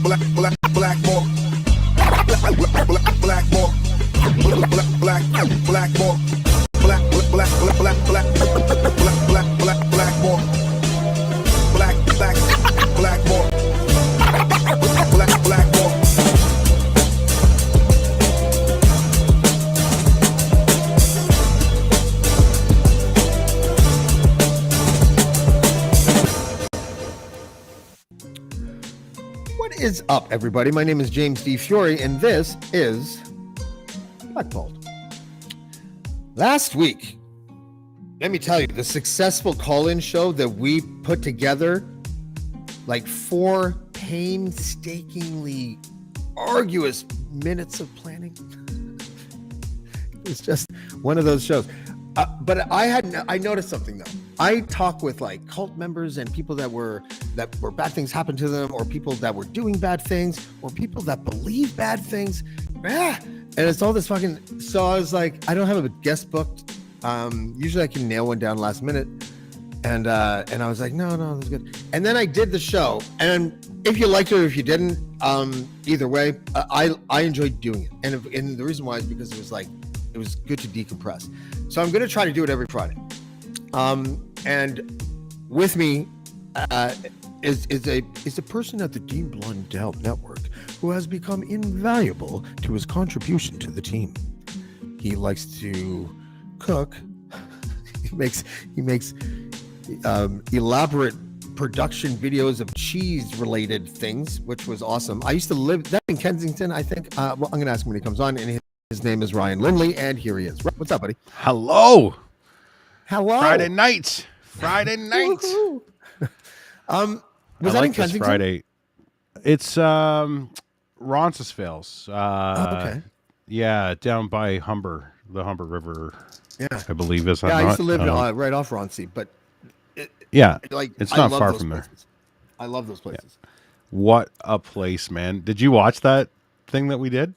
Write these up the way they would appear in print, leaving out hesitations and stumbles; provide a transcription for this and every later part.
What is up, everybody? My name is James D. Fiore, and this is Blackballed. Last week, let me tell you, the successful call-in show that we put together, like 4 painstakingly arduous minutes of planning. It's just one of those shows. But I noticed something though. I talk with like cult members and people that were bad things happened to them, or people that were doing bad things, or people that believe bad things. And it's all this fucking. So I was like, I don't have a guest booked. Usually I can nail one down last minute. And I was like, no, that's good. And then I did the show, and if you liked it or if you didn't, either way, I enjoyed doing it. And the reason why is because it was good to decompress. So I'm going to try to do it every Friday. And with me is a person at the Dean Blundell Network who has become invaluable to his contribution to the team. He likes to cook. He makes elaborate production videos of cheese-related things, which was awesome. I used to live that in Kensington, I think. Well, I'm going to ask him when he comes on, and his name is Ryan Lindley, and here he is. What's up, buddy? Hello. Friday night. Was that in Kensington? Friday. It's Roncesvalles. Okay. Yeah, down by Humber, the Humber River. Yeah, I believe is. I used to live right off Roncy, but it's not far from there. I love those places. Yeah. What a place, man! Did you watch that thing that we did?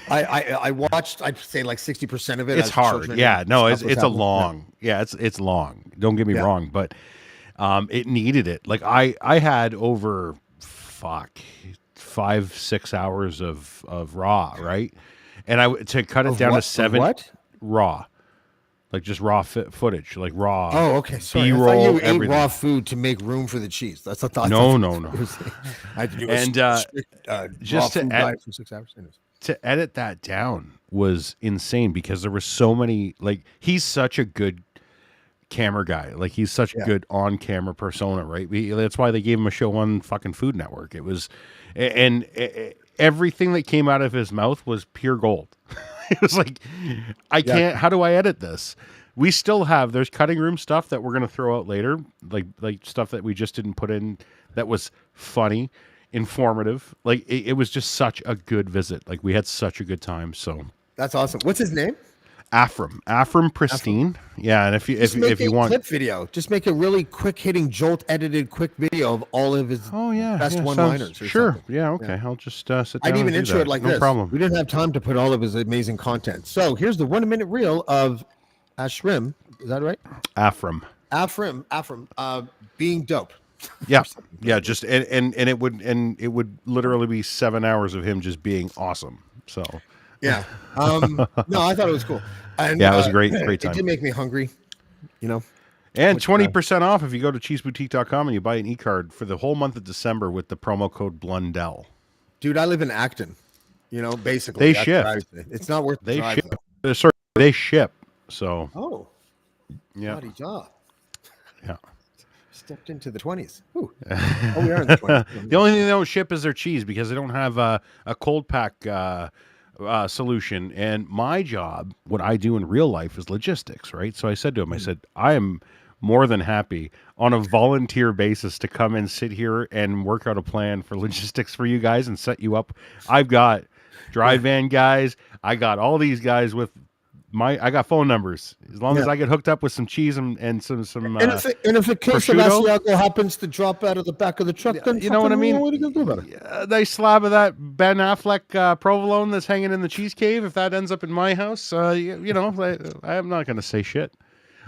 I watched. I'd say like 60% of it. It's hard. Yeah, no, it's a long. Yeah, it's long. Don't get me wrong, but it needed it. Like I had over 5-6 hours of raw, right? And to cut it down to 7 raw, like just raw footage, like raw. Oh, okay. Sorry, B-roll, I thought you everything. ate raw food to make room for the cheese. That's what I thought. No. I had to do just raw food diet for 6 hours. To edit that down was insane because there were so many. Like, he's such a good camera guy. Like, he's such a good on-camera persona, right? That's why they gave him a show on fucking Food Network. It was, and everything that came out of his mouth was pure gold. It was like, I can't. How do I edit this? We still have. There's cutting room stuff that we're gonna throw out later, like stuff that we just didn't put in that was funny, informative. Like it was just such a good visit. Like, we had such a good time. So that's awesome. What's his name? Afram Pristine. Yeah, and if you want clip video, just make a really quick hitting jolt edited quick video of all of his best one-liners. Sure. Something. Yeah. Okay. I'll just sit down. I'd even and intro it like this. No problem. We didn't have time to put all of his amazing content. So here's the 1-minute reel of Ashrim. Is that right? Afram. Being dope. Yeah. Yeah. Just and it would literally be 7 hours of him just being awesome. So. Yeah. No, I thought it was cool. And, it was a great time. It did make me hungry, And 20% off if you go to cheeseboutique.com and you buy an e-card for the whole month of December with the promo code Blundell. Dude, I live in Acton. Basically. They ship. It's not worth the drive, ship. Sorry, they ship. So. Oh. Yeah. Bloody job. Yeah. Stepped into the 20s. Ooh. Oh, we are in the 20s. The only thing they don't ship is their cheese because they don't have a cold pack solution. And my job, what I do in real life, is logistics, right? So I said to him, I am more than happy on a volunteer basis to come and sit here and work out a plan for logistics for you guys and set you up. I've got drive van guys. I got all these guys with I got phone numbers. As long as I get hooked up with some cheese and some and if a case of Asiago happens to drop out of the back of the truck, then you know what I mean? What are you gonna do about it? A nice slab of that Ben Affleck provolone that's hanging in the cheese cave. If that ends up in my house, I'm not going to say shit.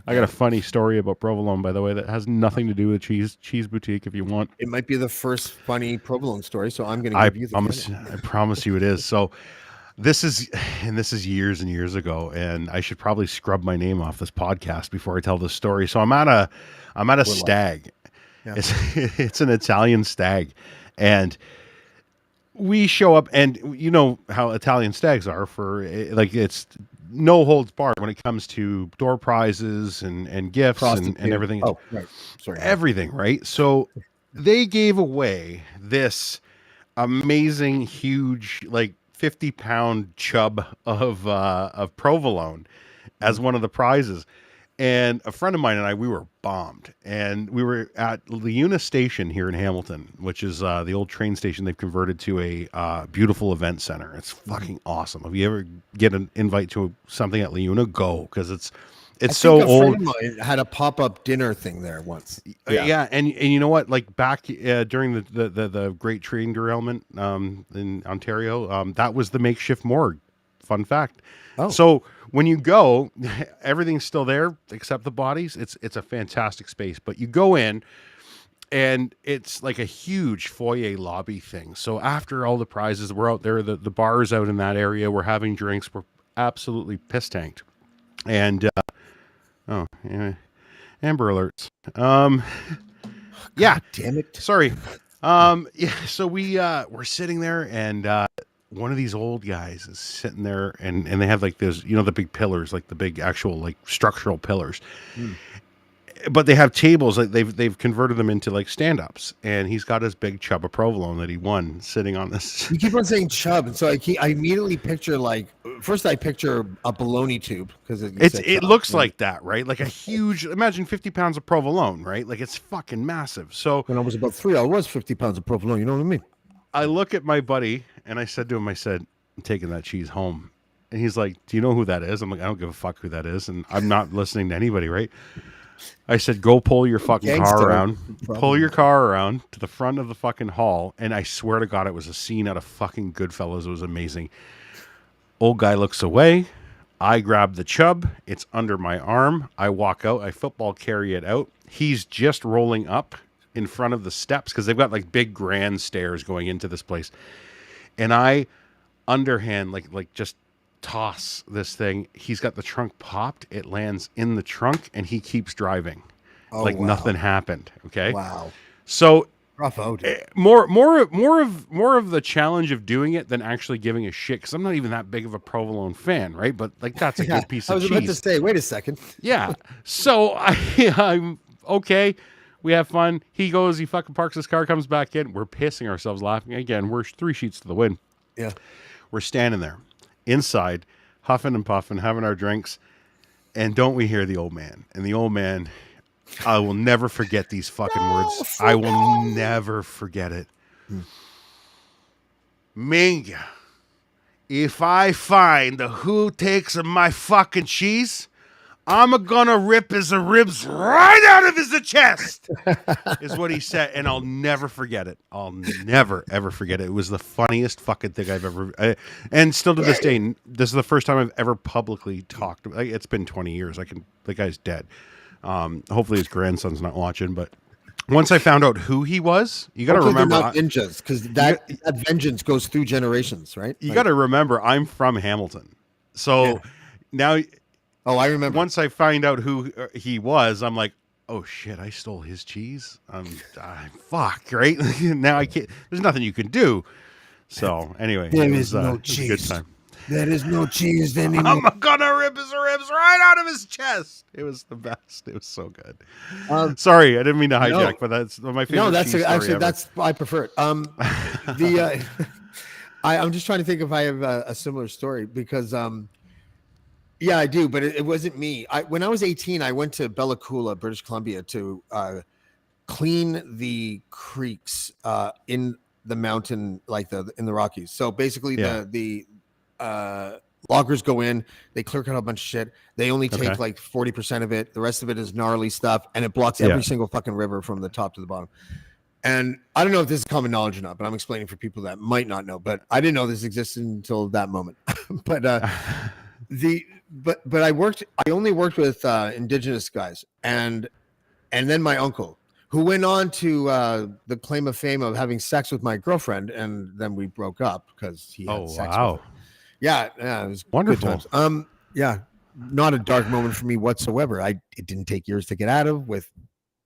I got a funny story about provolone, by the way, that has nothing to do with cheese boutique. If you want, It might be the first funny provolone story, so I'm going to give you the credit. I promise you, it is. So this is years and years ago, and I should probably scrub my name off this podcast before I tell this story. So I'm at a stag. Yeah. It's an Italian stag, and we show up, and you know how Italian stags are for like it's no holds barred when it comes to door prizes and gifts and everything. Oh, right. Sorry. Everything, right? So they gave away this amazing, huge, like 50-pound chub of provolone as one of the prizes. And a friend of mine and I, we were bombed. And we were at Leuna Station here in Hamilton, which is the old train station they've converted to a beautiful event center. It's fucking awesome. If you ever get an invite to something at Leuna, go, because it's so old. Friend of mine had a pop-up dinner thing there once. Yeah, and you know what? Like back during the Great Train Derailment in Ontario, that was the makeshift morgue. Fun fact. Oh. So when you go, everything's still there except the bodies. It's a fantastic space, but you go in, and it's like a huge foyer lobby thing. So after all the prizes, we're out there. The bar is out in that area. We're having drinks. We're absolutely piss tanked, and yeah, Amber alerts. Yeah, damn it. Sorry. Yeah. So we're sitting there, and one of these old guys is sitting there, and they have like those, you know, the big pillars, like the big actual like structural pillars. But they have tables, like they've converted them into like stand-ups, and he's got his big chub of provolone that he won sitting on this. You keep on saying chub, and so I immediately picture I picture a bologna tube because it looks like that, right? Like a huge, imagine 50 pounds of provolone, right? Like it's fucking massive. So when I was about 3, I was 50 pounds of provolone. You know what I mean? I look at my buddy and I said to him, I'm taking that cheese home. And he's like, do you know who that is? I'm like, I don't give a fuck who that is. And I'm not listening to anybody, right? I said, go pull your fucking car around. Pull your car around to the front of the fucking hall. And I swear to God, it was a scene out of fucking Goodfellas. It was amazing. Old guy looks away. I grab the chub. It's under my arm. I walk out. I football carry it out. He's just rolling up in front of the steps because they've got like big grand stairs going into this place. And I underhand, like just toss this thing. He's got the trunk popped. It lands in the trunk and he keeps driving. Like nothing happened. Okay. Wow. So bravo, dude. more of the challenge of doing it than actually giving a shit. Cause I'm not even that big of a provolone fan. Right. But like, that's a good piece of cheese. I was about to say, wait a second. Yeah. So I'm okay. We have fun. He goes, he fucking parks his car, comes back in. We're pissing ourselves laughing. Again, we're 3 sheets to the wind. Yeah. We're standing there inside, huffing and puffing, having our drinks. And don't we hear the old man? And the old man, I will never forget these fucking words. I will never forget it. Minga, if I find who takes my fucking cheese, I'm gonna rip his ribs right out of his chest, is what he said. And I'll never forget it. I'll never, ever forget it. It was the funniest fucking thing I've ever, and still to this day, this is the first time I've ever publicly talked. It's been 20 years. The guy's dead. Hopefully his grandson's not watching, but once I found out who he was, you got to remember. They're not ninjas, because that vengeance goes through generations, right? You got to remember, I'm from Hamilton. So now... Oh, I remember. Once I find out who he was, I'm like, oh shit, I stole his cheese. Fuck, right? Now I can't. There's nothing you can do. So anyway, there is no cheese. Good time. There is no cheese anymore. I'm gonna rip his ribs right out of his chest. It was the best. It was so good. Sorry, I didn't mean to hijack, but that's my favorite. No, that's cheese actually story that's I prefer it. I'm just trying to think if I have a similar story because yeah, I do, but it wasn't me. When I was 18, I went to Bella Coola, British Columbia, to clean the creeks in the mountain, like in the Rockies. So basically, the loggers go in, they clear cut a bunch of shit. They only take like 40% of it. The rest of it is gnarly stuff, and it blocks every single fucking river from the top to the bottom. And I don't know if this is common knowledge or not, but I'm explaining for people that might not know. But I didn't know this existed until that moment. But But I only worked with indigenous guys, and then my uncle, who went on to the claim of fame of having sex with my girlfriend, and then we broke up because he had sex with her. Yeah, it was wonderful. Good times. Yeah, not a dark moment for me whatsoever. It didn't take years to get out of, with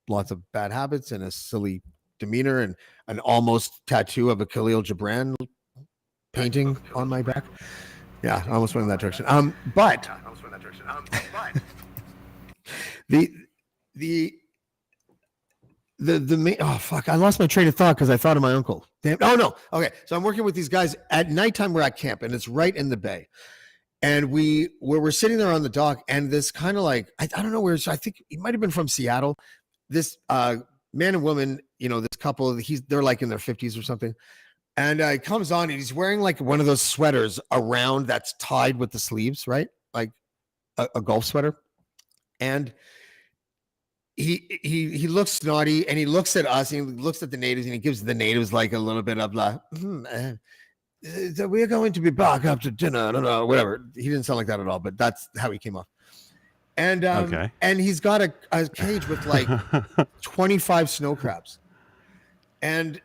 lots of bad habits and a silly demeanor and an almost tattoo of a Khalil Gibran painting on my back. Yeah, I almost went in that direction. But the main, oh fuck, I lost my train of thought because I thought of my uncle. Damn. Oh no. Okay, so I'm working with these guys at nighttime. We're at camp and it's right in the bay, and we're sitting there on the dock, and this kind of like I don't know where. I think he might have been from Seattle. This man and woman, this couple, they're like in their 50s or something. And he comes on and he's wearing like one of those sweaters around that's tied with the sleeves, right? Like a golf sweater. And he looks snotty, and he looks at us, and he looks at the natives, and he gives the natives like a little bit of like, we're going to be back up to dinner. I don't know, whatever. He didn't sound like that at all, but that's how he came off. And and he's got a cage with like 25 snow crabs. And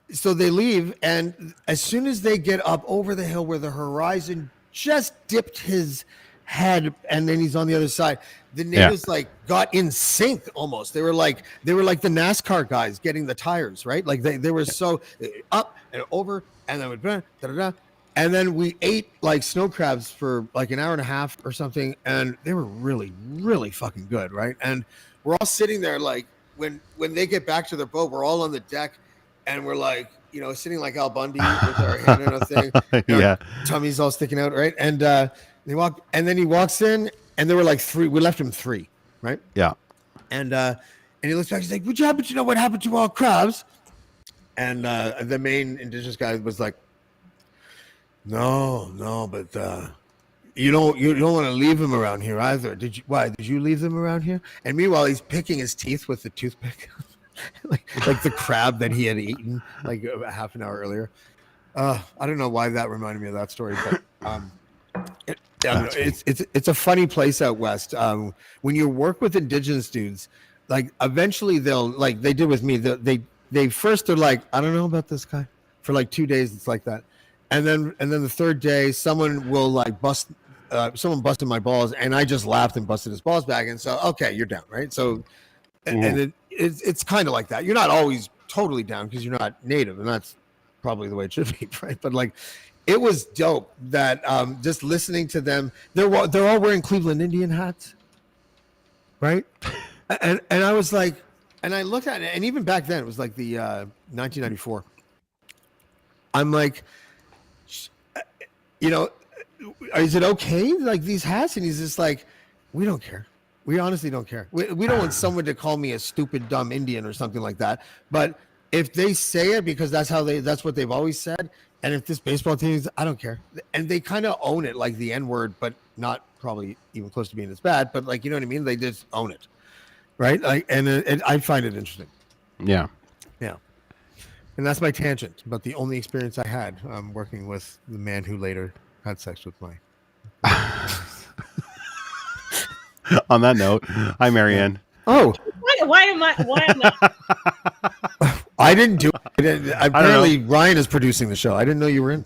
so they leave, and as soon as they get up over the hill where the horizon just dipped his head, and then he's on the other side, the natives like got in sync almost. They were like the NASCAR guys getting the tires, right? Like they were so up and over, and then and then we ate like snow crabs for like an hour and a half or something, and they were really, really fucking good, right? And we're all sitting there like when they get back to their boat, we're all on the deck. And we're like, sitting like Al Bundy with our hand in a thing. Our tummies all sticking out, right? And then he walks in, and there were like 3. We left him 3, right? Yeah. And he looks back. He's like, "Would you happen to know what happened to all crabs?" And the main indigenous guy was like, "No, but you don't want to leave him around here either. Did you? Why did you leave them around here?" And meanwhile, he's picking his teeth with the toothpick. like the crab that he had eaten like a half an hour earlier. I don't know why that reminded me of that story, but it's a funny place out west. When you work with indigenous dudes, like eventually they'll, like they did with me, they first are like, I don't know about this guy. For like 2 days it's like that, and then the third day someone will like someone busted my balls, and I just laughed and busted his balls back, and so okay, you're down, right? So and it's kind of like that. You're not always totally down because you're not native, and that's probably the way it should be, right? But like, it was dope that just listening to them. They're all wearing Cleveland Indian hats, right? and I was like, and I looked at it, and even back then it was like the 1994. I'm like, is it okay? Like these hats, and he's just like, we don't care. We honestly don't care. We don't want someone to call me a stupid, dumb Indian or something like that. But if they say it because that's what they've always said, and if this baseball team is, I don't care. And they kind of own it, like the N-word, but not probably even close to being as bad. But like, you know what I mean? They just own it, right? Like, and I find it interesting. Yeah. And that's my tangent. But the only experience I had working with the man who later had sex with my. On that note, hi, Mary-Anne. Oh, why am I? I didn't do it. Apparently, Ryan is producing the show. I didn't know you were in.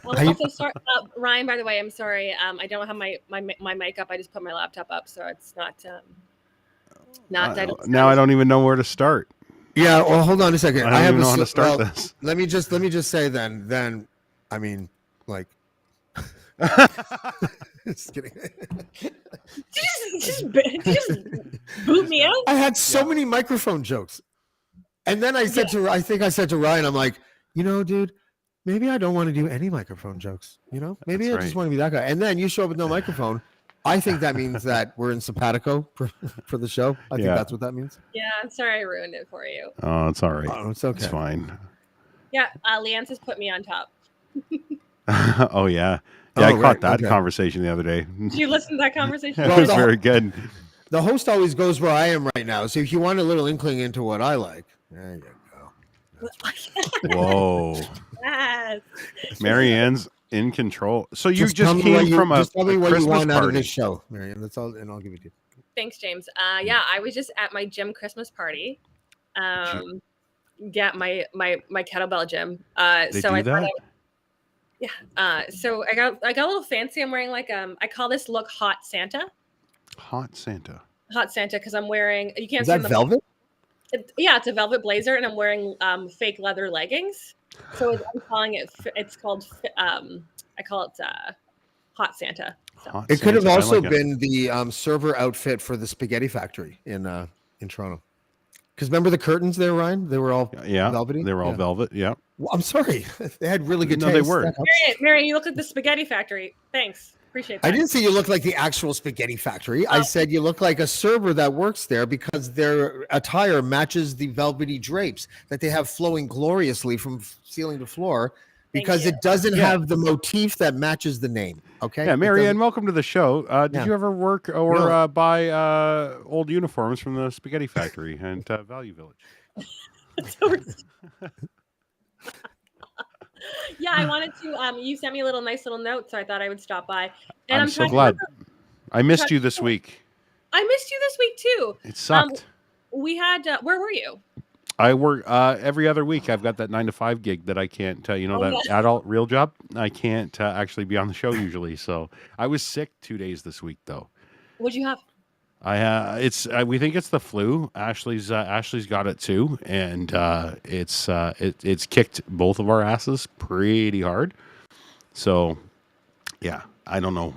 I'm also sorry, Ryan. By the way, I'm sorry. I don't have my mic up. I just put my laptop up, so it's not that. Now I don't even know where to start. Yeah. Well, hold on a second. I don't even know how to start this. Let me just say then. I mean, like. Just kidding. just boot me out. I had so many microphone jokes, and then I said to Ryan, I'm like, dude, maybe I don't want to do any microphone jokes. Maybe That's I just want to be that guy. And then you show up with no microphone. I think that means that we're in simpatico for the show. I think that's what that means. Yeah, I'm sorry I ruined it for you. Oh, it's all right. Oh, it's okay. It's fine. Yeah, Lance has put me on top. Oh yeah. Yeah, I caught that conversation the other day. Did you listen to that conversation? It was very good. The host always goes where I am right now. So if you want a little inkling into what I like, there you go. Whoa. Yes. Mary-Anne's In control. So you just tell me what came from a just tell me what you Christmas want out of party. this show, Mary-Anne. That's all, and I'll give it to you. Thanks, James. Yeah, I was just at my gym Christmas party. Yeah, my kettlebell gym. They So do I thought that? so I got a little fancy. I'm wearing like I call this look hot Santa. Hot Santa. Hot Santa because I'm wearing. You can't Is see that velvet? Yeah, it's a velvet blazer, and I'm wearing fake leather leggings. So I'm calling it. It's called. I call it Hot Santa. So. Hot It could have Santa. I also like it. been the server outfit for the Spaghetti Factory in Toronto. Because remember the curtains there, Ryan? They were all velvety. They were all velvet. Yeah. Well, I'm sorry, they had really good taste. No, they were. Mary, you look like the Spaghetti Factory. Thanks, appreciate that. I didn't say you look like the actual Spaghetti Factory. I said you look like a server that works there because their attire matches the velvety drapes that they have flowing gloriously from ceiling to floor. Because it doesn't have the motif that matches the name. Okay. Yeah, Mary-Anne, welcome to the show. Did you ever work or buy old uniforms from the Spaghetti Factory and Value Village? Yeah, I wanted to. You sent me a nice little note, so I thought I would stop by. And I'm so glad. I missed you this week. I missed you this week too. It sucked. We had. Where were you? I work every other week. I've got that 9 to 5 gig that I can't, that adult real job. I can't actually be on the show usually. So I was sick 2 days this week though. What'd you have? We think it's the flu. Ashley's got it too, and it's kicked both of our asses pretty hard. So yeah, I don't know.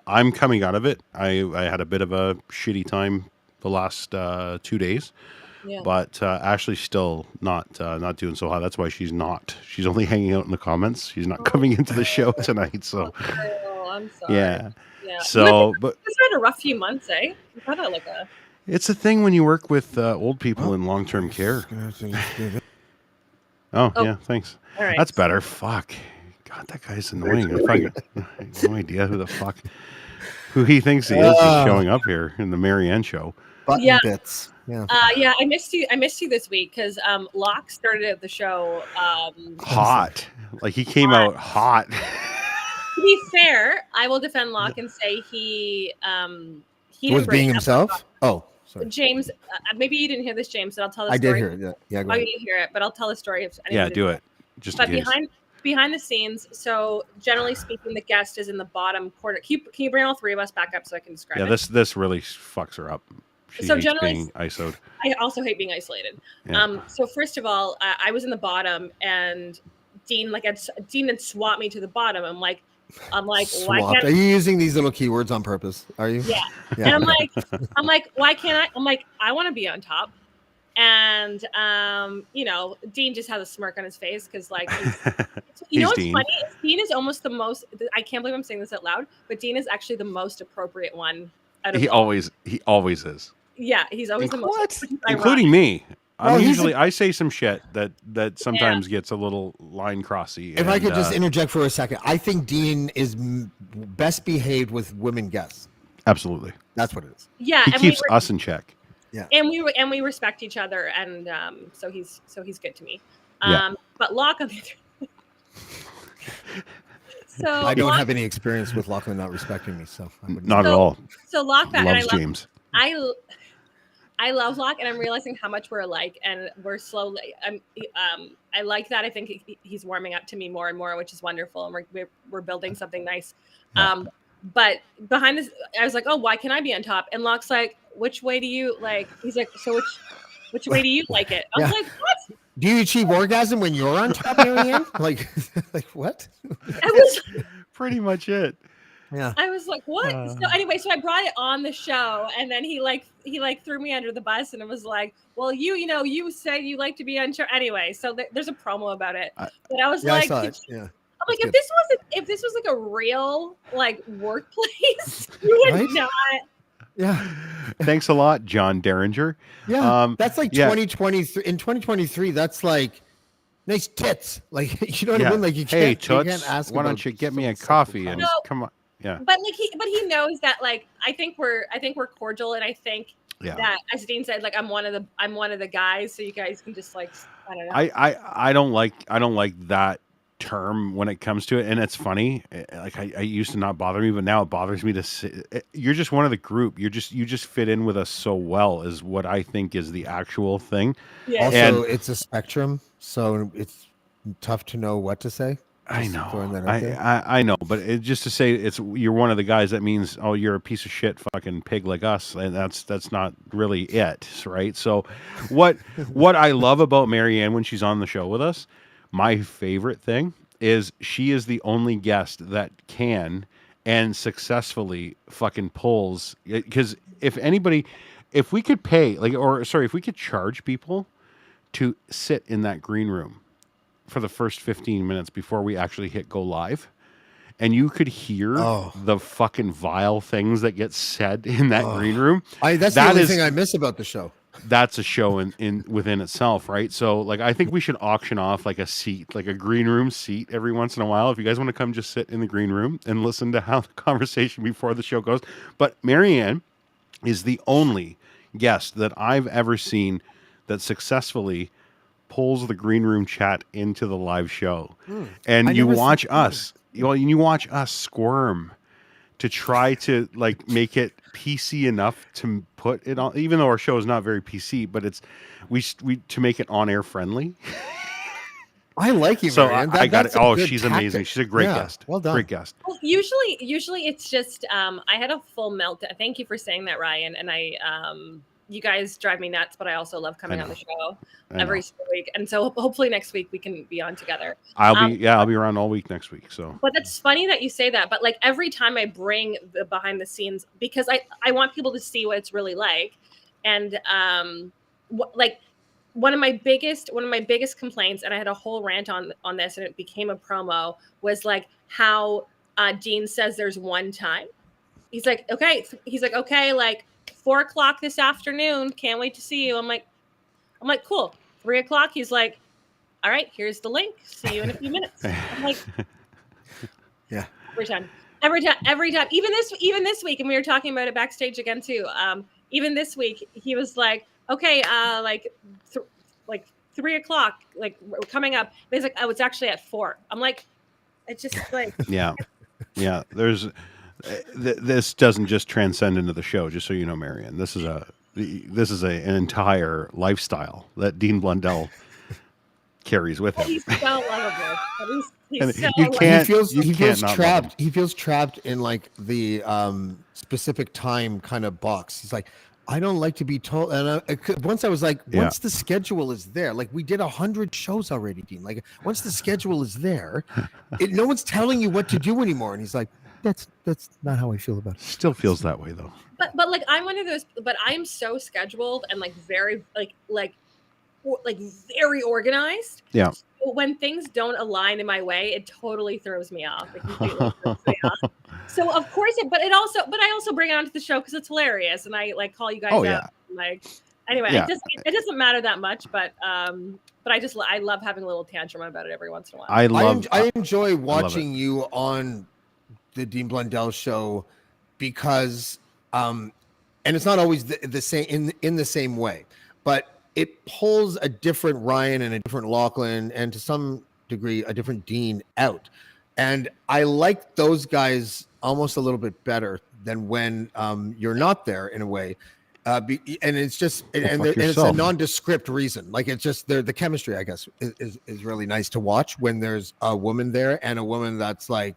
I'm coming out of it. I had a bit of a shitty time the last 2 days. Yeah. But Ashley's still not doing so hot. That's why she's only hanging out in the comments. She's not coming into the show tonight. So I'm sorry. Yeah. So but it's had a rough few months, eh? You've had it's a thing when you work with old people in long-term care. Yeah, thanks. All right. That's better. Fuck. God, that guy's annoying. I have no idea who he thinks he is showing up here in the Mary-Anne show. Button bits. Yeah. I missed you this week because Locke started the show hot. Like he came out hot. To be fair, I will defend Locke and say he was being himself. Oh, sorry. James, maybe you didn't hear this, James, but I'll tell the story. I did hear it. Yeah. Go ahead. You hear it, but I'll tell the story. Do it. Just but behind the scenes, so generally speaking, the guest is in the bottom corner. Can you bring all three of us back up so I can describe it? Yeah, this really fucks her up. She hates being isolated. I also hate being isolated. Yeah. So first of all, I was in the bottom, and Dean had swapped me to the bottom. I'm like, why can't? Are you using these little keywords on purpose? Are you? Yeah. And I'm like, why can't I? I'm like, I want to be on top. And Dean just has a smirk on his face because what's Dean. funny? Dean is almost the most. I can't believe I'm saying this out loud, but Dean is actually the most appropriate one. He always is. Yeah, he's always the most. Including me. I say some shit that sometimes gets a little line crossy. If I could just interject for a second, I think Dean is best behaved with women guests. Absolutely, that's what it is. Yeah, he keeps us in check. Yeah, and we respect each other, and so he's good to me. But Locke on the other. So I don't have any experience with Lachlan not respecting me, so not at all. So Locke loves James. I love Locke, and I'm realizing how much we're alike, and we're slowly. I like that. I think he's warming up to me more and more, which is wonderful, and we're building something nice. But behind this, I was like, oh, why can't I be on top? And Locke's like, which way do you like? He's like, so which way do you like it? I was like, what? Do you achieve orgasm when you're on top, Mary-Anne? like what? I was pretty much it. Yeah. I was like, what? So anyway, so I brought it on the show, and then he threw me under the bus, and it was like, well, you say you like to be on show anyway. So there's a promo about it. But I was like, I'm like, if this was like a real workplace, you would not. Yeah. Thanks a lot, John Derringer. Yeah. That's like 2023. In 2023, that's like nice tits. Like, you know what I mean? Like, you can't ask. Why don't you get me a coffee and come on? Yeah. But he knows that I think we're cordial, and I think that, as Dean said, I'm one of the guys, so you guys can just I don't know. I don't like that term when it comes to it, and it's funny. Like I used to not bother me, but now it bothers me to sit. You're just one of the group. You just fit in with us so well, is what I think is the actual thing. Yeah. Also, it's a spectrum, so it's tough to know what to say. I Just know, throwing that out there. I know, but just to say you're one of the guys, that means, oh, you're a piece of shit fucking pig like us, and that's not really it, right? So, what I love about Mary-Anne when she's on the show with us, my favorite thing is she is the only guest that can and successfully fucking pulls, because if we could pay if we could charge people to sit in that green room for the first 15 minutes before we actually hit go live, and you could hear the fucking vile things that get said in that green room. That's the only thing I miss about the show. That's a show in within itself, right? So like, I think we should auction off like a seat, like a green room seat every once in a while. If you guys want to come just sit in the green room and listen to how the conversation before the show goes. But Mary-Anne is the only guest that I've ever seen that successfully pulls the green room chat into the live show. And you watch us squirm to try to like make it PC enough to put it on, even though our show is not very PC, but it's we to make it on air friendly. I like you, So Mary-Anne. I got it. Oh, good she's tactic. amazing. She's a great guest. Well done. Great guest. Well, usually it's just I had a full meltdown. Thank you for saying that, Ryan. And I you guys drive me nuts, but I also love coming on the show every single week. And so hopefully next week we can be on together. I'll be around all week next week. So, but it's funny that you say that. But like every time I bring the behind the scenes, because I want people to see what it's really like. And like one of my biggest complaints, and I had a whole rant on this, and it became a promo, was like how Dean says there's one time. He's like, okay, like 4:00 this afternoon. Can't wait to see you. I'm like, cool. 3:00. He's like, all right, here's the link. See you in a few minutes. I'm like, yeah. Every time. Even this week, and we were talking about it backstage again too. Even this week, he was like, okay, like 3:00, like coming up. And he's like, oh, it's actually at 4. I'm like, it's just like, yeah. There's. This doesn't just transcend into the show, just so you know, Mary-Anne. This is an entire lifestyle that Dean Blundell carries with him. He's so lovable. He feels trapped. He feels trapped in like the specific time kind of box. He's like, I don't like to be told. And once I was like, once the schedule is there, like we did 100 shows already, Dean. Like once the schedule is there, no one's telling you what to do anymore. And he's like, that's not how I feel about it. Still feels that way though. But like I'm one of those. But I am so scheduled and like very like very organized. Yeah. So when things don't align in my way, it totally throws me off. It completely throws me off. So of course, but I also bring it onto the show because it's hilarious, and I like call you guys out. Yeah. Like anyway, it doesn't matter that much, but I love having a little tantrum about it every once in a while. I enjoy watching you on the Dean Blundell show because and it's not always the same in the same way, but it pulls a different Ryan and a different Lachlan and to some degree a different Dean out, and I like those guys almost a little bit better than when you're not there in a way, and it's just and it's a nondescript reason, like it's just the chemistry I guess is really nice to watch when there's a woman there and a woman that's like,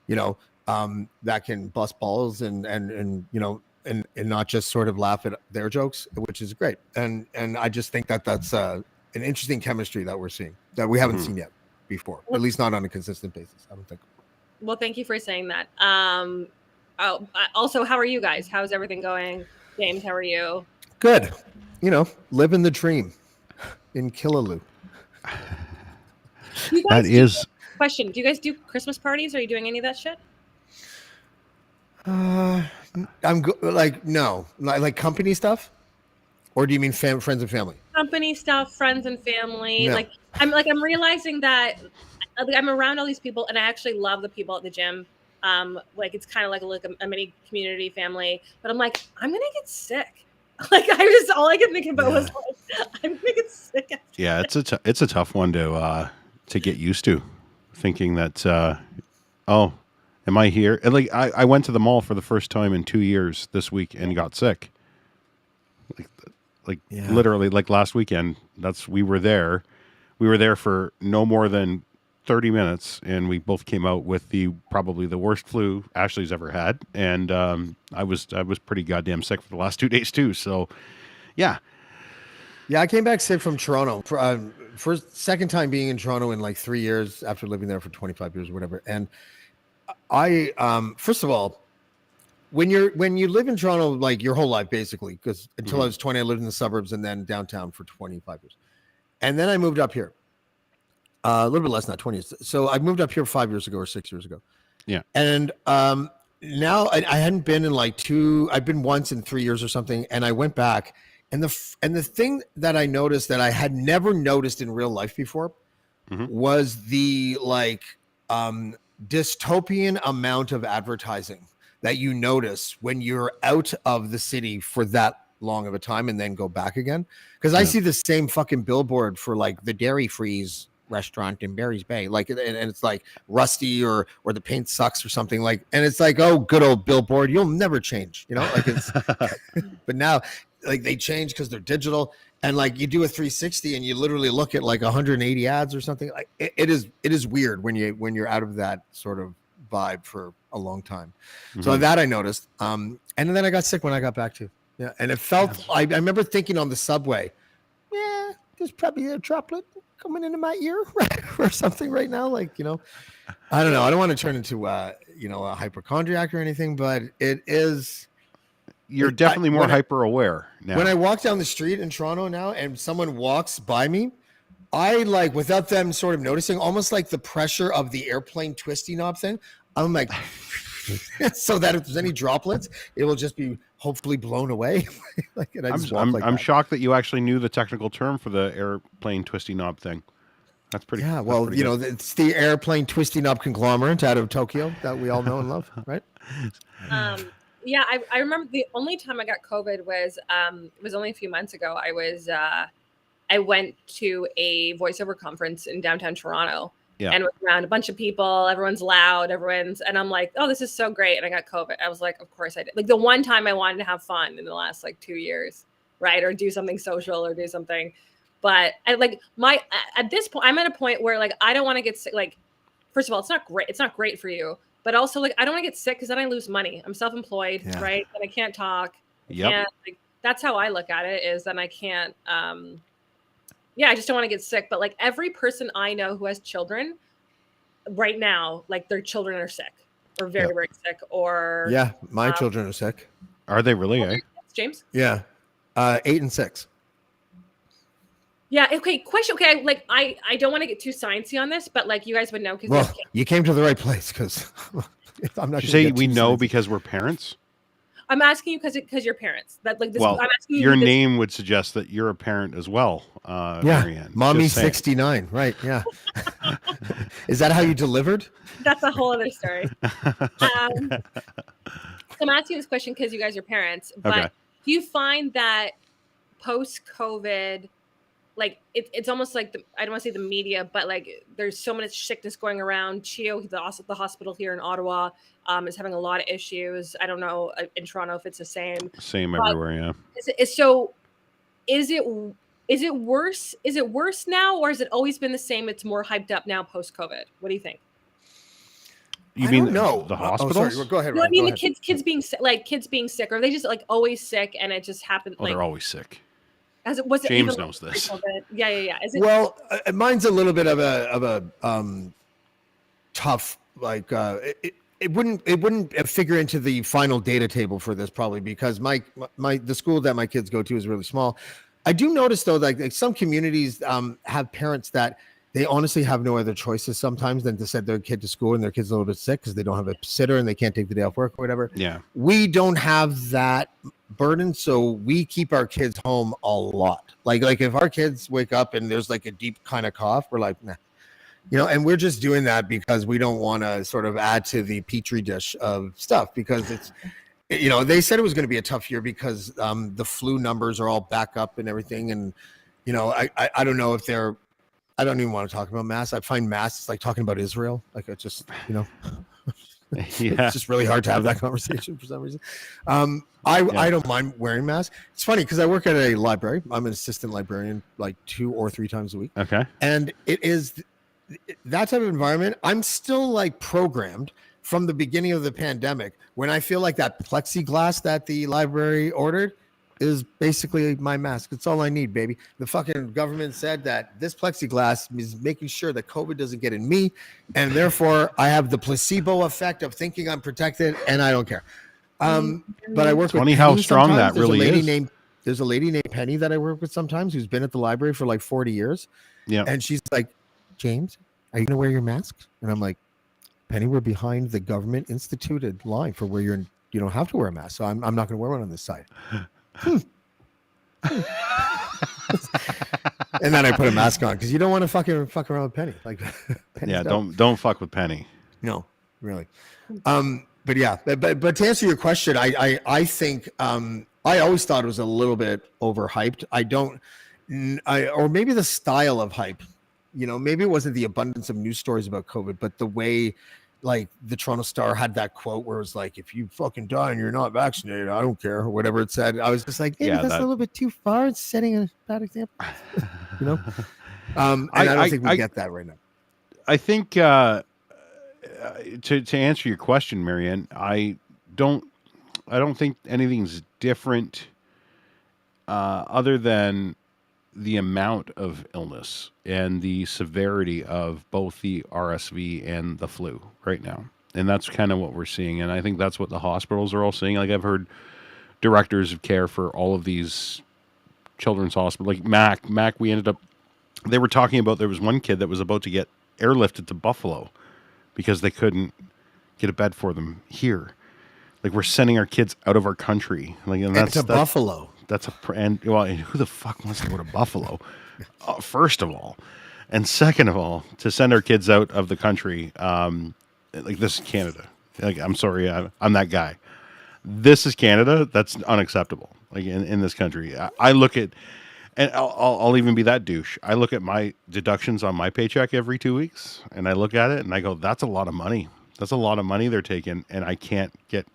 you know, that can bust balls and you know, and not just sort of laugh at their jokes, which is great. And I just think that's an interesting chemistry that we're seeing that we haven't seen yet before, at least not on a consistent basis, I don't think. Well, thank you for saying that. Also, how are you guys? How's everything going? James, how are you? Good. You know, living the dream in Killaloo. Question. Do you guys do Christmas parties? Are you doing any of that shit? No, like company stuff, or do you mean friends and family? Company stuff, friends and family. No. I'm realizing that I'm around all these people, and I actually love the people at the gym. Like it's kind of like a mini community family, but I'm like, I'm gonna get sick. Like all I could think about was like, I'm gonna get sick. Yeah, it's a tough one to get used to. thinking that, oh, am I here? And like I went to the mall for the first time in 2 years this week and got sick. Like Yeah. literally, like last weekend. We were there. We were there for no more than 30 minutes, and we both came out with probably the worst flu Ashley's ever had. And I was pretty goddamn sick for the last 2 days too. So, yeah. Yeah, I came back sick from Toronto for second time being in Toronto in like 3 years after living there for 25 years or whatever. And I, first of all, when you live in Toronto like your whole life basically, because until I was 20, I lived in the suburbs and then downtown for 25 years, and then I moved up here. A little bit less, not 20 years. So I moved up here 5 years ago or 6 years ago. Yeah. And now I hadn't been in like I've been once in 3 years or something, and I went back. And the thing that I noticed that I had never noticed in real life before was the like dystopian amount of advertising that you notice when you're out of the city for that long of a time and then go back again. Because I see the same fucking billboard for like the Dairy Freeze restaurant in Barry's Bay, like, and it's like rusty or the paint sucks or something, like, and it's like, oh, good old billboard, you'll never change, you know, like it's but now like they change because they're digital, and like you do a 360 and you literally look at like 180 ads or something. Like it is weird when you're out of that sort of vibe for a long time. So that I noticed, and then I got sick when I got back too. Yeah, and it felt I remember thinking on the subway, yeah, there's probably a droplet coming into my ear or something right now, like, you know, I don't know, I don't want to turn into you know, a hypochondriac or anything, but it is. You're definitely more hyper aware now. When I walk down the street in Toronto now and someone walks by me, I like, without them sort of noticing, almost like the pressure of the airplane twisty knob thing, I'm like, so that if there's any droplets, it will just be hopefully blown away. Like, and I'm shocked that you actually knew the technical term for the airplane twisty knob thing. That's pretty. Yeah, well, you know, it's the airplane twisty knob conglomerate out of Tokyo that we all know and love, right? Yeah, I remember the only time I got COVID was only a few months ago. I went to a voiceover conference in downtown Toronto, and was around a bunch of people. Everyone's loud, and I'm like, oh, this is so great. And I got COVID. I was like, of course I did. Like the one time I wanted to have fun in the last like 2 years, right? Or do something social or do something. But at this point, I'm at a point where like I don't want to get sick. Like, first of all, it's not great. It's not great for you. But also, like, I don't want to get sick because then I lose money. I'm self-employed, right? And I can't talk. Yeah. Like, that's how I look at it, is then I can't. I just don't want to get sick. But like every person I know who has children right now, like their children are sick or very, very sick. Or my children are sick. Are they really? James? Yeah, 8 and 6. Yeah. Okay. Question. Okay. Like, I don't want to get too sciencey on this, but like you guys would know because you came to the right place, because I'm not. Did you say we know because we're parents? I'm asking you because you're parents. That like this. Well, I'm asking you your name would suggest that you're a parent as well. Mary-Anne. Mommy 69. Right. Yeah. Is that how you delivered? That's a whole other story. I'm asking this question because you guys are parents, but do you find that post-COVID? Like it's almost like I don't want to say the media, but like there's so much sickness going around. CHEO, the hospital here in Ottawa, is having a lot of issues. I don't know in Toronto if it's the same. Same everywhere, yeah. Is it worse? Is it worse now, or has it always been the same? It's more hyped up now post COVID. What do you think? You mean the hospitals? Sorry, go ahead. No, I mean the kids being sick, or are they just like always sick and it just happened? Oh, they're always sick. James knows this. Yeah. Is it, well, mine's a little bit of a tough, like it wouldn't figure into the final data table for this probably, because the school that my kids go to is really small. I do notice though, like some communities have parents that they honestly have no other choices sometimes than to send their kid to school, and their kid's a little bit sick because they don't have a sitter and they can't take the day off work or whatever. Yeah. We don't have that burden, so we keep our kids home a lot. Like if our kids wake up and there's like a deep kind of cough, we're like, nah. You know, and we're just doing that because we don't want to sort of add to the petri dish of stuff, because it's, you know, they said it was going to be a tough year because the flu numbers are all back up and everything. And, you know, I don't know if I don't even want to talk about masks. I find masks like talking about Israel. Like it's just, Yeah. it's just really hard to have that conversation for some reason. I don't mind wearing masks. It's funny because I work at a library. I'm an assistant librarian like 2 or 3 times a week. Okay. And it is that type of environment. I'm still like programmed from the beginning of the pandemic when I feel like that plexiglass that the library ordered is basically my mask. It's all I need, baby. The fucking government said that this plexiglass is making sure that COVID doesn't get in me, and therefore I have the placebo effect of thinking I'm protected, and I don't care. But I work with funny how Penny strong sometimes. that really is. There's a lady named Penny that I work with sometimes who's been at the library for like 40 years. Yeah. And she's like, James, are you going to wear your mask? And I'm like, Penny, we're behind the government instituted line for where you don't have to wear a mask. So I'm not going to wear one on this side. And then I put a mask on because you don't want to fuck around with Penny. Like, yeah, don't fuck with Penny. No, really. But yeah, but to answer your question, I think I always thought it was a little bit overhyped. Or maybe the style of hype. Maybe it wasn't the abundance of news stories about COVID, but the way, like the Toronto Star had that quote where it was like, if you fucking die and you're not vaccinated, I don't care, or whatever it said. I was just like, that's a little bit too far. It's setting a bad example, And I don't think we get that right now. I think to answer your question, Mary-Anne, I don't think anything's different other than the amount of illness and the severity of both the RSV and the flu right now. And that's kind of what we're seeing. And I think that's what the hospitals are all seeing. Like I've heard directors of care for all of these children's hospitals, like Mac, they were talking about, there was one kid that was about to get airlifted to Buffalo because they couldn't get a bed for them here. Like we're sending our kids out of our country. Like, and that's Buffalo. Who the fuck wants to go to Buffalo? First of all, and second of all, to send our kids out of the country, like this is Canada. Like I'm sorry, I'm that guy. This is Canada. That's unacceptable. Like in this country, I look at, and I'll even be that douche. I look at my deductions on my paycheck every 2 weeks, and I look at it and I go, "That's a lot of money. That's a lot of money they're taking," and I can't get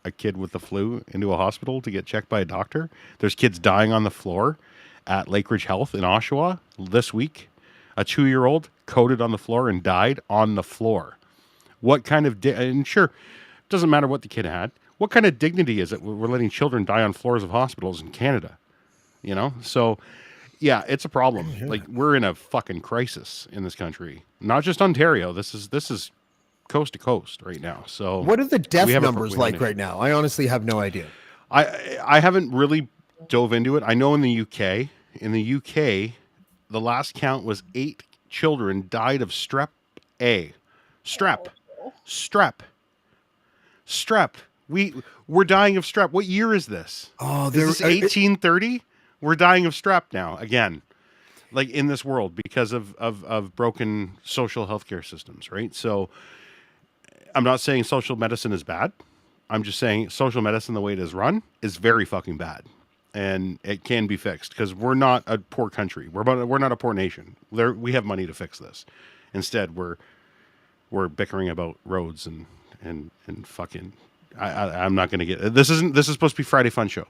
a kid with the flu into a hospital to get checked by a doctor. There's kids dying on the floor at Lakeridge Health in Oshawa this week. A 2-year-old coded on the floor and died on the floor. What kind of and sure, doesn't matter what the kid had. What kind of dignity is it we're letting children die on floors of hospitals in Canada? So yeah, it's a problem. Yeah. Like we're in a fucking crisis in this country. Not just Ontario. This is coast to coast right now. So what are the death numbers like right now? I honestly have no idea. I haven't really dove into it. I know in the UK, the last count was 8 children died of strep A. Strep. We're dying of strep. What year is this? Oh, is this 1830? We're dying of strep now again. Like in this world because of broken social healthcare systems, right? So I'm not saying social medicine is bad. I'm just saying social medicine, the way it is run, is very fucking bad. And it can be fixed because we're not a poor country. We're not a poor nation. We have money to fix this. Instead, we're bickering about roads and fucking. I'm not going to get this. This is supposed to be Friday Fun Show.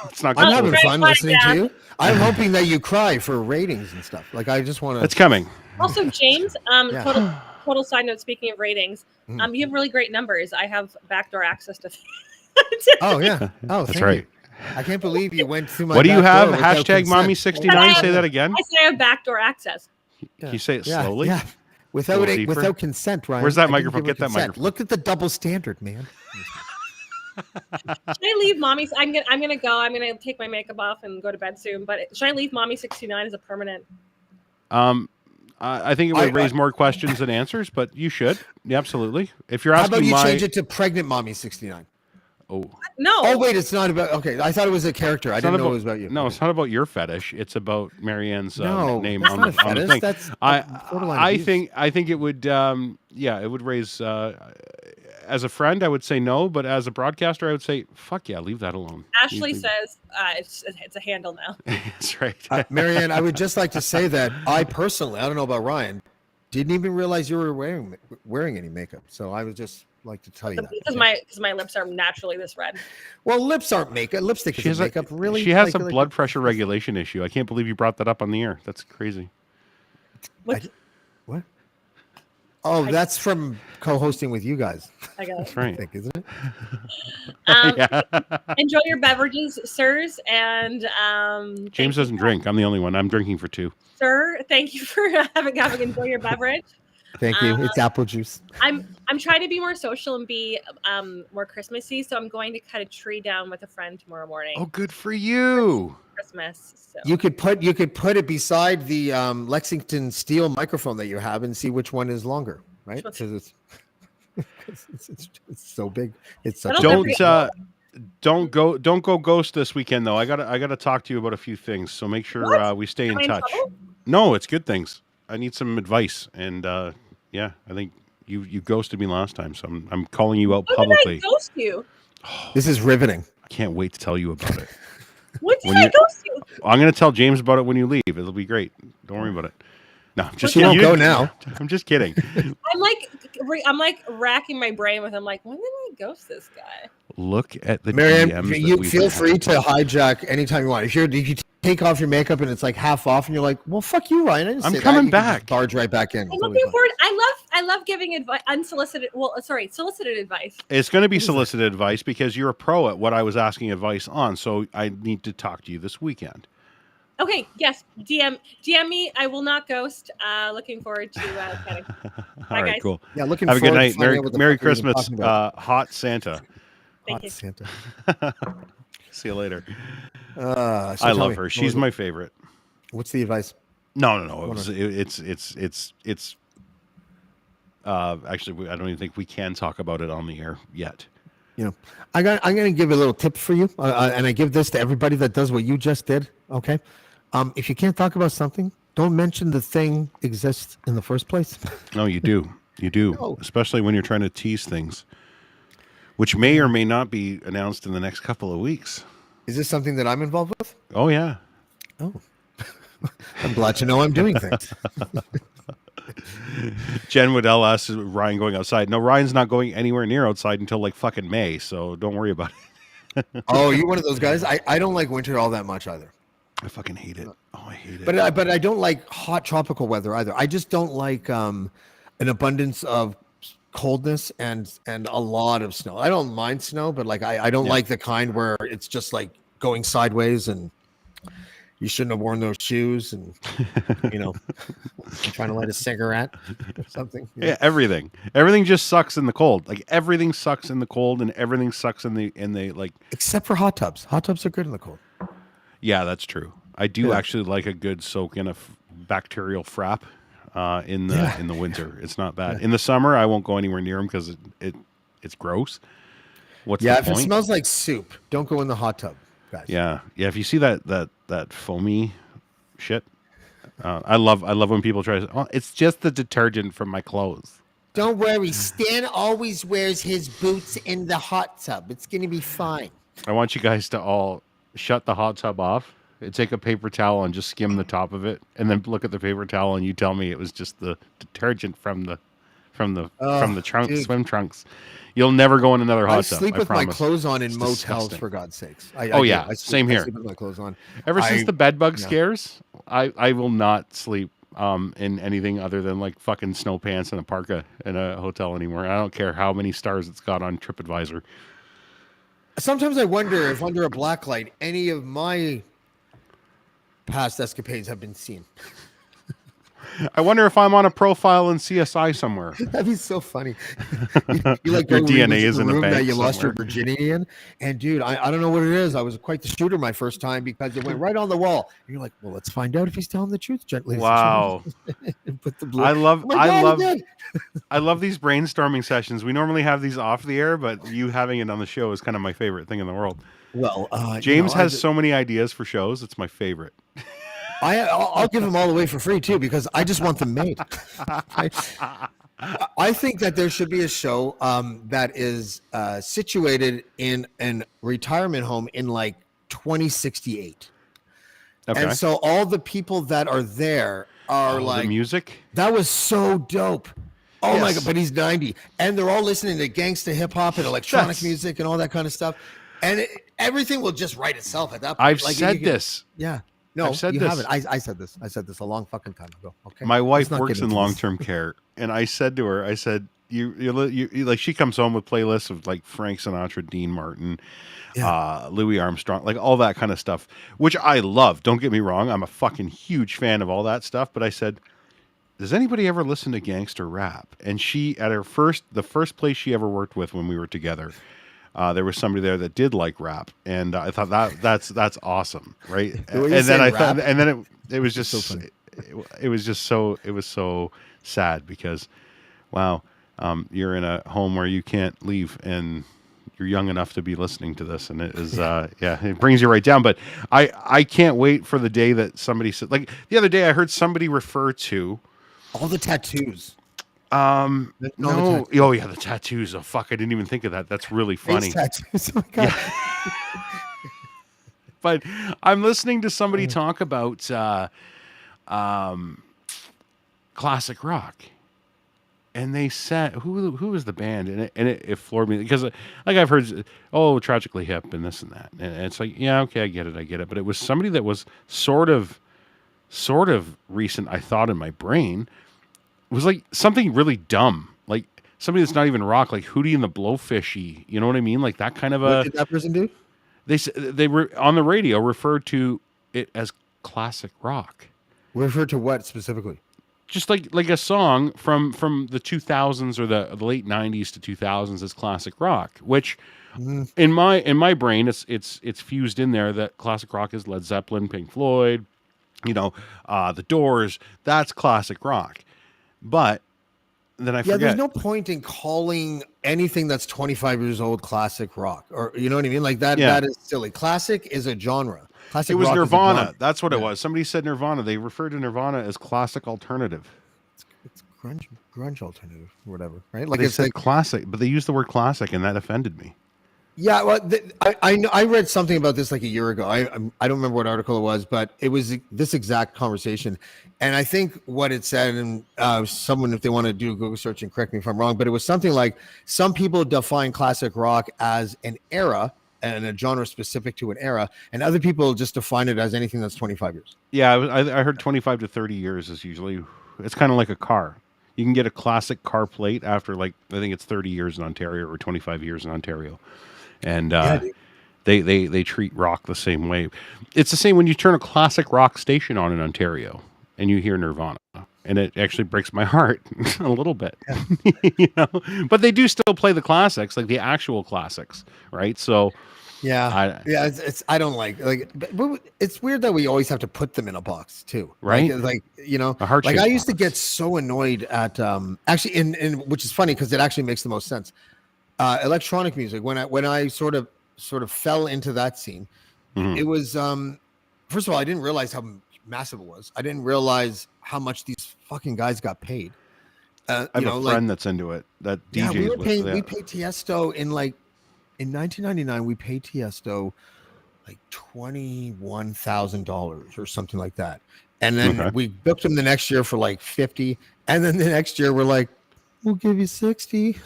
It's not. I'm having fun listening to you. I'm hoping that you cry for ratings and stuff. Like I just want to. It's coming. Also, James. Total side note. Speaking of ratings, you have really great numbers. I have backdoor access to. Oh yeah. Oh, that's right. You. I can't believe you went through my. What do you have? Hashtag mommy69. Say that again. I say I have backdoor access. Can you say it slowly? Yeah. Without consent, Ryan. Where's that microphone? Get that microphone. Look at the double standard, man. Should I leave mommy? I'm gonna go. I'm gonna take my makeup off and go to bed soon. But should I leave mommy 69 as a permanent? I think it would raise more questions than answers, but you should. Yeah, absolutely. If you're asking, how about you change it to pregnant mommy 69? Oh no! Oh wait, it's not about. Okay, I thought it was a character. I didn't know it was about you. No, it's not about your fetish. It's about Mary-Anne's name on the thing. That's I think it would. It would raise as a friend, I would say no, but as a broadcaster, I would say, fuck yeah, leave that alone. Ashley says it's a handle now. That's right. Marianne, I would just like to say that I personally, I don't know about Ryan, didn't even realize you were wearing any makeup. So I would just like to tell you that. Because my lips are naturally this red. Well, lips aren't makeup. Lipstick is makeup. Really? She has a blood pressure regulation issue. I can't believe you brought that up on the air. That's crazy. What? Oh, that's from co-hosting with you guys. I got it. That's right. I think, isn't it? Yeah. Enjoy your beverages, sirs. And James doesn't drink. I'm the only one. I'm drinking for 2. Sir, thank you for having enjoy your beverage. Thank you. It's apple juice. I'm trying to be more social and be more Christmassy, so I'm going to cut a tree down with a friend tomorrow morning. Oh, good for you. Christmas. So. You could put it beside the Lexington steel microphone that you have and see which one is longer, right? Because it's so big. It's such don't go ghost this weekend though. I gotta talk to you about a few things. So make sure we stay in touch. No, it's good things. I need some advice, and yeah, I think you ghosted me last time, so I'm calling you out publicly. Did I ghost you? This is riveting. I can't wait to tell you about it. What did I ghost you? I'm going to tell James about it when you leave. It'll be great. Don't worry about it. No, just you don't go now. I'm just kidding. I'm like racking my brain with. I'm like, when did I ghost this guy? Look at the Marianne, DMs you feel free to hijack anytime you want. If you take off your makeup and it's like half off, and you're like, well, fuck you, Ryan. I'm coming back. Barge right back in. I'm looking forward. I love giving advice, solicited advice. It's going to be solicited advice because you're a pro at what I was asking advice on. So I need to talk to you this weekend. Okay. Yes. DM me. I will not ghost. Looking forward to chatting. Bye, All right, guys. cool. Yeah, looking Have a forward good night. Merry Christmas, hot Santa. Thank you. Santa. See you later. So I love her. She's my favorite. What's the advice? No. It's actually, I don't even think we can talk about it on the air yet. You know, I'm going to give a little tip for you, and I give this to everybody that does what you just did. Okay, if you can't talk about something, don't mention the thing exists in the first place. No, you do. You do, No. Especially when you're trying to tease things, which may or may not be announced in the next couple of weeks. Is this something that I'm involved with? Oh, yeah. Oh, I'm glad to know I'm doing things. Jen Waddell asks, is Ryan going outside? No, Ryan's not going anywhere near outside until like fucking May, so don't worry about it. Oh, you're one of those guys? I don't like winter all that much either. I fucking hate it. Oh, I hate it. But I don't like hot tropical weather either. I just don't like an abundance of coldness and a lot of snow. I don't mind snow, but like I don't like the kind where it's just like going sideways and you shouldn't have worn those shoes and trying to light a cigarette or something. Yeah, everything just sucks in the cold. Like everything sucks in the cold and everything sucks in the like, except for hot tubs. Hot tubs are good in the cold. Yeah, that's true. I do actually like a good soak in a bacterial frap in the winter. It's not bad. In the summer, I won't go anywhere near them because it's gross. What's the point? If it smells like soup, don't go in the hot tub, guys. Yeah. If you see that foamy shit, I love when people try to. Oh, it's just the detergent from my clothes. Don't worry. Stan always wears his boots in the hot tub. It's gonna be fine. I want you guys to all shut the hot tub off and take a paper towel and just skim the top of it, and then look at the paper towel and you tell me it was just the detergent from the swim trunks. You'll never go in another hot tub. I sleep with my clothes on in It's motels, disgusting. for God's sakes. Same here. I sleep with my clothes on. Ever since the bed bug scares, I will not sleep in anything other than like fucking snow pants and a parka in a hotel anymore. I don't care how many stars it's got on TripAdvisor. Sometimes I wonder if under a black light, any of my past escapades have been seen. I wonder if I'm on a profile in CSI somewhere. That'd be so funny. You like Your go DNA read is in a room bank that you lost your somewhere. virginity in. And dude, I don't know what it is. I was quite the shooter my first time because it went right on the wall. And you're like, well, let's find out if he's telling the truth, gently. Wow. And put the blue. I love he did. I love these brainstorming sessions. We normally have these off the air, but you having it on the show is kind of my favorite thing in the world. Well, James has so many ideas for shows. It's my favorite. I'll give them all away for free too because I just want them made. I think that there should be a show that is situated in an retirement home in like 2068. Okay. And so all the people that are there are the like, music. that was so dope. Oh my Yes. God, but he's 90. And they're all listening to gangsta hip hop and electronic That's- music and all that kind of stuff. And everything will just write itself at that point. I've said this. Yeah. No, I've said you this. haven't. I said this. I said this a long fucking time ago. Okay. My wife Let's not works get in into this. long-term care, and I said to her, I said, you like, she comes home with playlists of like Frank Sinatra, Dean Martin, Louis Armstrong, like all that kind of stuff, which I love. Don't get me wrong. I'm a fucking huge fan of all that stuff. But I said, does anybody ever listen to gangster rap? And she, at the first place she ever worked with when we were together, there was somebody there that did like rap, and I thought that's awesome, right? And then I thought, and then it was just so funny. it was just so sad because, wow, you're in a home where you can't leave, and you're young enough to be listening to this, and it is it brings you right down. But I can't wait for the day that somebody said, like the other day I heard somebody refer to all the tattoos. No. Oh yeah, the tattoos. Oh fuck, I didn't even think of that. That's really funny. Tattoos. Oh my God. Yeah. But I'm listening to somebody talk about classic rock, and they said who was the band, and it floored me because like I've heard Tragically Hip and this and that, and it's like, yeah, okay, I get it, but it was somebody that was sort of recent. I thought in my brain. It was like something really dumb, like somebody that's not even rock, like Hootie and the Blowfishy. You know what I mean? Like that kind of What did that person do? They were on the radio referred to it as classic rock. Referred to what specifically? Just like a song from the 2000s or the late 90s to 2000s as classic rock, which in my brain it's fused in there that classic rock is Led Zeppelin, Pink Floyd, the Doors. That's classic rock. But then I forget. There's no point in calling anything that's 25 years old classic rock, or you know what I mean? Like that. Yeah. That is silly. Classic is a genre. Classic. It was rock Nirvana. Is a genre. That's what it was. Somebody said Nirvana. They referred to Nirvana as classic alternative. It's grunge alternative, or whatever, right? Like They it's said like, classic, but they used the word classic, and that offended me. yeah. Well, I read something about this like a year ago. I don't remember what article it was, but it was this exact conversation. And I think what it said, and someone, if they want to do a Google search and correct me if I'm wrong, but it was something like some people define classic rock as an era and a genre specific to an era, and other people just define it as anything that's 25 years. Yeah, I heard 25 to 30 years is usually, it's kind of like a car. You can get a classic car plate after like, I think it's 30 years in Ontario or 25 years in Ontario. And they treat rock the same way. It's the same when you turn a classic rock station on in Ontario and you hear Nirvana, and it actually breaks my heart a little bit. Yeah. But they do still play the classics, like the actual classics, right? So it's I don't like but it's weird that we always have to put them in a box too, right? Like a heart like I used to get so annoyed at actually in which is funny because it actually makes the most sense. Electronic music, when I sort of fell into that scene, it was first of all, I didn't realize how massive it was. I didn't realize how much these fucking guys got paid. I have a friend that's into it. That DJs we paid Tiesto in 1999. We paid Tiesto like $21,000 or something like that, and then we booked him the next year for like 50, and then the next year we're like, we'll give you 60.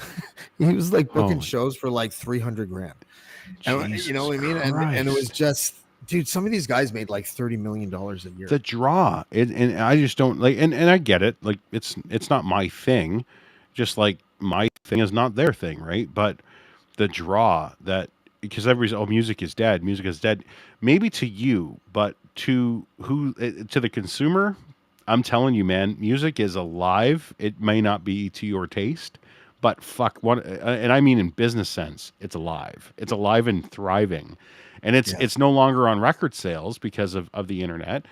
He was like booking shows for like 300 grand. And, you know what I mean? And it was just, dude, some of these guys made like $30 million a year. The draw, and I just don't like, and I get it. Like it's not my thing, just like my thing is not their thing, right? But the draw that, because everybody's, music is dead. Music is dead. Maybe to you, but to the consumer, I'm telling you, man, music is alive. It may not be to your taste, but and I mean in business sense, it's alive. It's alive and thriving. And it's no longer on record sales because of the internet.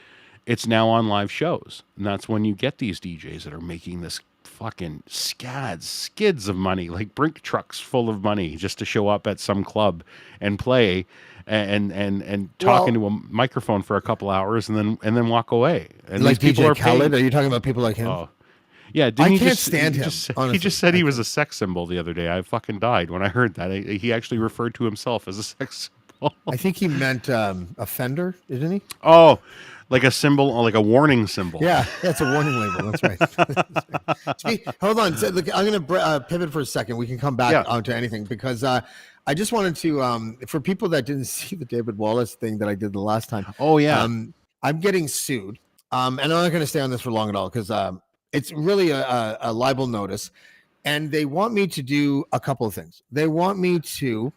It's now on live shows. And that's when you get these DJs that are making this fucking skids of money, like brink trucks full of money just to show up at some club and play and talk into a microphone for a couple hours and then walk away. And like these people DJ are Khaled? paying. Are you talking about people like him? Oh, Yeah, didn't I he can't just stand he him, just, he honestly. just said I he was a sex symbol the other day. I fucking died when I heard that. He actually referred to himself as a sex symbol. I think he meant offender, didn't he? Oh, like a symbol, like a warning symbol. Yeah, that's a warning label. That's right. Hold on. So, look, I'm going to pivot for a second. We can come back onto anything because I just wanted to, for people that didn't see the David Wallace thing that I did the last time. Oh, yeah. I'm getting sued. And I'm not going to stay on this for long at all because it's really a libel notice. And they want me to do a couple of things. They want me to,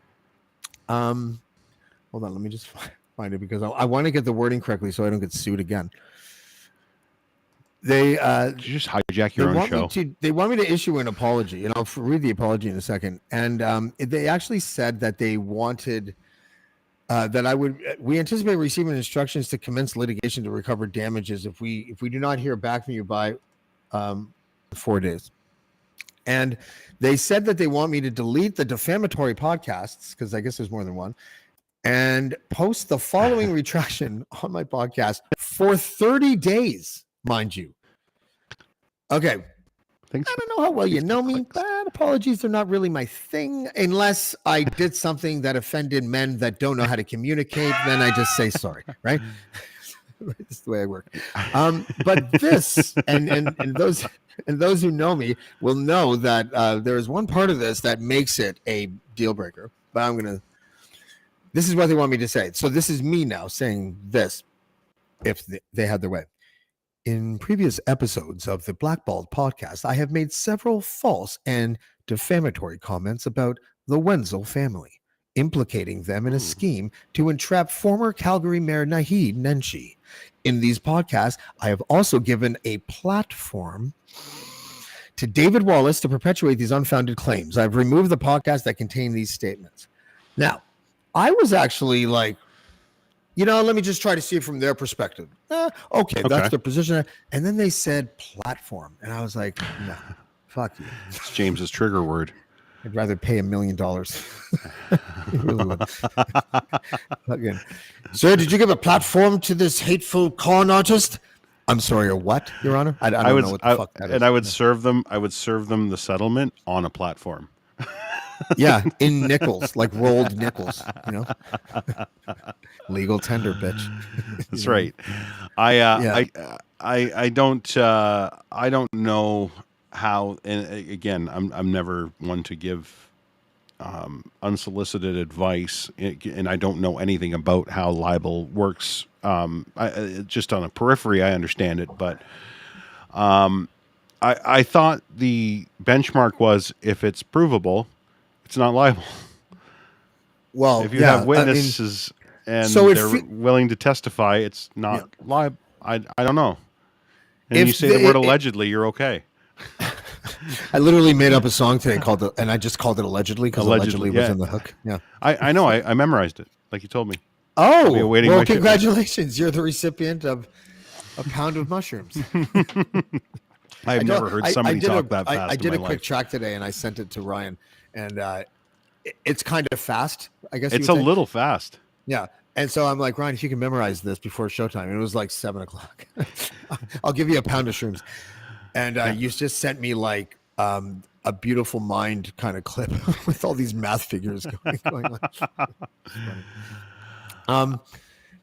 hold on, let me just find it because I want to get the wording correctly so I don't get sued again. They Did you just hijack your own show? They want me to issue an apology, and I'll read the apology in a second. And they actually said that they wanted that we anticipate receiving instructions to commence litigation to recover damages if we do not hear back from you by 4 days. And they said that they want me to delete the defamatory podcasts, because I guess there's more than one, and post the following retraction on my podcast for 30 days, mind you. Okay. Thanks. I don't know how well you know me, but apologies are not really my thing. Unless I did something that offended men that don't know how to communicate, then I just say sorry, right? That's the way I work. But this, and those who know me will know that there is one part of this that makes it a deal breaker. But this is what they want me to say. So this is me now saying this, if they had their way. In previous episodes of the Blackballed podcast, I have made several false and defamatory comments about the Wenzel family, implicating them in a scheme to entrap former Calgary Mayor Naheed Nenshi. In these podcasts, I have also given a platform to David Wallace to perpetuate these unfounded claims. I've removed the podcasts that contain these statements. Now, I was actually like, let me just try to see it from their perspective. Okay, that's their position. And then they said platform. And I was like, no, fuck you. It's James's trigger word. I'd rather pay $1 million. Really would. Again. Sir, did you give a platform to this hateful con artist? I'm sorry, or what, Your Honor? I don't know what the fuck that is. And I would serve them the settlement on a platform. Yeah, in nickels, like rolled nickels, Legal tender, bitch. That's right. I don't know how, and again, I'm never one to give unsolicited advice, and I don't know anything about how libel works. Just on a periphery, I understand it, but I thought the benchmark was if it's provable, it's not libel. Well, if you have witnesses and they're willing to testify, it's not libel. I don't know. And you say the word allegedly, you're okay. I literally made up a song today and I just called it allegedly because allegedly was in the hook. Yeah, I know. I memorized it like you told me. Oh, well, congratulations! You're the recipient of a pound of mushrooms. I've never heard somebody talk that fast. I did a quick track today and I sent it to Ryan, and it's kind of fast. I guess it's a little fast. Yeah. And so I'm like, Ryan, if you can memorize this before showtime, and it was like 7:00. I'll give you a pound of shrooms. And you just sent me like a beautiful mind kind of clip with all these math figures going on.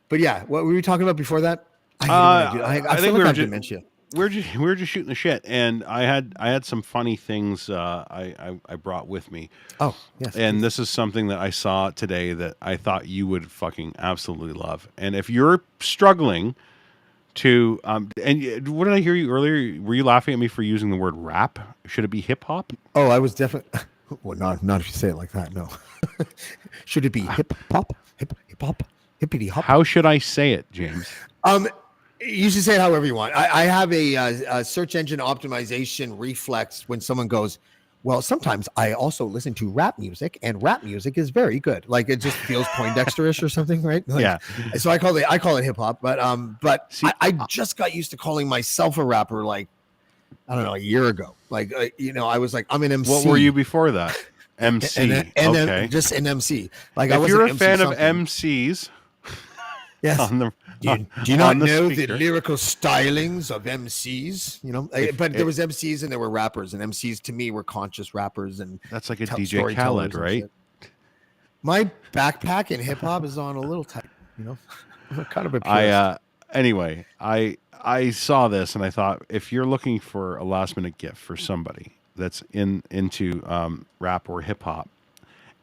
But yeah, what were we talking about before that? I think we were dementia. We were just shooting the shit, and I had some funny things I brought with me. Oh, yes. And this is something that I saw today that I thought you would fucking absolutely love. And if you're struggling to and what did I hear you earlier? Were you laughing at me for using the word rap? Should it be hip hop? Oh, I was definitely. Well, not if you say it like that. No. Should it be hip hop? Hip hop? Hippity hop? How should I say it, James? You should say it however you want. I have a search engine optimization reflex when someone goes, well, sometimes I also listen to rap music, and rap music is very good. Like it just feels Poindexter-ish or something, right? Like, yeah. So I call it hip hop, but see, I just got used to calling myself a rapper, like I don't know, a year ago. Like I was like, I'm an MC. What were you before that? MC. and just an MC. Like if you're a fan of MCs, yes. Do you not on the know the speaker. lyrical stylings of MCs? You know, but there was MCs and there were rappers, and MCs to me were conscious rappers and That's like a DJ storytellers Khaled, and right? shit. My backpack in hip hop is on a little tight. You know, I'm kind of a purist. Anyway, I saw this and I thought, if you're looking for a last minute gift for somebody that's into rap or hip hop,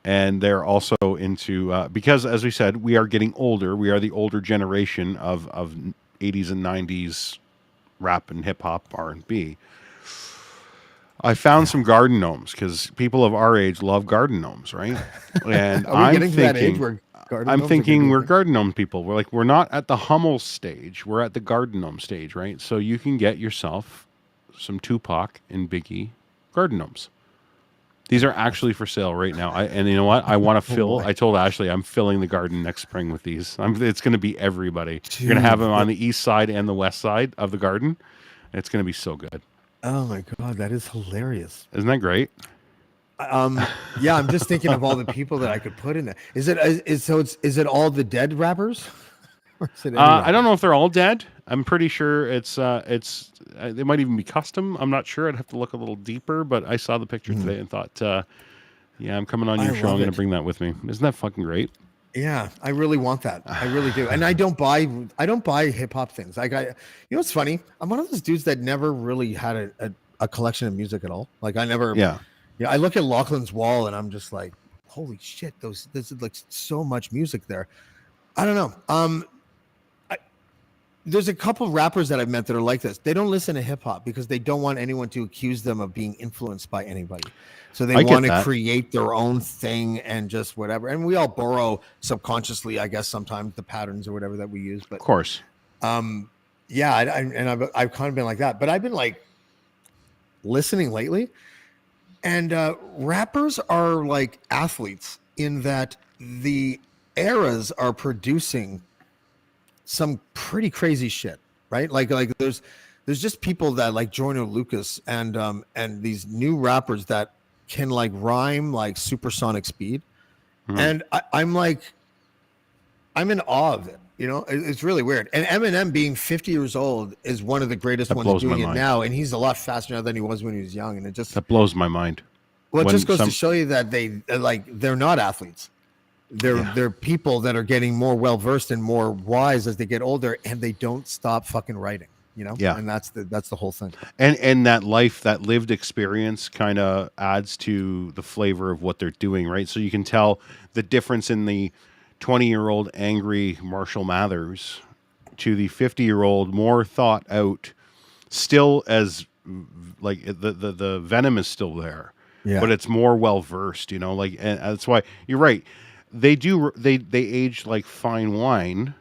and they're also into because, as we said, we are getting older. We are the older generation of 80s and 90s rap and hip hop, R&B. I found some garden gnomes because people of our age love garden gnomes, right? And Are we getting to that age where garden I'm gnomes are thinking gonna be a we're thing? garden gnome people. We're not at the Hummel stage. We're at the garden gnome stage, right? So you can get yourself some Tupac and Biggie garden gnomes. These are actually for sale right now. And you know what? I want to fill. boy. I told Ashley I'm filling the garden next spring with these. It's going to be everybody. You're going to have them on the east side and the west side of the garden. It's going to be so good. Oh my god, that is hilarious. Isn't that great? Yeah, I'm just thinking of all the people that I could put in there. Is it all the dead rappers? Or is it any I rapper? don't know if they're all dead. I'm pretty sure it's they might even be custom. I'm not sure. I'd have to look a little deeper. But I saw the picture today and thought, yeah, I'm coming on your I show. I'm love going to it. bring that with me. Isn't that fucking great? Yeah, I really want that. I really do. And I don't buy hip hop things. You know what's funny? I'm one of those dudes that never really had a collection of music at all. Like I never. Yeah. Yeah, I look at Lachlan's wall and I'm just like, holy shit, there's like so much music there. I don't know. There's a couple rappers that I've met that are like this. They don't listen to hip hop because they don't want anyone to accuse them of being influenced by anybody. So they I get want to that. create their own thing and just whatever. And we all borrow subconsciously, I guess, sometimes the patterns or whatever that we use. But Of course. yeah, I've kind of been like that. But I've been like listening lately, and rappers are like athletes in that the eras are producing some pretty crazy shit, right? Like there's just people that like Joyner Lucas and these new rappers that can like rhyme like supersonic speed, and I'm in awe of it. You know, it's really weird. And Eminem being 50 years old is one of the greatest That ones blows my doing it mind. now, and he's a lot faster now than he was when he was young. And it just That blows my mind. well, it when just goes some- to show you that they're not athletes. They're people that are getting more well versed and more wise as they get older, and they don't stop fucking writing. You know, Yeah. and that's the whole thing. And that lived experience kind of adds to the flavor of what they're doing, right? So you can tell the difference in the 20-year-old angry Marshall Mathers to the 50-year-old more thought out, still as like the venom is still there, Yeah. but it's more well versed, you know. Like, and that's why you're right. They age like fine wine.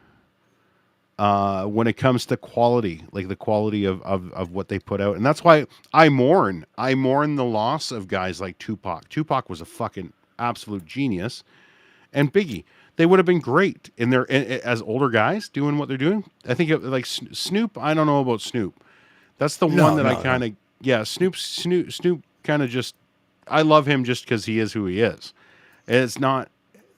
When it comes to quality, like the quality of what they put out. And that's why I mourn the loss of guys like Tupac. Tupac was a fucking absolute genius. And Biggie, they would have been great in their as older guys doing what they're doing. I think like Snoop, I don't know about Snoop. That's the one that I kind of, yeah, Snoop kind of just, I love him just because he is who he is. It's not,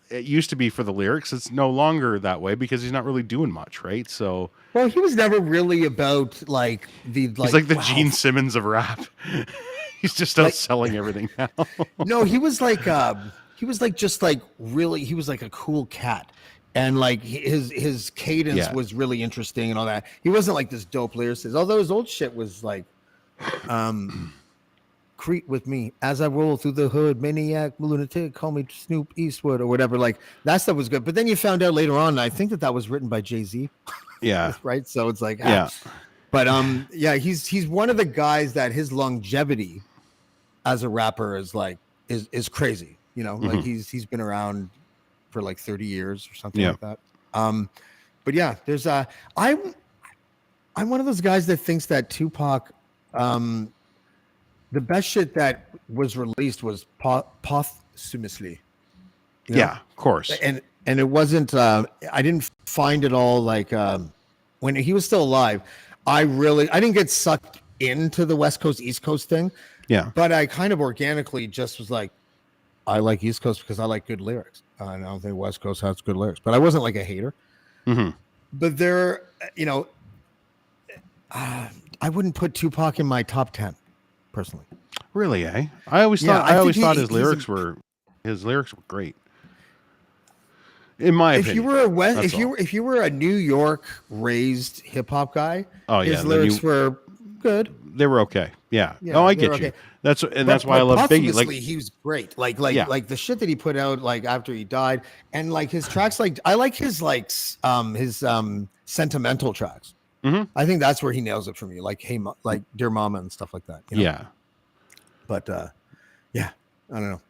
it used to be for the lyrics. It's no longer that way because he's not really doing much, right? So Well, he was never really about like he's like the Gene Simmons of rap. He's just out selling everything now. No, he was like just like really, he was like a cool cat. And like his cadence was really interesting and all that. He wasn't like this dope lyricist, although his old shit was like, Crete with me as I roll through the hood, maniac, lunatic, call me Snoop Eastwood or whatever. Like that stuff was good. But then you found out later on, I think that was written by Jay-Z. Yeah. Right. So it's like, yeah. But yeah, he's one of the guys that his longevity as a rapper is like is crazy. You know, like he's been around for like 30 years or something like that. But yeah, there's I'm one of those guys that thinks that Tupac, the best shit that was released was posthumously. You know? Yeah, of course. And it wasn't. I didn't find it all like when he was still alive. I didn't get sucked into the West Coast East Coast thing. Yeah, but I kind of organically just was like, I like East Coast because I like good lyrics. I don't think West Coast has good lyrics, but I wasn't like a hater. but they're, I wouldn't put Tupac in my top 10 personally. Really, eh? I always thought his lyrics were great. In my opinion. If you were a New York raised hip hop guy, his lyrics were good. They were okay. Yeah. I get you. Okay. That's why I love Biggie. Like he was great. Like the shit that he put out like after he died, and like his tracks. Like I like his sentimental tracks. Mm-hmm. I think that's where he nails it for me. Like like Dear Mama and stuff like that. Yeah. But I don't know.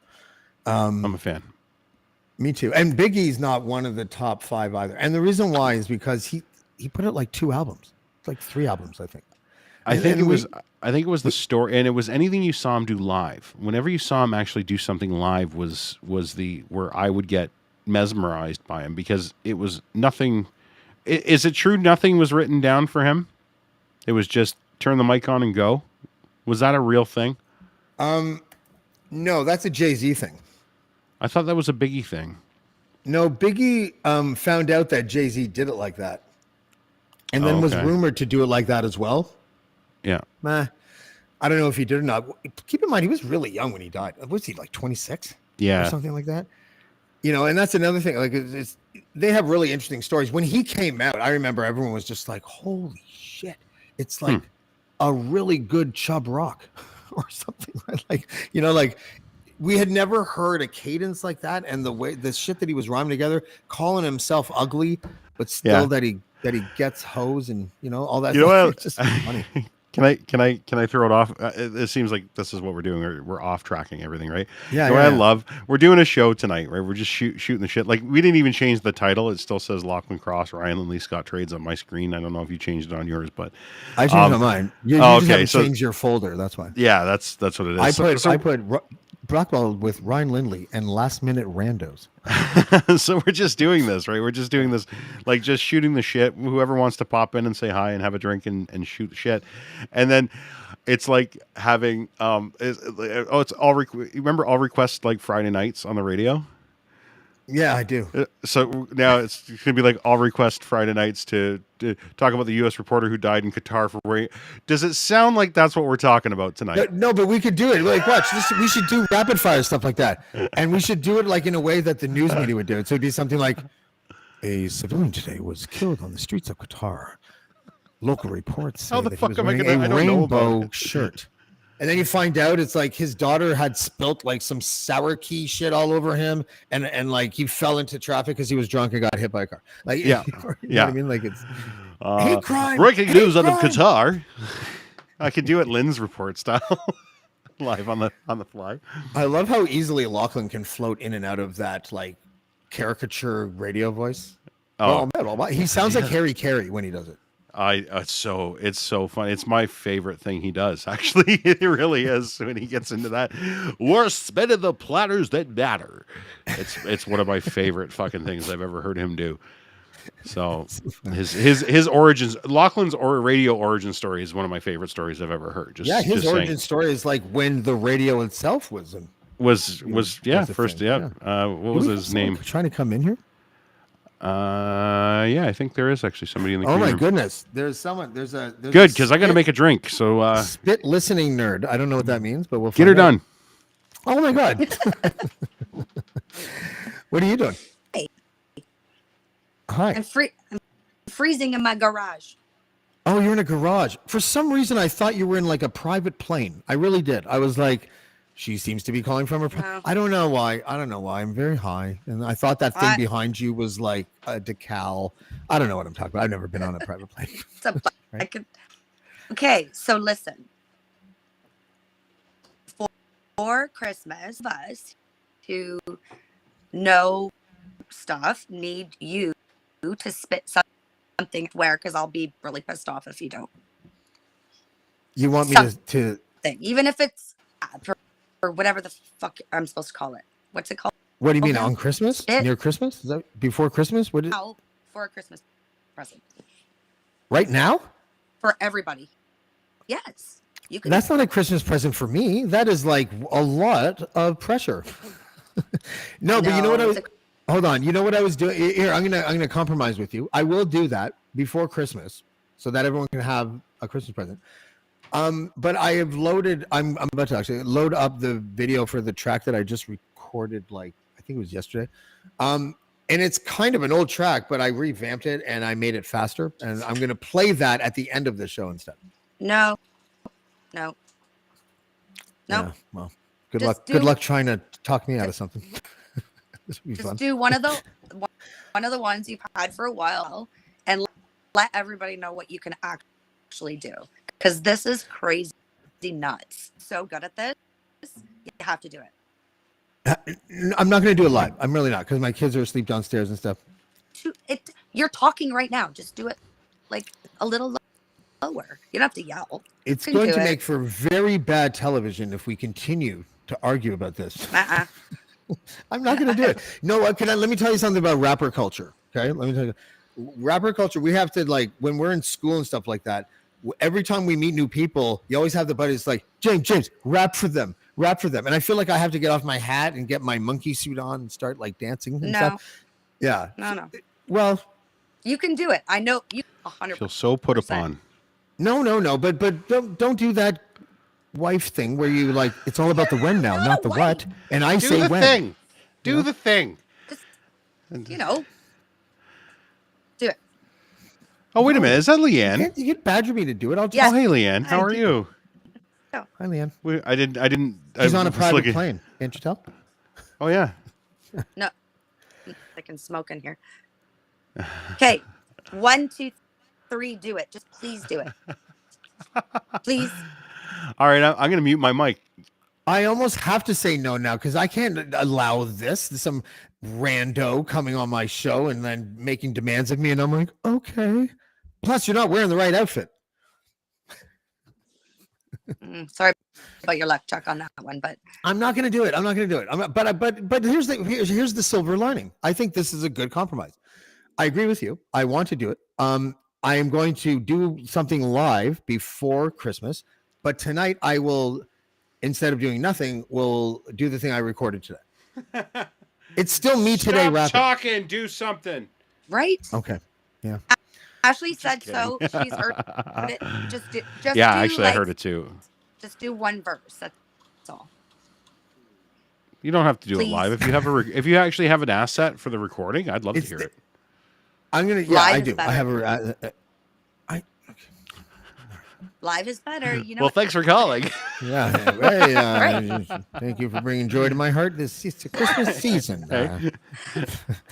I'm a fan. Me too. And Biggie's not one of the top 5 either. And the reason why is because he put out like 2 albums, like 3 albums, I think. I think it was the story, and it was anything you saw him do live. Whenever you saw him actually do something live was where I would get mesmerized by him, because it was nothing. Is it true nothing was written down for him? It was just turn the mic on and go. Was that a real thing? No, that's a Jay-Z thing. I thought that was a Biggie thing. No, Biggie found out that Jay-Z did it like that, and then was rumored to do it like that as well. Yeah. I don't know if he did or not. Keep in mind, he was really young when he died. Was he like 26? Yeah. Or something like that. And that's another thing. Like, they have really interesting stories. When he came out, I remember everyone was just like, holy shit. It's like a really good Chub Rock or something. Right? Like, we had never heard a cadence like that. And the shit that he was rhyming together, calling himself ugly, but still that he gets hoes and, all that. It's just funny. Can I throw it off? It seems like this is what we're doing. We're off tracking everything, right? Yeah. I love. We're doing a show tonight, right? We're just shooting the shit. Like, we didn't even change the title. It still says Lachlan Cross, Ryan Lindley, Scott Trades on my screen. I don't know if you changed it on yours, but I changed it on mine. You just haven't changed your folder. That's why. Yeah, that's what it is. I put Blackballed with Ryan Lindley and Last Minute Randos. So we're just doing this, right? We're just doing this, like, just shooting the shit. Whoever wants to pop in and say hi and have a drink and shoot the shit. And then it's like having, it's all, remember All Request, like, Friday nights on the radio? Yeah, I do. So now it's going to be like All Request Friday nights to talk about the U.S. reporter who died in Qatar for rain. Does it sound like that's what we're talking about tonight? No, but we could do it. Like, watch this. We should do rapid fire stuff like that, and we should do it like in a way that the news media would do it. So it'd be something like, a civilian today was killed on the streets of Qatar. Local reports say that he was wearing a rainbow shirt. And then you find out it's like his daughter had spilt like some sour key shit all over him, and like he fell into traffic because he was drunk and got hit by a car. Like, you know what I mean? Like, it's hate crime. Breaking news out of Qatar. I could do it Lynn's report style, live on the fly. I love how easily Lachlan can float in and out of that like caricature radio voice. He sounds like Harry Carey when he does it. It's so funny. It's my favorite thing he does. Actually, it really is when he gets into that. We're spinning the platters that matter. It's one of my favorite fucking things I've ever heard him do. So his origins, Lachlan's radio origin story is one of my favorite stories I've ever heard. His origin story is like when the radio itself was first. What was his name? Trying to come in here. I think there is actually somebody in the Oh my room. Goodness. There's good because I got to make a drink. So spit listening nerd. I don't know what that means, but we'll get her done. Oh my God. What are you doing? Hey. Hi. I'm freezing in my garage. Oh, you're in a garage. For some reason, I thought you were in like a private plane. I really did. I was like, she seems to be calling from her. No. I don't know why. I'm very high. And I thought that thing behind you was like a decal. I don't know what I'm talking about. I've never been on a private plane. Right? Okay, so listen. For Christmas, us who know stuff need you to spit something where, because I'll be really pissed off if you don't. You want me to even if it's or whatever the fuck I'm supposed to call it. What's it called? What do you mean on Christmas? Near Christmas? Is that before Christmas? What is for a Christmas present? Right now? For everybody. Yes. You can. That's not a Christmas present for me. That is like a lot of pressure. No, but you know what Hold on. You know what I was doing? Here, I'm gonna compromise with you. I will do that before Christmas, so that everyone can have a Christmas present. But I have loaded. I'm about to actually load up the video for the track that I just recorded. Like I think it was yesterday. And it's kind of an old track, but I revamped it and I made it faster. And I'm gonna play that at the end of the show instead. No. Yeah, well, good luck. Good luck trying to talk me out of something. This would be fun. Do one of the ones you've had for a while, and let everybody know what you can actually do. Because this is crazy nuts. So good at this, you have to do it. I'm not going to do it live. I'm really not, because my kids are asleep downstairs and stuff. You're talking right now. Just do it like a little lower. You don't have to yell. It's going to make for very bad television if we continue to argue about this. I'm not going to do it. No, let me tell you something about rapper culture. Okay, let me tell you, rapper culture. We have to, like, when we're in school and stuff like that. Every time we meet new people, you always have the buddies like, James, rap for them. And I feel like I have to get off my hat and get my monkey suit on and start like dancing and stuff. Yeah. No. Well, you can do it. I know you 100%. Feel so put upon. No. But don't do that wife thing where you like it's all about the when now, not the what. And I do say the when. Thing. Do the thing. Just, do it. Oh, wait a minute. Is that Leanne? You can badger me to do it. I'll just. Yes. Oh, hey, Leanne. How are you? Hi, Leanne. I didn't. She's on a private plane. Can't you tell? Oh, yeah. No. I can smoke in here. Okay. 1, 2, 3, do it. Just please do it. Please. All right, I'm going to mute my mic. I almost have to say no now because I can't allow this. Some rando coming on my show and then making demands of me, and I'm like, okay. Plus, you're not wearing the right outfit. Sorry about your luck, Chuck, on that one, but I'm not going to do it. But here's the silver lining. I think this is a good compromise. I agree with you. I want to do it. I am going to do something live before Christmas, but tonight I will, instead of doing nothing, will do the thing I recorded today. It's still me today rapping. Stop talking. Do something. Right? Okay. Yeah. Ashley said so. She's heard it. I heard it too. Just do one verse. That's all. You don't have to do Please. it live. If you have if you actually have an asset for the recording, I'd love to hear it. I'm gonna. Yeah, I do. I have a. Live is better. You know. Well, thanks for calling. Yeah. Hey, thank you for bringing joy to my heart. It's a Christmas season.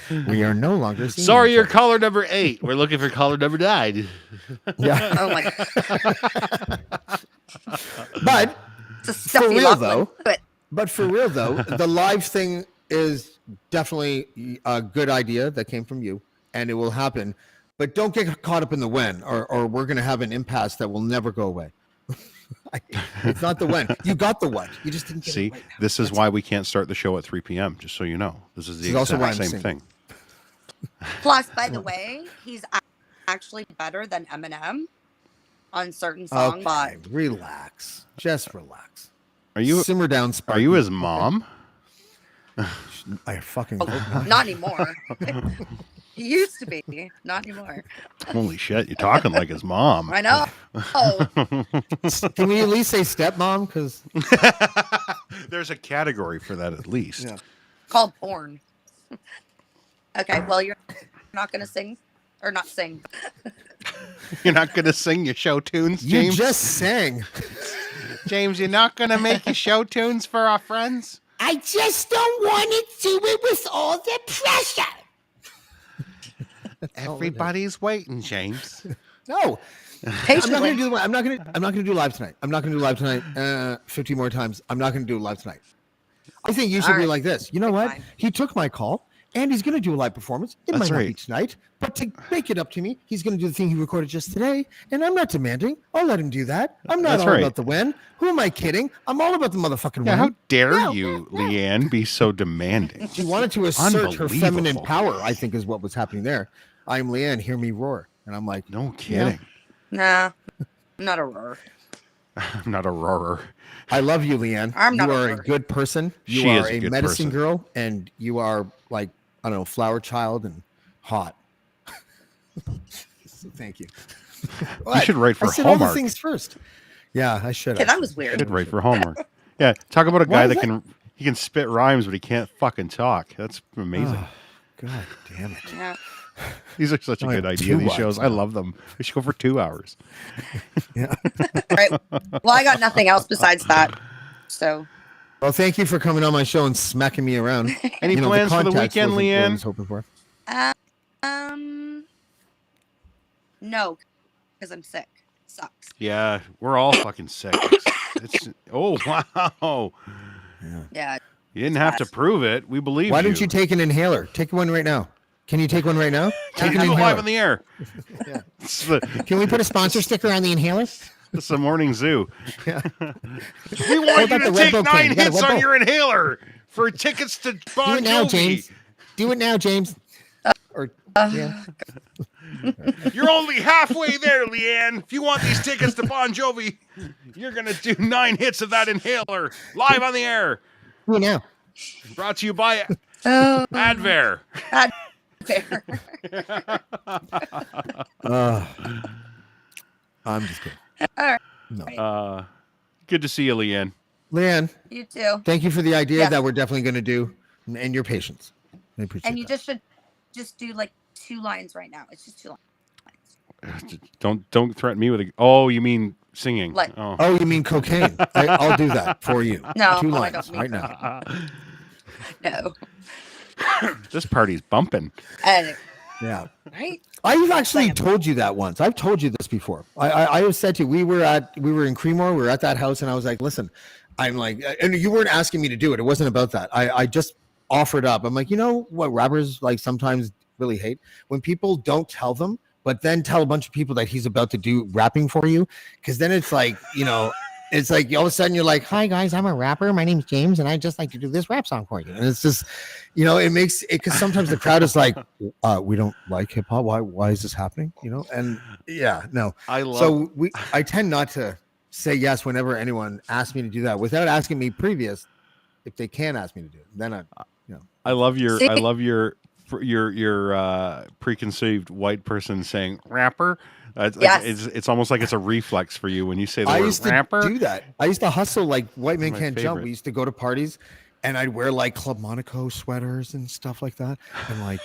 We are no longer. Sorry, you're caller number 8. We're looking for caller number 9. Yeah. Oh my. But for real though. But for real though, the live thing is definitely a good idea that came from you, and it will happen. But don't get caught up in the when, or we're going to have an impasse that will never go away. It's not the when. You got the what. You just didn't get it right now. This is why we can't start the show at 3 p.m., just so you know. This is the exact same thing. Plus, by the way, he's actually better than Eminem on certain songs. Okay, relax. Just relax. Are you simmer down, Sparky? Are you his mom? I fucking not anymore. He used to be, not anymore. Holy shit, you're talking like his mom. I know. Oh. Can we at least say stepmom? Because there's a category for that at least. Yeah. Called porn. Okay, well, you're not going to sing or not sing. You're not going to sing your show tunes, James? You just sang. James, you're not going to make your show tunes for our friends? I just don't want to do it with all the pressure. Everybody's waiting, James. No. I'm not going to do. I'm not going to do live tonight. I'm not going to do live tonight 50 more times. I'm not going to do it live tonight. I think you should be like this. You know what? Fine. He took my call, and he's going to do a live performance. It might not be tonight, but to make it up to me, he's going to do the thing he recorded just today, and I'm not demanding. I'll let him do that. I'm not all about the when. Who am I kidding? I'm all about the motherfucking when. How dare you, Leanne, be so demanding? She wanted to assert her feminine power, I think is what was happening there. I'm Leanne, hear me roar. And I'm like, no kidding. Nah, I'm not a roarer. I'm not a roarer. I love you, Leanne. I'm not a good person. You are a medicine girl, and you are like I don't know, flower child and hot. So thank you. You should write for I said all the Hallmark. things first. Yeah, I should. Okay, that was weird. You should write for Hallmark. Yeah, talk about a Why guy is that that? he can spit rhymes, but he can't fucking talk. That's amazing. Oh, God damn it. Yeah. These are such a I good have idea. 2 These shows, wives I now. love them. We should go for 2 hours. Yeah. All right. Well, I got nothing else besides that. So Well, thank you for coming on my show and smacking me around. Any plans for the context weekend, wasn't what I Leanne? was hoping for. no, because I'm sick. Sucks. Yeah, we're all fucking sick. Oh wow! Yeah. You didn't have to prove it. We believe Why you. don't you take an inhaler? Take one right now. Can you take one right now? Take an Have it live inhaler. in the air. Yeah. It's the, Can we put a sponsor sticker on the inhaler? it's the morning zoo. Yeah. We want you about to the Red take Bull can? 9 You got a hits Red on Bull. your inhaler for tickets to Do Bon it now, Jovi. James. Do it now, James. Or yeah. You're only halfway there, Leanne. If you want these tickets to Bon Jovi, you're gonna do 9 hits of that inhaler live on the air. Do it now. Brought to you by Oh, Advair. fair. I'm just kidding. All right. No. Good to see you, Leanne. Leanne, You too. thank you for the idea Yes. that we're definitely going to do and your patience. I appreciate And you that. just should just do like 2 lines right now. It's just 2 lines. Don't threaten me with a. Oh, you mean singing? Like- Oh. Oh, you mean cocaine? I'll do that for you. No, 2 I lines don't mean right now. No. This party's bumping. Anyway, Yeah. right? I've actually Saying. told you that once. I've told you this before. I have said to you, we were in Creemore, we were at that house, and I was like, listen, I'm like, and you weren't asking me to do it. It wasn't about that. I just offered up. I'm like, you know what rappers like sometimes really hate? When people don't tell them, but then tell a bunch of people that he's about to do rapping for you. Cause then it's like, it's like all of a sudden you're like, hi guys, I'm a rapper. My name's James, and I just like to do this rap song for you. And it's just, it makes it, because sometimes the crowd is like, we don't like hip hop. Why is this happening? And yeah, no. I tend not to say yes whenever anyone asks me to do that without asking me previous if they can ask me to do it. Then I love your See? I love your preconceived white person saying rapper. Yes. It's almost like it's a reflex for you when you say the I word used to rapper. do that. I used to hustle like White Men My Can't Jump. favorite. We used to go to parties and I'd wear like Club Monaco sweaters and stuff like that. And like,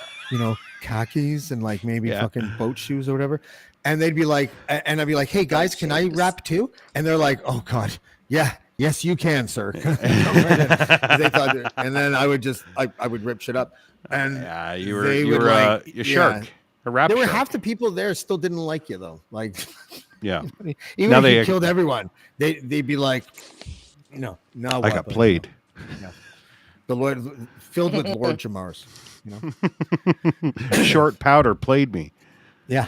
khakis and like maybe Yeah. fucking boat shoes or whatever. And they'd be like, and I'd be like, hey guys, can I rap too? And they're like, oh God, yeah. Yes, you can, sir. Come right in. They thought, and then I would I would rip shit up. And Yeah, you they were would, like, a shark, a rap there were shark. half the people there still didn't like you though. Like, Yeah, even Now if they- you killed everyone, they'd be like, no, I got played. The Lord filled with Lord Jamars. Short powder played me. Yeah.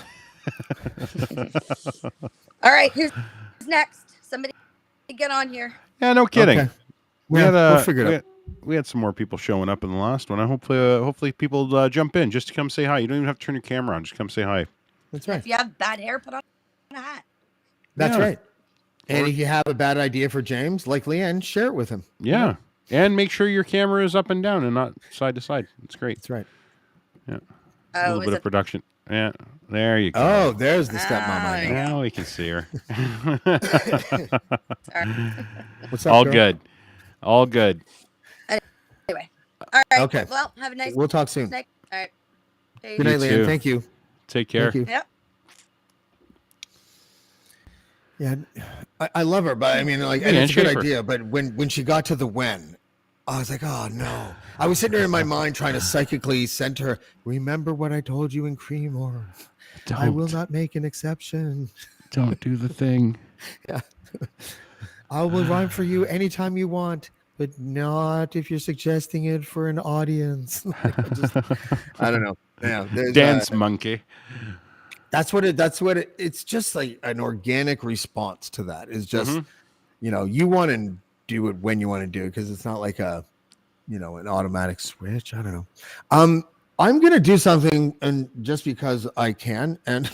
All right, who's next? Somebody get on here. Yeah, no kidding. Okay. We Yeah, had we'll figure it out. we had some more people showing up in the last one. I hopefully people jump in just to come say hi. You don't even have to turn your camera on. Just come say hi. That's right. If you have bad hair, put on a hat. That's Yeah. right. And if you have a bad idea for James, like Leanne, share it with him. Yeah, and make sure your camera is up and down and not side to side. It's great. That's right. A Oh, little is bit of it? production. Yeah, there you go. Oh, there's the stepmom. Ah, I know. yeah. Now we can see her. Sorry. What's up, All girl? good. All good. Anyway. All right. Okay. Well, have a nice We'll talk soon. night. All right. Peace. Good night, You Leanne. too. Thank you. Take care. Thank you. Yep. Yeah, I love her, but I mean, like, Yeah, and it's a good Schaefer. idea. But when she got to the when, I was like, oh no. I was sitting there in my mind trying to psychically send her. Remember what I told you in Creemore. I will not make an exception. Don't do the thing. I will rhyme for you anytime you want, but not if you're suggesting it for an audience. I don't know. Yeah, there's, Dance monkey. that's what it's just like an organic response to that. Is just you want to do it when you want to do it, because it's not like an automatic switch. I don't know. I'm gonna do something, and just because I can, and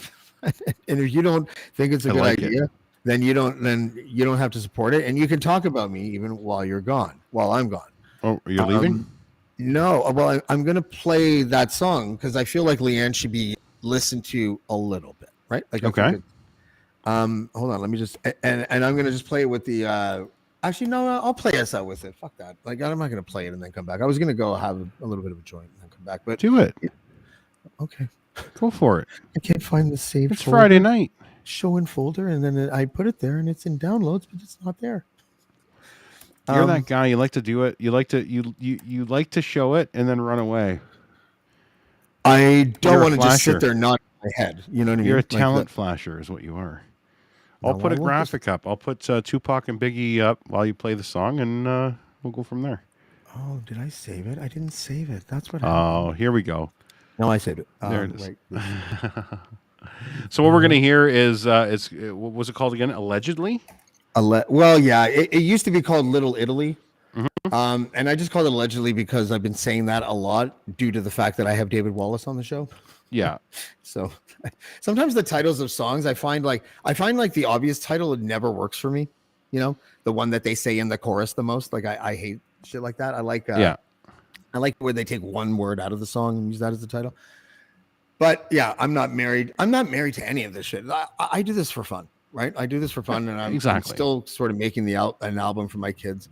if you don't think it's a good like it. idea, then you don't have to support it, and you can talk about me even while I'm gone. Oh, are you leaving? No, well, I'm going to play that song because I feel like Leanne should be listened to a little bit, right? Like, I Okay. think hold on, let me just, and I'm going to just play it with the, actually, no, I'll play us out with it. Fuck that. Like, I'm not going to play it and then come back. I was going to go have a little bit of a joint and then come back, but Do it. okay. Go for it. I can't find the saved It's folder. Friday night. Show in folder, and then I put it there and it's in downloads, but it's not there. You're that guy. You like to do it. You like to you like to show it and then run away. I don't You're a want to just sit flasher. there nodding my head. You know what I mean? You're a Like talent flasher, is what you are. I'll No, put I a won't graphic up. I'll put Tupac and Biggie up while you play the song, and we'll go from there. Oh, did I save it? I didn't save it. That's what Oh, happened. here we go. No, I saved it. There it is. Right. So what we're gonna hear is what was it called again? Allegedly. Well, yeah, it used to be called Little Italy. Mm-hmm. And I just called it allegedly because I've been saying that a lot due to the fact that I have David Wallace on the show. Yeah. So sometimes the titles of songs I find like the obvious title, it never works for me. You know, the one that they say in the chorus the most. Like I hate shit like that. I like I like where they take one word out of the song and use that as the title. But yeah, I'm not married. I'm not married to any of this shit. I do this for fun, right? I do this for fun, and I'm still sort of making an album for my kids.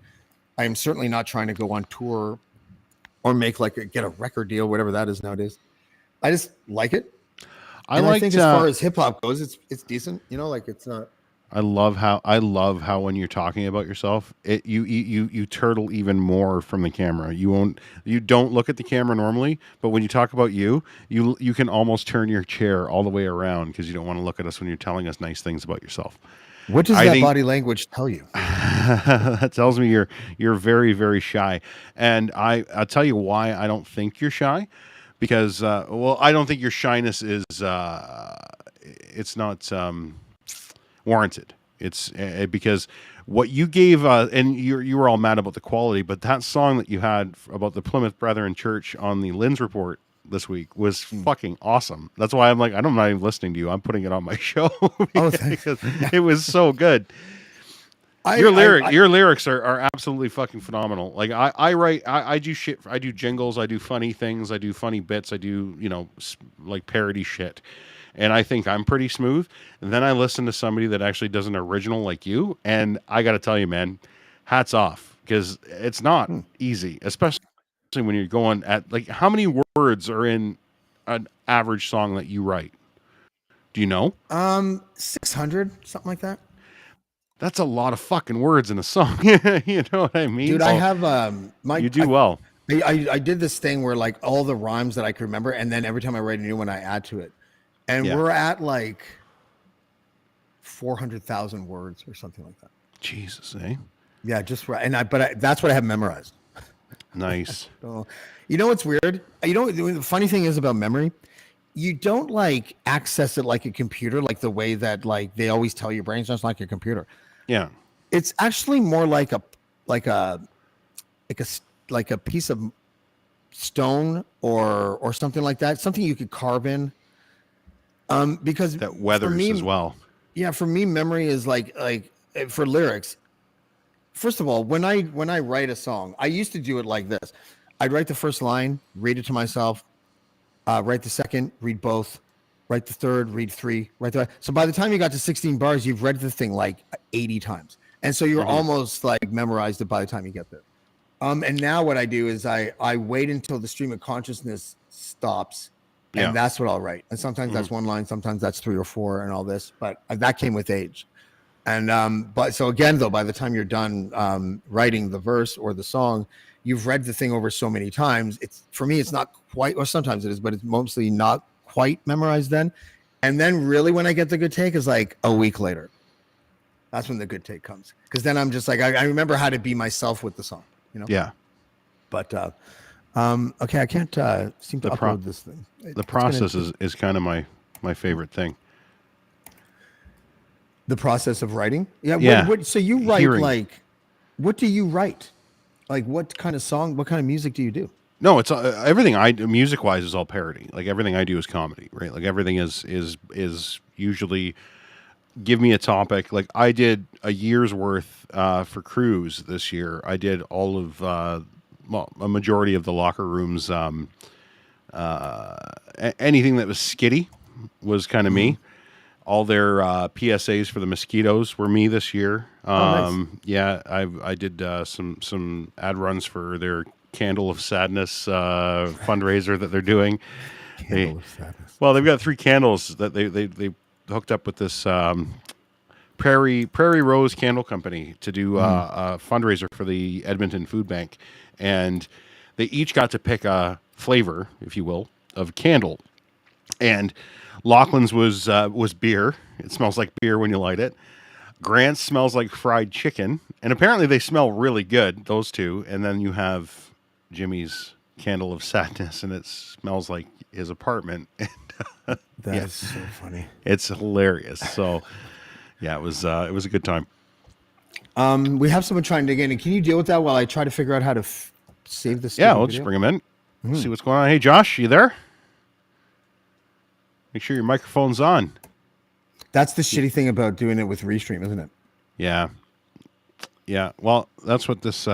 I am certainly not trying to go on tour or make get a record deal, whatever that is nowadays. I just like it. I think as far as hip hop goes, it's decent. You know, like it's not. I love how when you're talking about yourself, you turtle even more from the camera. You don't look at the camera normally, but when you talk about you can almost turn your chair all the way around because you don't want to look at us when you're telling us nice things about yourself. What does that body language tell you? That tells me you're very, very shy. And I'll tell you why I don't think you're shy. Because I don't think your shyness is it's not warranted. It's because what you gave and you were all mad about the quality, but that song that you had about the Plymouth Brethren Church on the Lynn's Report this week was fucking awesome. That's why I'm like, I'm not even listening to you. I'm putting it on my show because it was so good. Your lyrics are absolutely fucking phenomenal. Like I do shit. I do jingles. I do funny things. I do funny bits. I do, like parody shit. And I think I'm pretty smooth. And then I listen to somebody that actually does an original like you. And I got to tell you, man, hats off, because it's not easy, especially when you're going at like, how many words are in an average song that you write? Do you know? 600, something like that. That's a lot of fucking words in a song. You know what I mean? Dude, I have you do well. I did this thing where like all the rhymes that I could remember, and then every time I write a new one, I add to it. And we're at like 400,000 words or something like that. Jesus, eh? Yeah, just right. And that's what I have memorized. Nice. You know what's weird? The funny thing is about memory, you don't like access it like a computer, like the way that like they always tell your brain's just like a computer. Yeah. It's actually more like a piece of stone or something like that, something you could carve in. Because that weathers as well. Yeah, for me, memory is like for lyrics. First of all, when I write a song, I used to do it like this. I'd write the first line, read it to myself, write the second, read both, write the third, read three, so by the time you got to 16 bars, you've read the thing like 80 times. And so you're almost like memorized it by the time you get there. And now what I do is I wait until the stream of consciousness stops, and that's what I'll write. And sometimes that's one line, sometimes that's 3 or 4 and all this, but that came with age. And but so again, though, by the time you're done writing the verse or the song, you've read the thing over so many times. For me, it's not quite, or sometimes it is, but it's mostly not quite memorized then. And then really when I get the good take is like a week later. That's when the good take comes. Because then I'm just like, I remember how to be myself with the song, you know? Yeah. But okay, I can't seem to upload this thing. The process is kind of my favorite thing. The process of writing? Yeah. Yeah. So you write what do you write? Like what kind of song, what kind of music do you do? No, it's everything I do music wise is all parody. Like everything I do is comedy, right? Like everything is usually give me a topic. Like I did a year's worth for Cruise this year. I did all of a majority of the locker rooms, anything that was skitty was kind of me. All their PSAs for the mosquitoes were me this year. Nice. Yeah, I did some ad runs for their Candle of Sadness fundraiser that they're doing. Candle of Sadness. Well, they've got 3 candles that they hooked up with this Prairie Rose Candle Company to do a fundraiser for the Edmonton Food Bank, and they each got to pick a flavor, if you will, of candle. And Lachlan's was beer. It smells like beer when you light it. Grant's smells like fried chicken, and apparently they smell really good, those two. And then you have Jimmy's Candle of Sadness, and it smells like his apartment. That's so funny. It's hilarious. So, yeah, it was a good time. We have someone trying to get in. Can you deal with that while I try to figure out how to save this? Yeah, we'll just bring him in. See what's going on. Hey, Josh, you there? Make sure your microphone's on. That's the shitty thing about doing it with Restream, isn't it? Yeah. Well, that's what this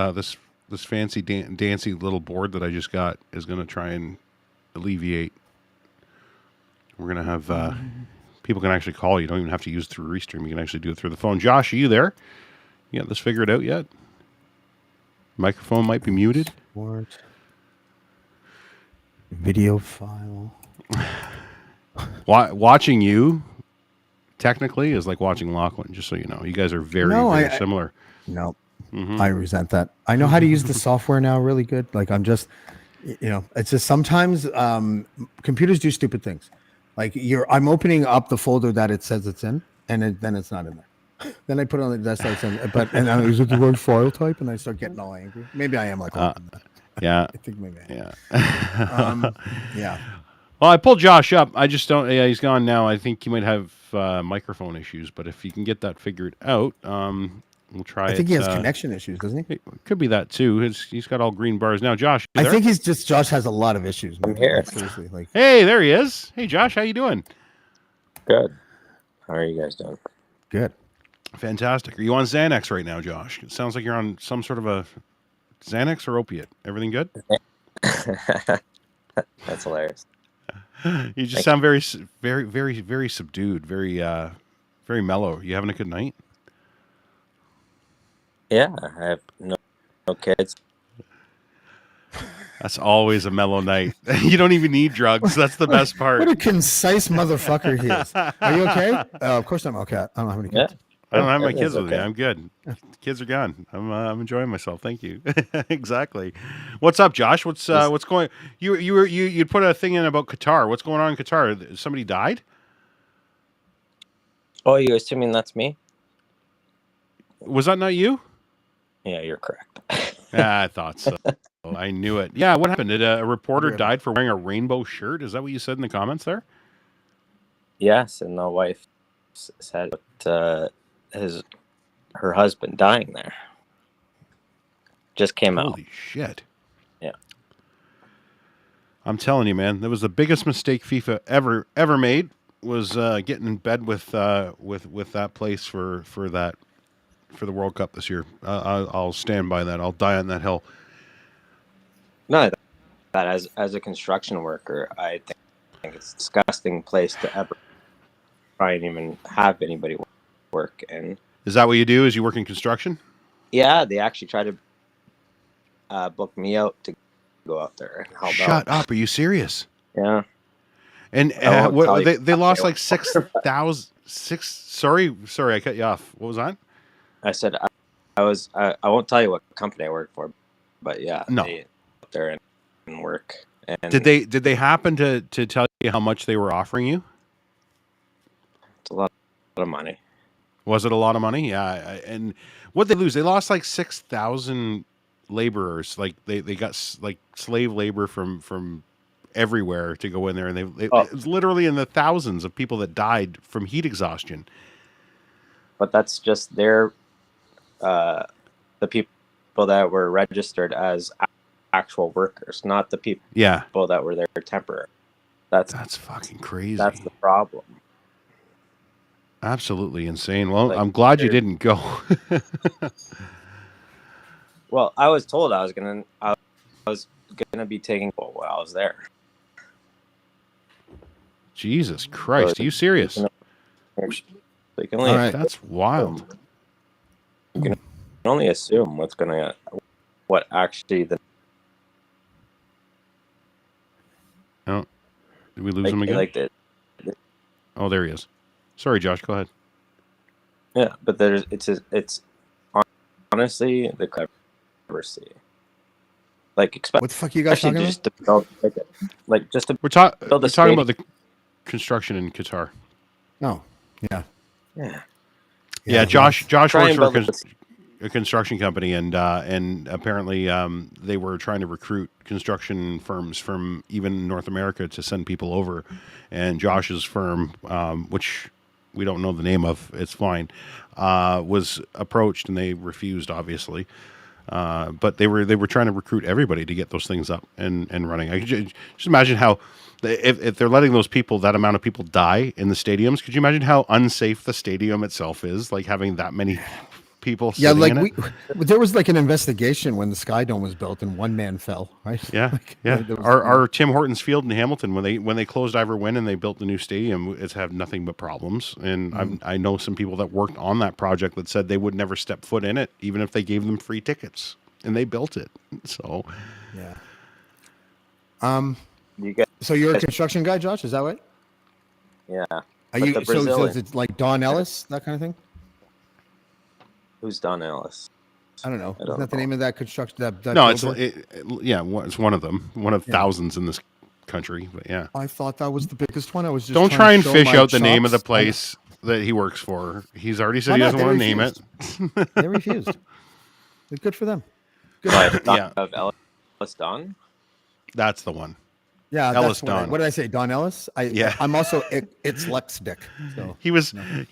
fancy dancy little board that I just got is going to try and alleviate. We're going to have people can actually call you. You don't even have to use it through Restream. You can actually do it through the phone. Josh, are you there? You got this figured out yet? Microphone might be muted. Video file. Watching you technically is like watching Lachlan, just so you know. You guys are very similar. No, I resent that. I know how to use the software now really good. Like I'm just, it's just sometimes computers do stupid things. Like I'm opening up the folder that it says it's in, and then it's not in there. Then I put it on the desktop, and I use the word file type, and I start getting all angry. Maybe I am like, yeah, I think maybe I am. Yeah. Yeah. Well, I pulled Josh up. I just don't. Yeah, he's gone now. I think he might have microphone issues, but if you can get that figured out, we'll try. I think he has connection issues, doesn't he? It could be that too. He's got all green bars now. Josh, I think Josh has a lot of issues. I'm here. Seriously, like. Hey, there he is. Hey, Josh, how you doing? Good. How are you guys doing? Good. Fantastic. Are you on Xanax right now, Josh? It sounds like you're on some sort of a Xanax or opiate. Everything good? That's hilarious. You just sound very, very, very, very subdued, very, very mellow. You having a good night? Yeah, I have no kids. That's always a mellow night. You don't even need drugs. That's the best part. What a concise motherfucker he is. Are you okay? Of course I'm okay. I don't have any kids. Yeah. I don't have my kids Okay. with me. I'm good. Kids are gone. I'm enjoying myself. Thank you. Exactly. What's up, Josh? What's going? You put a thing in about Qatar. What's going on in Qatar? Somebody died? Oh, you're assuming that's me? Was that not you? Yeah, you're correct. I thought so. I knew it. Yeah, what happened? Did a reporter died for wearing a rainbow shirt? Is that what you said in the comments there? Yes, and the wife said her husband dying there just came out. Holy shit. Yeah. I'm telling you, man, that was the biggest mistake FIFA ever made was getting in bed with that place for the World Cup this year. I'll stand by that. I'll die on that hill. No, that as a construction worker, I think it's a disgusting place to ever try and even have anybody work. And is that what you do? Is you work in construction? yeah, they actually try to book me out to go out there and help out. Shut up! Are you serious? Yeah. And they lost like 6,000. Sorry, I cut you off. What was that? I said I won't tell you what company I work for, but yeah, no. they out there and work. And did they happen to tell you how much they were offering you? It's a lot of money. Was it a lot of money? Yeah. And what they lose? They lost like 6,000 laborers. Like they got like slave labor from everywhere to go in there, and it was literally in the thousands of people that died from heat exhaustion. But that's just the people that were registered as actual workers, not the people that were there temporary. That's fucking crazy. That's the problem. Absolutely insane. Well, I'm glad you didn't go. Well, I was told I was was gonna be taking while I was there. Jesus Christ, are you serious? They can only, All right. That's wild. you can only assume what actually the Oh, did we lose him again? like the Oh, there he is. Sorry, Josh. Go ahead. yeah, but it's honestly the clevercy. Like What the fuck are you guys especially talking just to build just to We're build talking a stadium. about the construction in Qatar. about? Oh, yeah. Yeah, Josh Try works and for build a construction company, and apparently they were trying to recruit construction firms from even North America to send people over, and Josh's firm, which we don't know the name of, it's fine, was approached and they refused, obviously. But they were trying to recruit everybody to get those things up and running. I could just imagine how, if they're letting that amount of people die in the stadiums, could you imagine how unsafe the stadium itself is? Like having that many people Yeah, sitting like in it? there was like an investigation when the Sky Dome was built and one man fell, right? Yeah, Like, yeah. there was- Our Tim Hortons Field in Hamilton, when they closed Ivor Wynn and they built the new stadium, it's had nothing but problems. And I know some people that worked on that project that said they would never step foot in it, even if they gave them free tickets, and they built it. So yeah. You get So you're a construction guy, Josh? Is that right? yeah. Are But you the so Brazilian- is it like Don Ellis, that kind of thing? Who's Don Ellis? I don't know. I Isn't don't that the know. name of that construction? That no, it's builder? it's one of them, one of thousands in this country. But yeah, I thought that was the biggest one. I was just don't trying try to and show fish my out the name of the chops. place that he works for. He's already said Why he not? doesn't They want to name it. refused. They refused. Good for them. Good. But it's not Yeah. of Ellis Don. That's the one. Yeah, Ellis that's Don. what did I say? Don Ellis? Yeah. I'm also it's Lex Dick. So He was on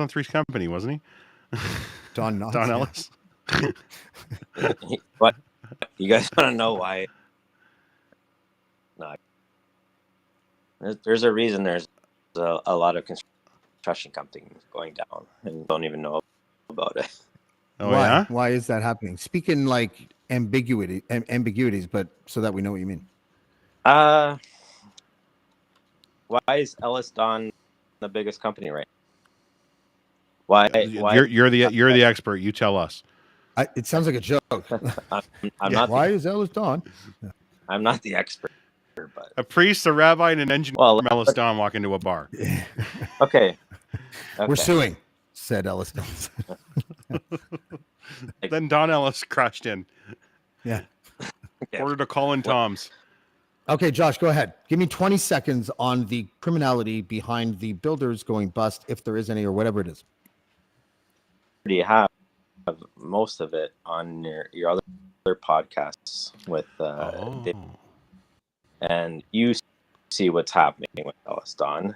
Three's Company, wasn't he? Don Knotts, Don yeah. Ellis. What? You guys want to know why? No. There's a reason there's a lot of construction companies going down and don't even know about it. Oh Why? yeah. Why is that happening? Speaking like ambiguities, but so that we know what you mean. Why is Ellis Don the biggest company right now? Why? You're the expert. You tell us. It sounds like a joke. I'm Yeah, not. why is Ellis Don? I'm not the expert, but A priest, a rabbi, and an engineer Well, from Ellis Don walk into a bar. okay. We're suing, said Ellis Don. Then Don Ellis crashed in. Yeah. Okay. Ordered a call in Tom's. Okay, Josh, go ahead. Give me 20 seconds on the criminality behind the builders going bust, if there is any, or whatever it is. Do you have most of it on your other podcasts with Dave, and you see what's happening with Ellis Don?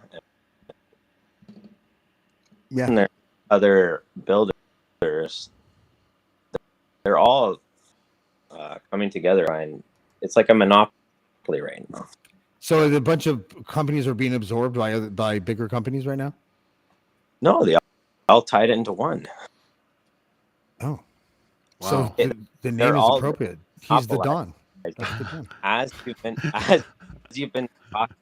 Yeah. And there are other builders. They're all coming together, and it's like a monopoly right now. So a bunch of companies are being absorbed by bigger companies right now? No, they all tied it into one. Oh. Wow. So the They're name is all appropriate. He's the Don. monopolized. That's the Don. As you've been talking,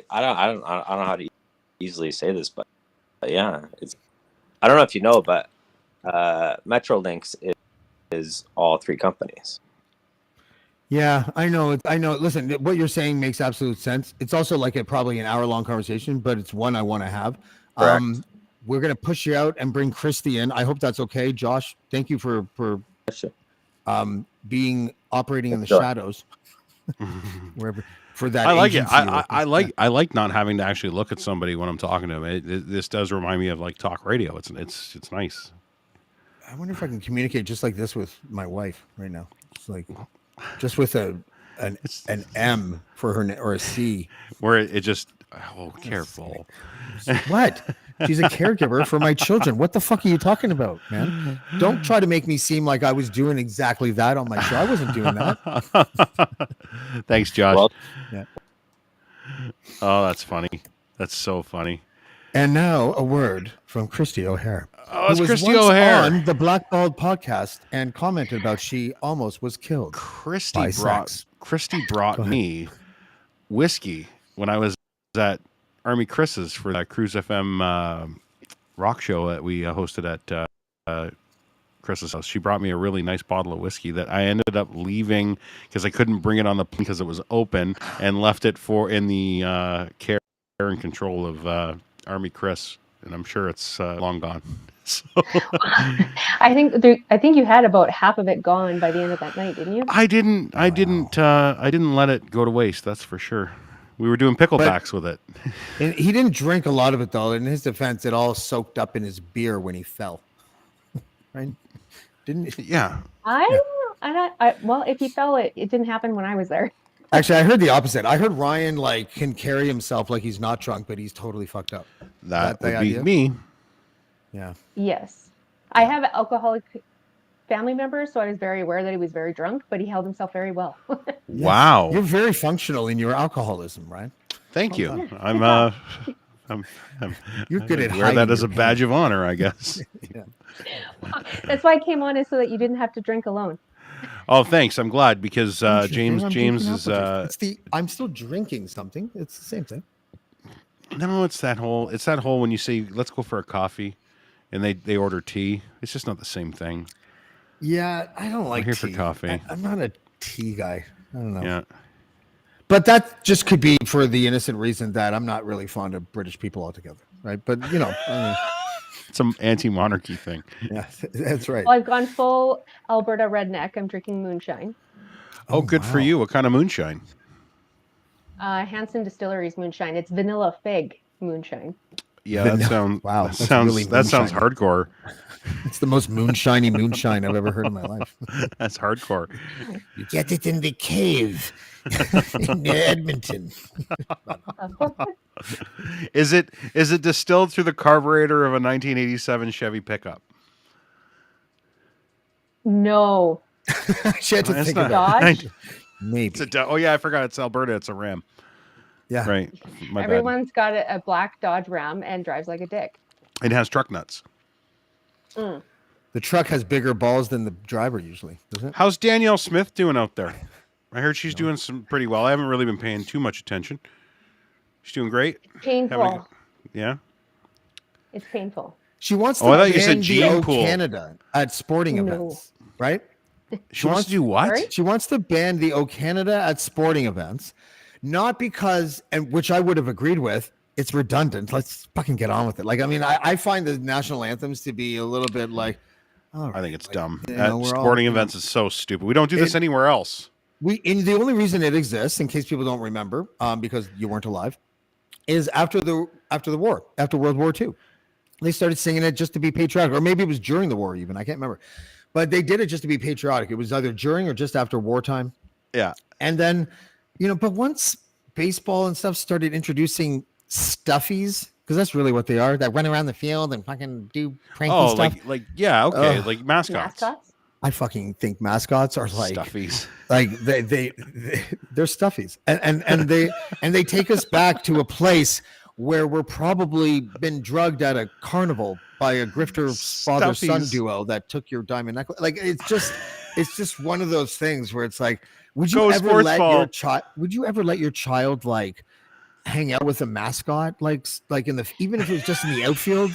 I don't know how to easily say this, but yeah, it's. I don't know if you know, but Metrolinx is all three companies. Yeah, I know. I know. Listen, what you're saying makes absolute sense. It's also like probably an hour-long conversation, but it's one I want to have. Correct. We're gonna push you out and bring Christy in. I hope that's okay, Josh. Thank you for being operating in the Sure. shadows, wherever for that. I like it. agency you're with. I like not having to actually look at somebody when I'm talking to them. This does remind me of like talk radio. It's nice. I wonder if I can communicate just like this with my wife right now. It's like just with an M for her or a C. Where it just careful. What? She's a caregiver for my children. What the fuck are you talking about, man? Don't try to make me seem like I was doing exactly that on my show. I wasn't doing that. Thanks, Josh. Well, Yeah. Oh, that's funny. That's so funny. And now a word from Christy O'Hare. Oh, it's who was Christy once O'Hare. on the Blackballed podcast and commented about she almost was killed. Christy sex. brought Go ahead. me whiskey when I was at Army Chris's for that Cruise FM rock show that we hosted at Chris's house. She brought me a really nice bottle of whiskey that I ended up leaving because I couldn't bring it on the plane because it was open, and left it in the care and control of Army Chris, and I'm sure it's long gone. So I think you had about half of it gone by the end of that night, didn't you? I didn't let it go to waste. That's for sure. We were doing picklebacks with it. And he didn't drink a lot of it, though. In his defense, it all soaked up in his beer when he fell. Right? Didn't he? Yeah. Well, if he fell, it didn't happen when I was there. Actually, I heard the opposite. I heard Ryan can carry himself like he's not drunk, but he's totally fucked up. That would be idea? me. Yeah. Yes. I have alcoholic family members, so I was very aware that he was very drunk, but he held himself very well. Wow. You're very functional in your alcoholism, right? Thank you. Yeah. I'm You're good at wear hiding that as your a badge of honor, I guess. Yeah. That's why I came on, is so that you didn't have to drink alone. Oh, thanks. I'm glad because Don't you James think I'm James drinking is alcohol? I'm still drinking something. It's the same thing. no, it's that whole when you say let's go for a coffee and they order tea. It's just not the same thing. Yeah, I don't like here tea. for coffee. I'm not a tea guy. I don't know. Yeah. But that just could be for the innocent reason that I'm not really fond of British people altogether, right? But It's an anti-monarchy thing. yeah, that's right. Well, I've gone full Alberta redneck. I'm drinking moonshine. Oh, good for wow. you. What kind of moonshine? Hanson Distilleries moonshine. It's vanilla fig moonshine. Yeah, Vanilla- that sounds wow, that that's sounds really that sounds moonshiny. hardcore. It's the most moonshiny moonshine I've ever heard in my life. That's hardcore. You get it in the cave in Edmonton. Is it distilled through the carburetor of a 1987 Chevy pickup? No. She had to It's think not- about it. Dodge. Maybe. Oh yeah, I forgot. It's Alberta. It's a Ram. Yeah. Right. My bad. Everyone's got a black Dodge Ram and drives like a dick. It has truck nuts. Mm. The truck has bigger balls than the driver usually, doesn't it? How's Danielle Smith doing out there? I heard she's doing some pretty well. I haven't really been paying too much attention. She's doing great. Painful. Yeah. It's painful. She wants to Oh, I thought you said ban the gene O pool. Canada at sporting No. events, right? She wants to do what? Sorry? She wants to ban the O Canada at sporting events, not because, and which I would have agreed with, it's redundant. Let's fucking get on with it. Like, I mean, I find the national anthems to be a little bit like, all right, I think it's like, dumb. you At know, we're all- sporting events is so stupid. We don't do this anywhere else. The only reason it exists, in case people don't remember, because you weren't alive, is after the war, after World War II. They started singing it just to be patriotic, or maybe it was during the war even. I can't remember. But they did it just to be patriotic. It was either during or just after wartime. Yeah. And then, but once baseball and stuff started introducing stuffies, because that's really what they are, that run around the field and fucking do pranky stuff. Yeah, okay, Ugh. like mascots. Mascots? I fucking think mascots are like Stuffies. like they're stuffies, and they take us back to a place where we're probably been drugged at a carnival by a grifter father son Stuffies. duo that took your diamond necklace. Like it's just one of those things where it's like, would Go you ever sports let ball. your child? Would you ever let your child like hang out with a mascot like in the, even if it was just in the outfield?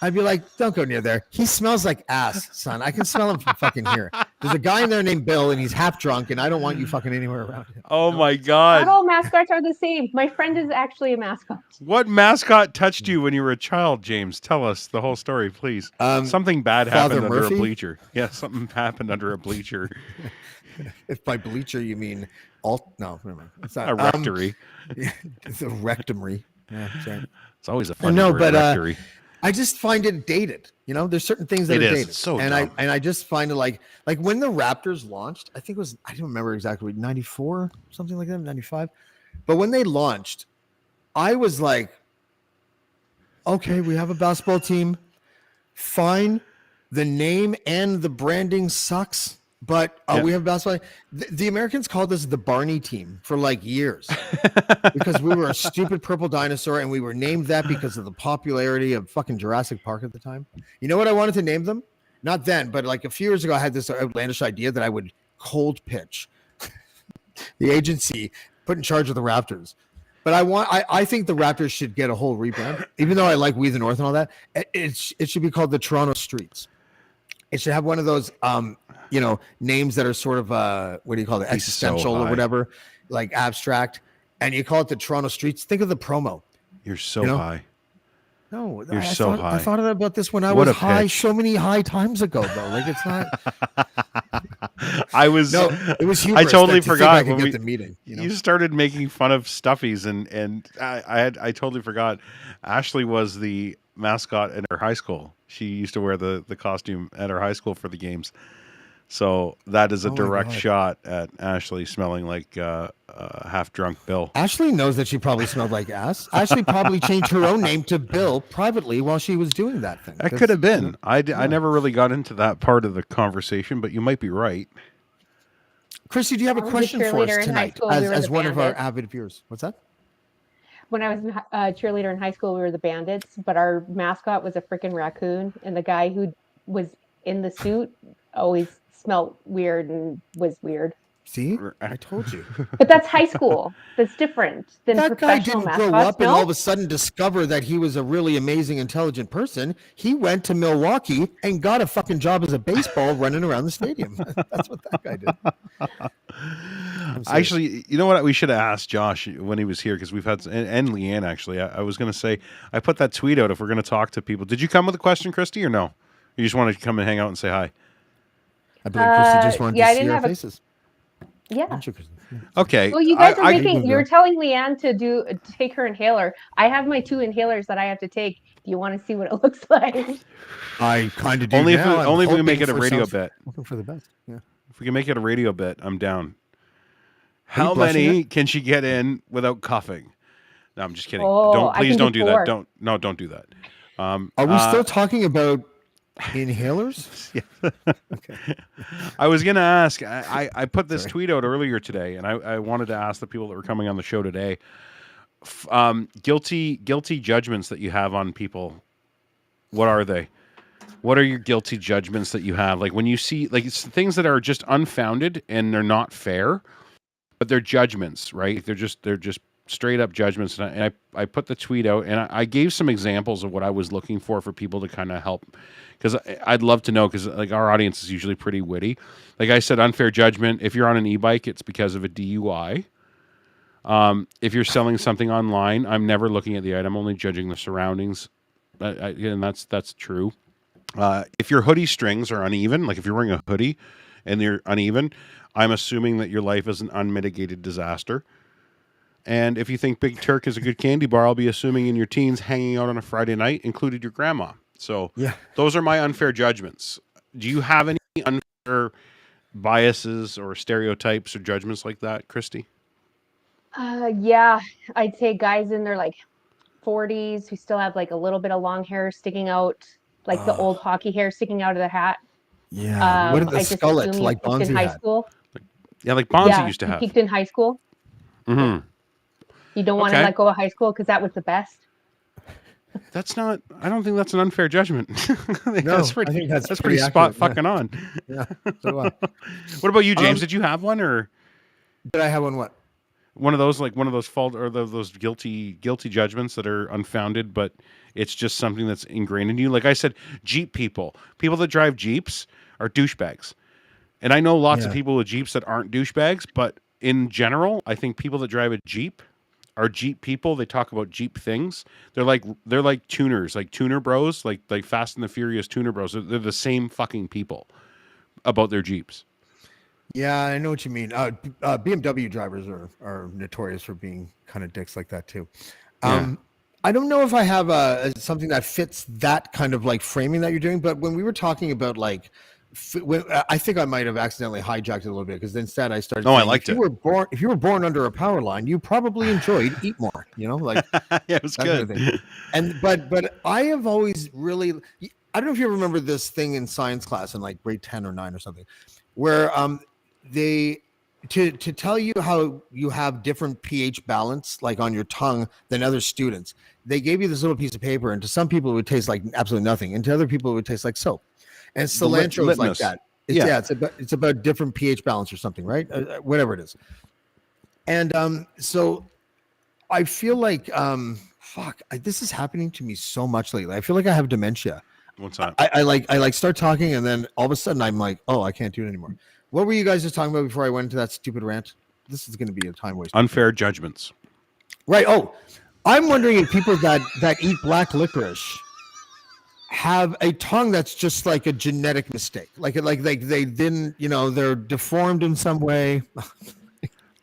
I'd be like, don't go near there. He smells like ass, son. I can smell him from fucking here. There's a guy in there named Bill, and he's half drunk, and I don't want you fucking anywhere around him. Oh my Not god. all mascots are the same. My friend is actually a mascot. What mascot touched you when you were a child, James? Tell us the whole story, please. Something bad Father happened under Murphy? a bleacher. Yeah, something happened under a bleacher. If by bleacher you mean alt, no, never mind. It's not A rectory. It's a rectory. Yeah, that's right. It's always a fun No, word, but rectory. I just find it dated. There's certain things that It are is. dated. It's so and dumb. I just find it like when the Raptors launched, I think it was, I don't remember exactly, 94, something like that, 95. But when they launched, I was like, okay, we have a basketball team. Fine. The name and the branding sucks, But we have basketball. The Americans called us the Barney team for like years because we were a stupid purple dinosaur, and we were named that because of the popularity of fucking Jurassic Park at the time. You know what I wanted to name them? Not then, but like a few years ago, I had this outlandish idea that I would cold pitch the agency put in charge of the Raptors. But I think the Raptors should get a whole rebrand, even though I like We the North and all that. It should be called the Toronto Streets. It should have one of those names that are sort of what do you call it, existential or whatever, like abstract, and you call it the Toronto Streets. Think of the promo. You're so high. No, you're so high. I thought about this when I was high so many high times ago, though. Like it's not. I was. No, it was. I totally forgot I could get the meeting. You started making fun of Stuffies, and I totally forgot. Ashley was the mascot at her high school. She used to wear the costume at her high school for the games. So that is a direct shot at Ashley smelling like half drunk Bill. Ashley knows that she probably smelled like ass. Ashley probably changed her own name to Bill privately while she was doing that thing. That could have been. I never really got into that part of the conversation, but you might be right. Christy, do you have a question for us tonight as one of our avid viewers? What's that? When I was a cheerleader in high school, we were the Bandits, but our mascot was a freaking raccoon, and the guy who was in the suit always smelled weird and was weird. See, I told you. But that's high school. That's different than that guy professional didn't mascots. grow up and all of a sudden discover that he was a really amazing, intelligent person. He went to Milwaukee and got a fucking job as a baseball running around the stadium. That's what that guy did. Actually, you know what? We should have asked Josh when he was here because we've had, and Leanne actually. I was going to say, I put that tweet out if we're going to talk to people. Did you come with a question, Christy, or no? You just wanted to come and hang out and say hi? I believe Christy just wanted to see our faces. Yeah. Okay. Well, you guys are you're telling Leanne to take her inhaler. I have my 2 inhalers that I have to take. Do you want to see what it looks like? I kind of do. Only if we make it a radio bit. Looking for the best. Yeah. If we can make it a radio bit, I'm down. How many can she get in without coughing? No, I'm just kidding. Please don't do that. Don't do that. Are we still talking about inhalers? Yeah. Okay. I was gonna ask. I put this tweet out earlier today, and I wanted to ask the people that were coming on the show today. Guilty judgments that you have on people. What are they? What are your guilty judgments that you have? Like when you see it's things that are just unfounded and they're not fair, but they're judgments, right? They're just straight up judgments. And I put the tweet out and I gave some examples of what I was looking for people to kind of help. Because I'd love to know, because like our audience is usually pretty witty. Like I said, unfair judgment. If you're on an e-bike, it's because of a DUI. If you're selling something online, I'm never looking at the item, only judging the surroundings. And that's true. If your hoodie strings are uneven, like if you're wearing a hoodie and they're uneven, I'm assuming that your life is an unmitigated disaster. And if you think Big Turk is a good candy bar, I'll be assuming in your teens hanging out on a Friday night included your grandma. So those are my unfair judgments. Do you have any unfair biases or stereotypes or judgments like that, Christy? Yeah, I'd say guys in their like 40s who still have like a little bit of long hair sticking out, like the old hockey hair sticking out of the hat. Yeah. What are the skullets like Bonzi in high had? School? Yeah, like Bonzi used to have. Peaked in high school. Mm-hmm. You don't want to let go of high school because that was the best. That's not. I don't think that's an unfair judgment. I think that's pretty spot fucking on. Yeah. So what about you, James? Did you have one, or did I have one? What? One of those fault or those guilty judgments that are unfounded, but it's just something that's ingrained in you. Like I said, Jeep people that drive Jeeps are douchebags, and I know lots of people with Jeeps that aren't douchebags, but in general, I think people that drive a Jeep are Jeep people. They talk about Jeep things. They're like tuners, like tuner bros, like Fast and the Furious tuner bros. They're the same fucking people about their Jeeps. Yeah, I know what you mean. BMW drivers are notorious for being kind of dicks like that too. I don't know if I have something that fits that kind of like framing that you're doing, but when we were talking about like, I think I might have accidentally hijacked it a little bit because instead I started. I liked it. If you were born under a power line, you probably enjoyed Eat More. You know, like yeah, it was good. Kind of and but I have always really. I don't know if you remember this thing in science class in like grade 10 or 9 or something, where they to tell you how you have different pH balance like on your tongue than other students, they gave you this little piece of paper, and to some people it would taste like absolutely nothing, and to other people it would tast like soap. And cilantro is like that. It's about different pH balance or something, right? Whatever it is. And so I feel like this is happening to me so much lately. I feel like I have dementia. What's that? I like start talking, and then all of a sudden I'm like, oh, I can't do it anymore. What were you guys just talking about before I went into that stupid rant? This is going to be a time waste. Unfair judgments. Right. Oh, I'm wondering if people that eat black licorice have a tongue that's just like a genetic mistake. Like they didn't, they're deformed in some way.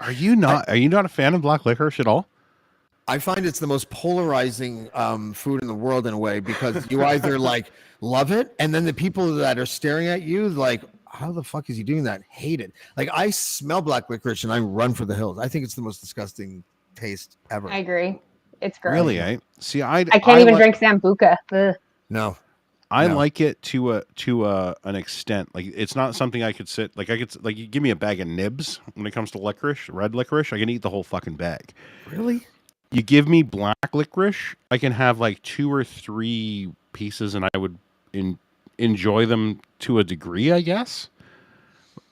Are you not a fan of black licorice at all? I find it's the most polarizing food in the world in a way, because you either like love it, and then the people that are staring at you like, how the fuck is he doing that? Hate it. Like, I smell black licorice and I run for the hills. I think it's the most disgusting taste ever. I agree. It's gross. Really, eh? See, I can't even drink Sambuca. Ugh. No. I like it to an extent. Like, it's not something I could sit like you give me a bag of nibs when it comes to licorice, red licorice, I can eat the whole fucking bag. Really? You give me black licorice, I can have like 2 or 3 pieces, and I would enjoy them to a degree, I guess.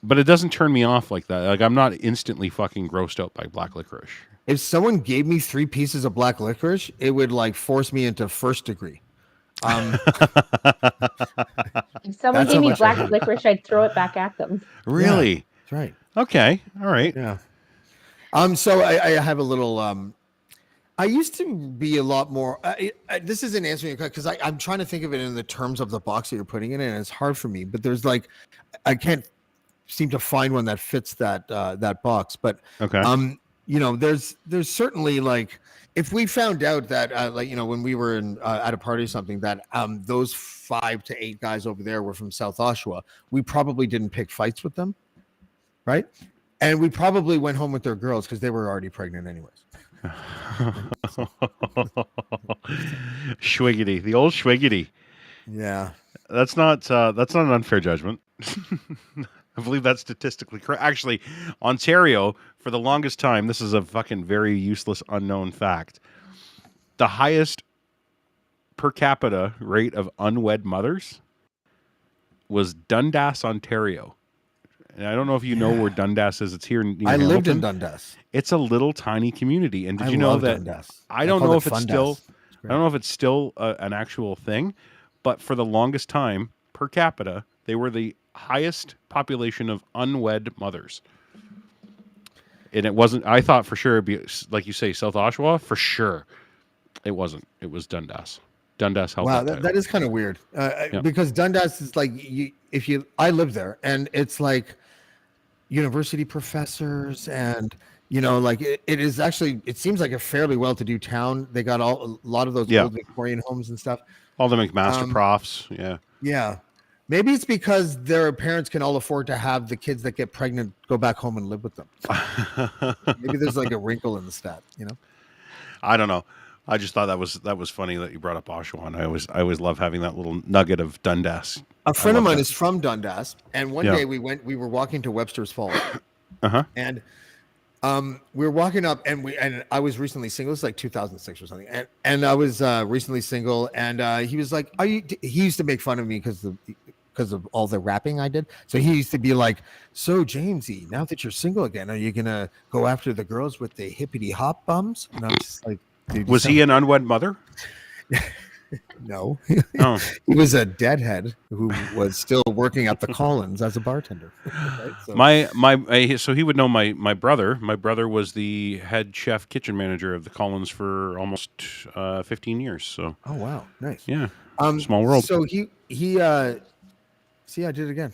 But it doesn't turn me off like that. Like, I'm not instantly fucking grossed out by black licorice. If someone gave me 3 pieces of black licorice, it would like force me into first degree. If someone gave me black licorice, I'd throw it back at them. Really? Yeah, that's right. Okay. All right. Yeah. So I have a little. I used to be a lot more. This isn't answering your question because I'm trying to think of it in the terms of the box that you're putting it in, and it's hard for me. But there's like, I can't seem to find one that fits that box. But okay. There's certainly like, if we found out that when we were at a party or something that those 5 to 8 guys over there were from South Oshawa, we probably didn't pick fights with them, right? And we probably went home with their girls because they were already pregnant anyways. Schwiggity, the old schwiggity. Yeah, that's not an unfair judgment. I believe that's statistically correct. Actually, Ontario, for the longest time, this is a fucking very useless, unknown fact. The highest per capita rate of unwed mothers was Dundas, Ontario. And I don't know if you know where Dundas is. It's here near I Hamilton. lived in Dundas. It's a little tiny community. And did you know that? Dundas. I don't know if it's still. I don't know if it's still an actual thing, but for the longest time, per capita, they were the highest population of unwed mothers. And it wasn't. I thought for sure it'd be, like you say, South Oshawa. For sure, it wasn't. It was Dundas. Dundas held. Wow, that is kind of weird. Because Dundas is like I live there, and it's like university professors, and it is actually. It seems like a fairly well-to-do town. They got a lot of those old Victorian homes and stuff. All the McMaster profs. Yeah. Yeah. Maybe it's because their parents can all afford to have the kids that get pregnant go back home and live with them. Maybe there's like a wrinkle in the stat, I don't know. I just thought that was funny that you brought up Oshawa. And I always love having that little nugget of Dundas. A friend of mine is from Dundas, and one day we were walking to Webster's Falls, and we were walking up, and I was recently single. It's like 2006 or something, and I was recently single, and he was like, he used to make fun of me because of all the rapping I did. So he used to be like, so Jamesy, now that you're single again, are you gonna go after the girls with the hippity hop bums? And I was just like, dude, was he an unwed mother? No. He was a deadhead who was still working at the Call-Ins as a bartender. Right? So, so he would know my brother. My brother was the head chef kitchen manager of the Call-Ins for almost 15 years. So. Oh wow, nice. Yeah. Small world. So he see, I did it again.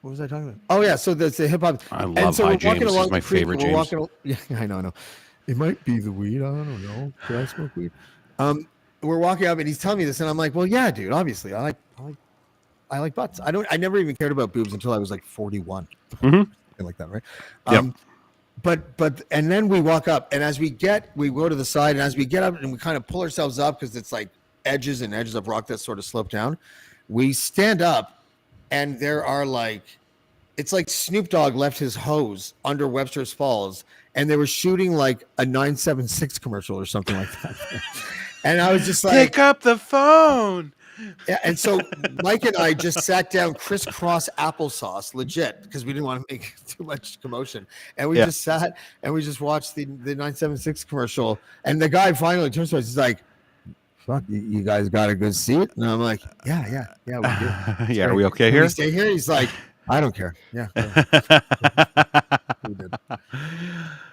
What was I talking about? Oh yeah, so that's the hip hop. I love High James. This is my favorite James. Yeah, I know. It might be the weed. I don't know. Should I smoke weed? We're walking up, and he's telling me this, and I'm like, well, yeah, dude. Obviously, I like butts. I never even cared about boobs until I was like 41. Mm-hmm. Like that, right? Yep. But and then we walk up, and we go to the side, and as we get up, and we kind of pull ourselves up because it's like edges and edges of rock that sort of slope down. We stand up, and there are like, it's like Snoop Dogg left his hose under Webster's Falls, and they were shooting like a 976 commercial or something like that. And I was just like, pick up the phone. yeah. And so Mike and I just sat down crisscross applesauce, legit, because we didn't want to make too much commotion. And we just sat and we just watched the 976 commercial. And the guy finally turns to us, he's like, fuck, you guys got a good seat? And I'm like, yeah, we do. Yeah, are we okay here? We stay here? He's like, I don't care. Yeah. We did.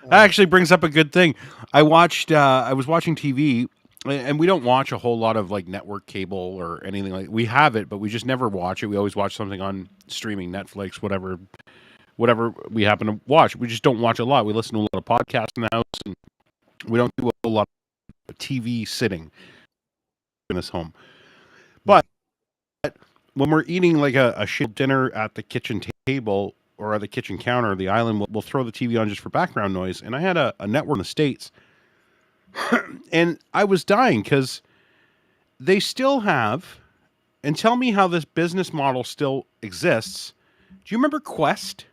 That actually brings up a good thing. I was watching TV, and we don't watch a whole lot of like network cable or anything like. We have it, but we just never watch it. We always watch something on streaming, Netflix, whatever we happen to watch. We just don't watch a lot. We listen to a lot of podcasts in the house, and we don't do a lot of TV sitting in this home. But when we're eating like a shit dinner at the kitchen table or at the kitchen counter or the island, we'll throw the TV on just for background noise. And I had a network in the States, and I was dying because they still have, and tell me how this business model still exists. Do you remember Quest,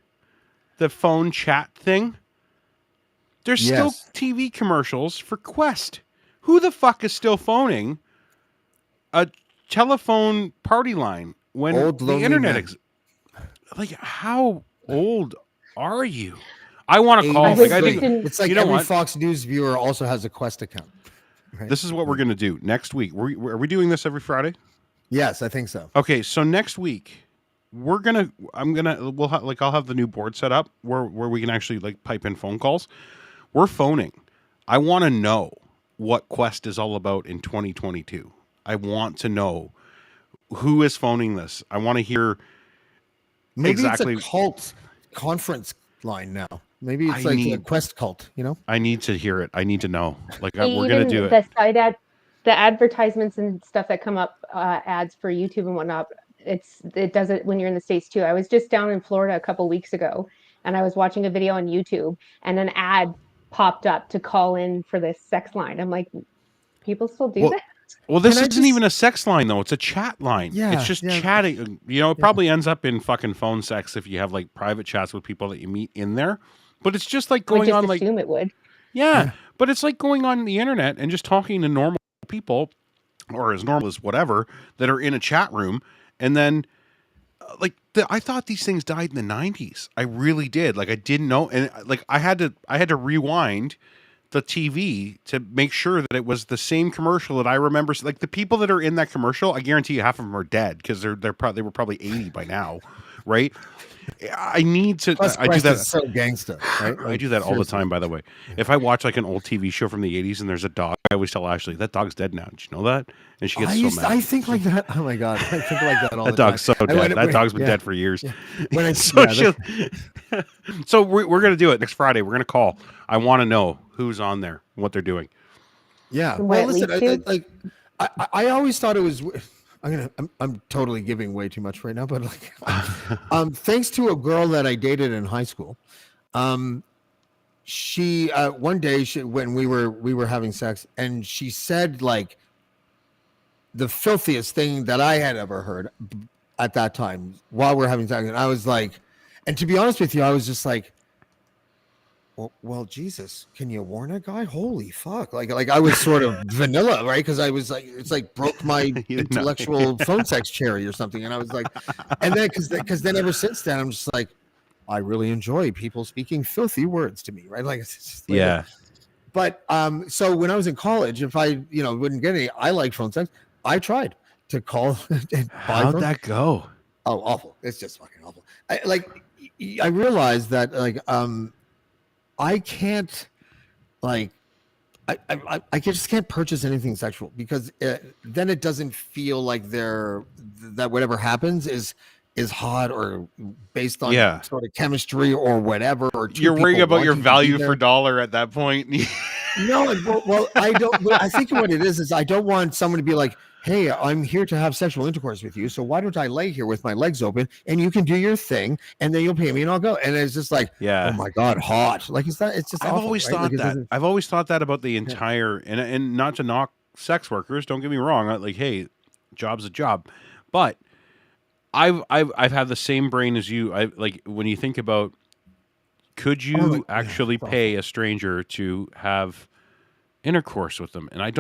the phone chat thing? There's still TV commercials for Quest. Who the fuck is still phoning a telephone party line when the internet like, how old are you? I want to call. I think it's like, you know, every Fox News viewer also has a Quest account. Right? This is what we're going to do next week. Are we doing this every Friday? Yes, I think so. Okay, so next week I'll have the new board set up where we can actually like pipe in phone calls. We're phoning. I want to know what Quest is all about in 2022. I want to know who is phoning this. I want to hear. Maybe it's a cult conference line now. Maybe it's a Quest cult, you know? I need to hear it. I need to know. Like, we're going to do it. The advertisements and stuff that come up, ads for YouTube and whatnot, it does it when you're in the States too. I was just down in Florida a couple weeks ago, and I was watching a video on YouTube, and an ad popped up to call in for this sex line. I'm like, people still do that? Well, this isn't even a sex line, though. It's a chat line. Yeah, it's just chatting. You know, it probably ends up in fucking phone sex if you have like private chats with people that you meet in there. But it's just like going on, like, assume it would. Yeah, but it's like going on the internet and just talking to normal people, or as normal as whatever, that are in a chat room. And then, I thought these things died in the 90s. I really did. Like, I didn't know, and like I had to rewind the TV to make sure that it was the same commercial that I remember. Like, the people that are in that commercial, I guarantee you half of them are dead because they were probably 80 by now, right? I need to. I do that. So gangsta, right? I do that all the time. By the way, if I watch like an old TV show from the 80s and there's a dog, I always tell Ashley that dog's dead now. Did you know that? And she gets so mad. I think like that. Oh my god, I think like that all the time. That dog's so dead. That dog's been dead for years. Yeah. So we're gonna do it next Friday. We're gonna call. I want to know who's on there, what they're doing. Yeah. Well, listen, I always thought it was. I'm totally giving way too much right now, but like, thanks to a girl that I dated in high school, she one day when we were having sex, and she said like the filthiest thing that I had ever heard at that time while we're having sex, and I was like, and to be honest with you, I was just like, well, Jesus, can you warn a guy? Holy fuck. Like I was sort of vanilla, right? Because I was like, it's like broke my intellectual phone sex cherry or something. And I was like, and then, because then ever since then, I'm just like, I really enjoy people speaking filthy words to me, right? Like, it's just like, yeah. But so when I was in college, if I, wouldn't get any, I liked phone sex. I tried to call. How'd that go? Oh, awful. It's just fucking awful. I realized that I can't, like, I just can't purchase anything sexual because then it doesn't feel like that whatever happens is hot or based on sort of chemistry or whatever. Or you're worrying about your value for dollar at that point. No, well, I don't. I think what it is I don't want someone to be like, hey, I'm here to have sexual intercourse with you, so why don't I lay here with my legs open and you can do your thing and then you'll pay me and I'll go. And it's just like, oh my God, hot. Like it's just I've awful, always right? thought that. I've always thought that about the entire and not to knock sex workers, don't get me wrong. Like, hey, job's a job. But I've had the same brain as you. I like when you think about, could you actually pay a stranger to have intercourse with them? And I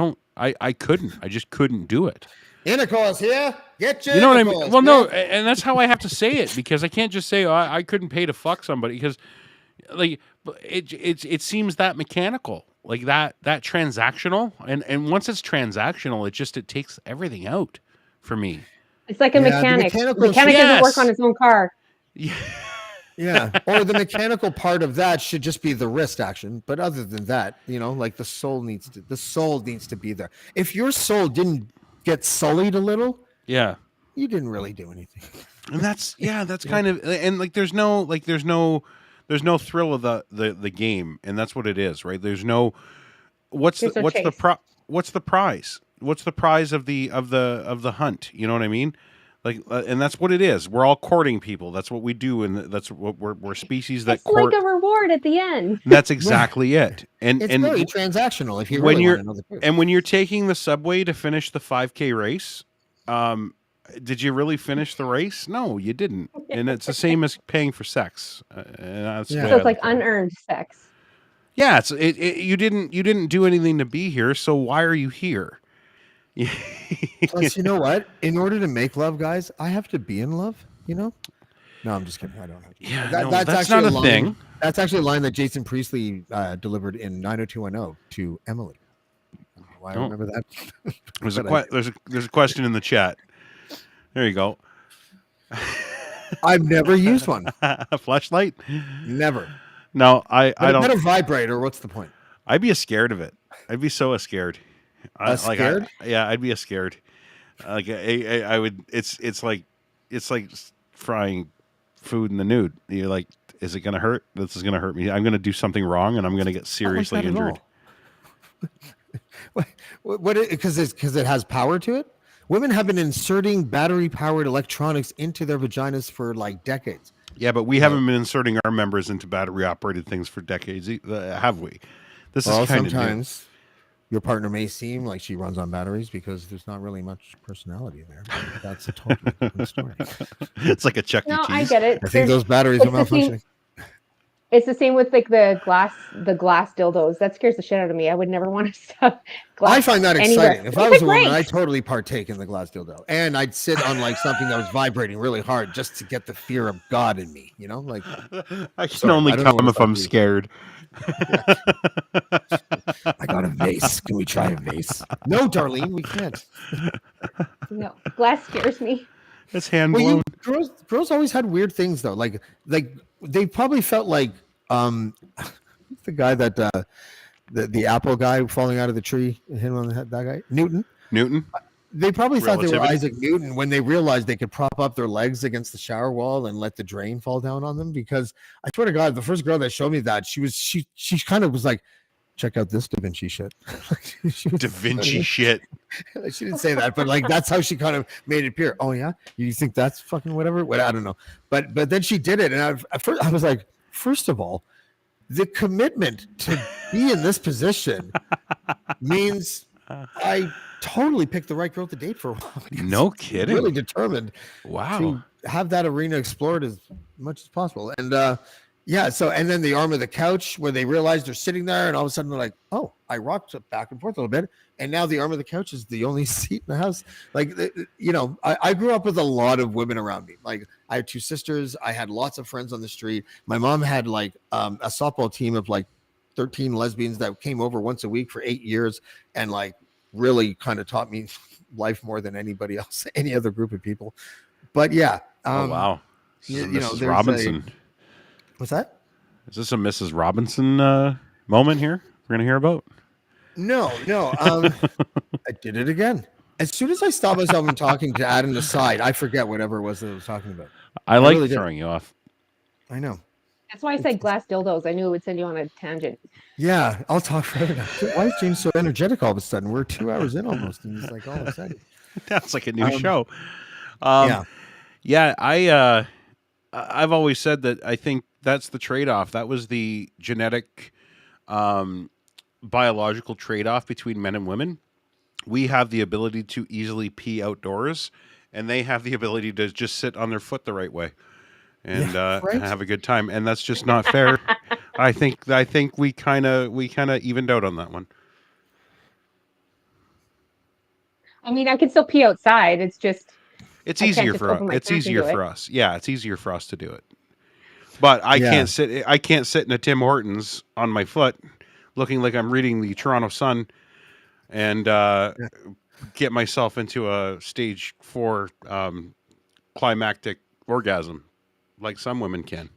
couldn't. I just couldn't do it. Intercourse here. Get your You know what I intercourse. mean? Well, no, man. and that's how I have to say it, because I can't just say, oh, I couldn't pay to fuck somebody, because like it seems that mechanical, like that transactional, and once it's transactional, it takes everything out for me. It's like a mechanic. The mechanic doesn't work on his own car. Yeah. Yeah, or the mechanical part of that should just be the wrist action. But other than that, like the soul needs to be there. If your soul didn't get sullied a little, yeah, you didn't really do anything. And that's kind of, and like there's no thrill of the game, and that's what it is, right? There's no what's the prize? What's the prize of the hunt? You know what I mean? Like, and that's what it is. We're all courting people. That's what we do, and that's what we're species that court. Like a reward at the end. That's exactly it. And it's very transactional. If you when really you're want to know the truth. And when you're taking the subway to finish the 5K race, did you really finish the race? No, you didn't. And it's the same as paying for sex. So it's like unearned sex. Yeah, you didn't do anything to be here. So why are you here? Plus, you know what? In order to make love, guys, I have to be in love. No, I'm just kidding. I don't have to. Yeah, that's not a thing. That's actually a line that Jason Priestley delivered in 90210 to Emily. I don't remember that. There's a question in the chat. There you go. I've never used one. A flashlight? Never. No, I don't. Not a vibrator. What's the point? I'd be scared of it. I'd be so scared. Scared? I'd be scared. Like I would. It's like frying food in the nude. You're like, is it gonna hurt? This is gonna hurt me. I'm gonna do something wrong, and I'm gonna get seriously injured. What? Because it has power to it. Women have been inserting battery-powered electronics into their vaginas for like decades. Yeah, but we haven't been inserting our members into battery-operated things for decades, have we? This is kind of sometimes. Your partner may seem like she runs on batteries because there's not really much personality there. But that's a totally different story. It's like a Chuck E. Cheese. I get it. I think those batteries are malfunctioning. It's the same with like the glass dildos. That scares the shit out of me. I would never want to stuff glass. I find that anywhere. exciting. If I was a woman, I'd totally partake in the glass dildo, and I'd sit on like something that was vibrating really hard just to get the fear of God in me. Like I can only come if I'm scared. I got a vase. Can we try a vase? No, Darlene, we can't. No, glass scares me. It's hand blown. Girls always had weird things though. Like they probably felt like the guy that the apple guy falling out of the tree, hit him on the head. That guy, Newton. They probably thought they were Isaac Newton when they realized they could prop up their legs against the shower wall and let the drain fall down on them. Because I swear to God, the first girl that showed me that, she kind of was like, check out this Da Vinci shit. Da Vinci shit. She didn't say that, but like that's how she kind of made it appear. Oh yeah, you think that's fucking whatever? I don't know. But then she did it, and at first I was like, first of all, the commitment to be in this position means I totally picked the right girl to date for a while. No kidding. Really determined. Wow. To have that arena explored as much as possible. And yeah, so and then the arm of the couch where they realize they're sitting there, and all of a sudden they're like, oh, I rocked it back and forth a little bit, and now the arm of the couch is the only seat in the house. Like, I grew up with a lot of women around me. Like, I had two sisters. I had lots of friends on the street. My mom had like a softball team of like 13 lesbians that came over once a week for 8 years, and like really kind of taught me life more than anybody else, any other group of people. But yeah. Oh wow. Mrs. Robinson. What's that? Is this a Mrs. Robinson moment here we're gonna hear about? No. I did it again. As soon as I stopped myself from talking to add an aside, I forget whatever it was that I was talking about. I like really throwing you off. I know. That's why I said glass dildos. I knew it would send you on a tangent. Yeah, I'll talk forever now. Why is James so energetic all of a sudden? We're 2 hours in almost, and he's like all excited. That's like a new show. Yeah. I've always said that I think that's the trade-off. That was the genetic, biological trade-off between men and women. We have the ability to easily pee outdoors, and they have the ability to just sit on their foot the right way and right? have a good time, and that's just not fair. I think we kind of evened out on that one. I mean, I can still pee outside. It's just It's I can't easier just for us. open my It's pants and easier do it. for us. Yeah, it's easier for us to do it. But I can't sit. I can't sit in a Tim Hortons on my foot, looking like I'm reading the Toronto Sun, and get myself into a stage 4 climactic orgasm, like some women can.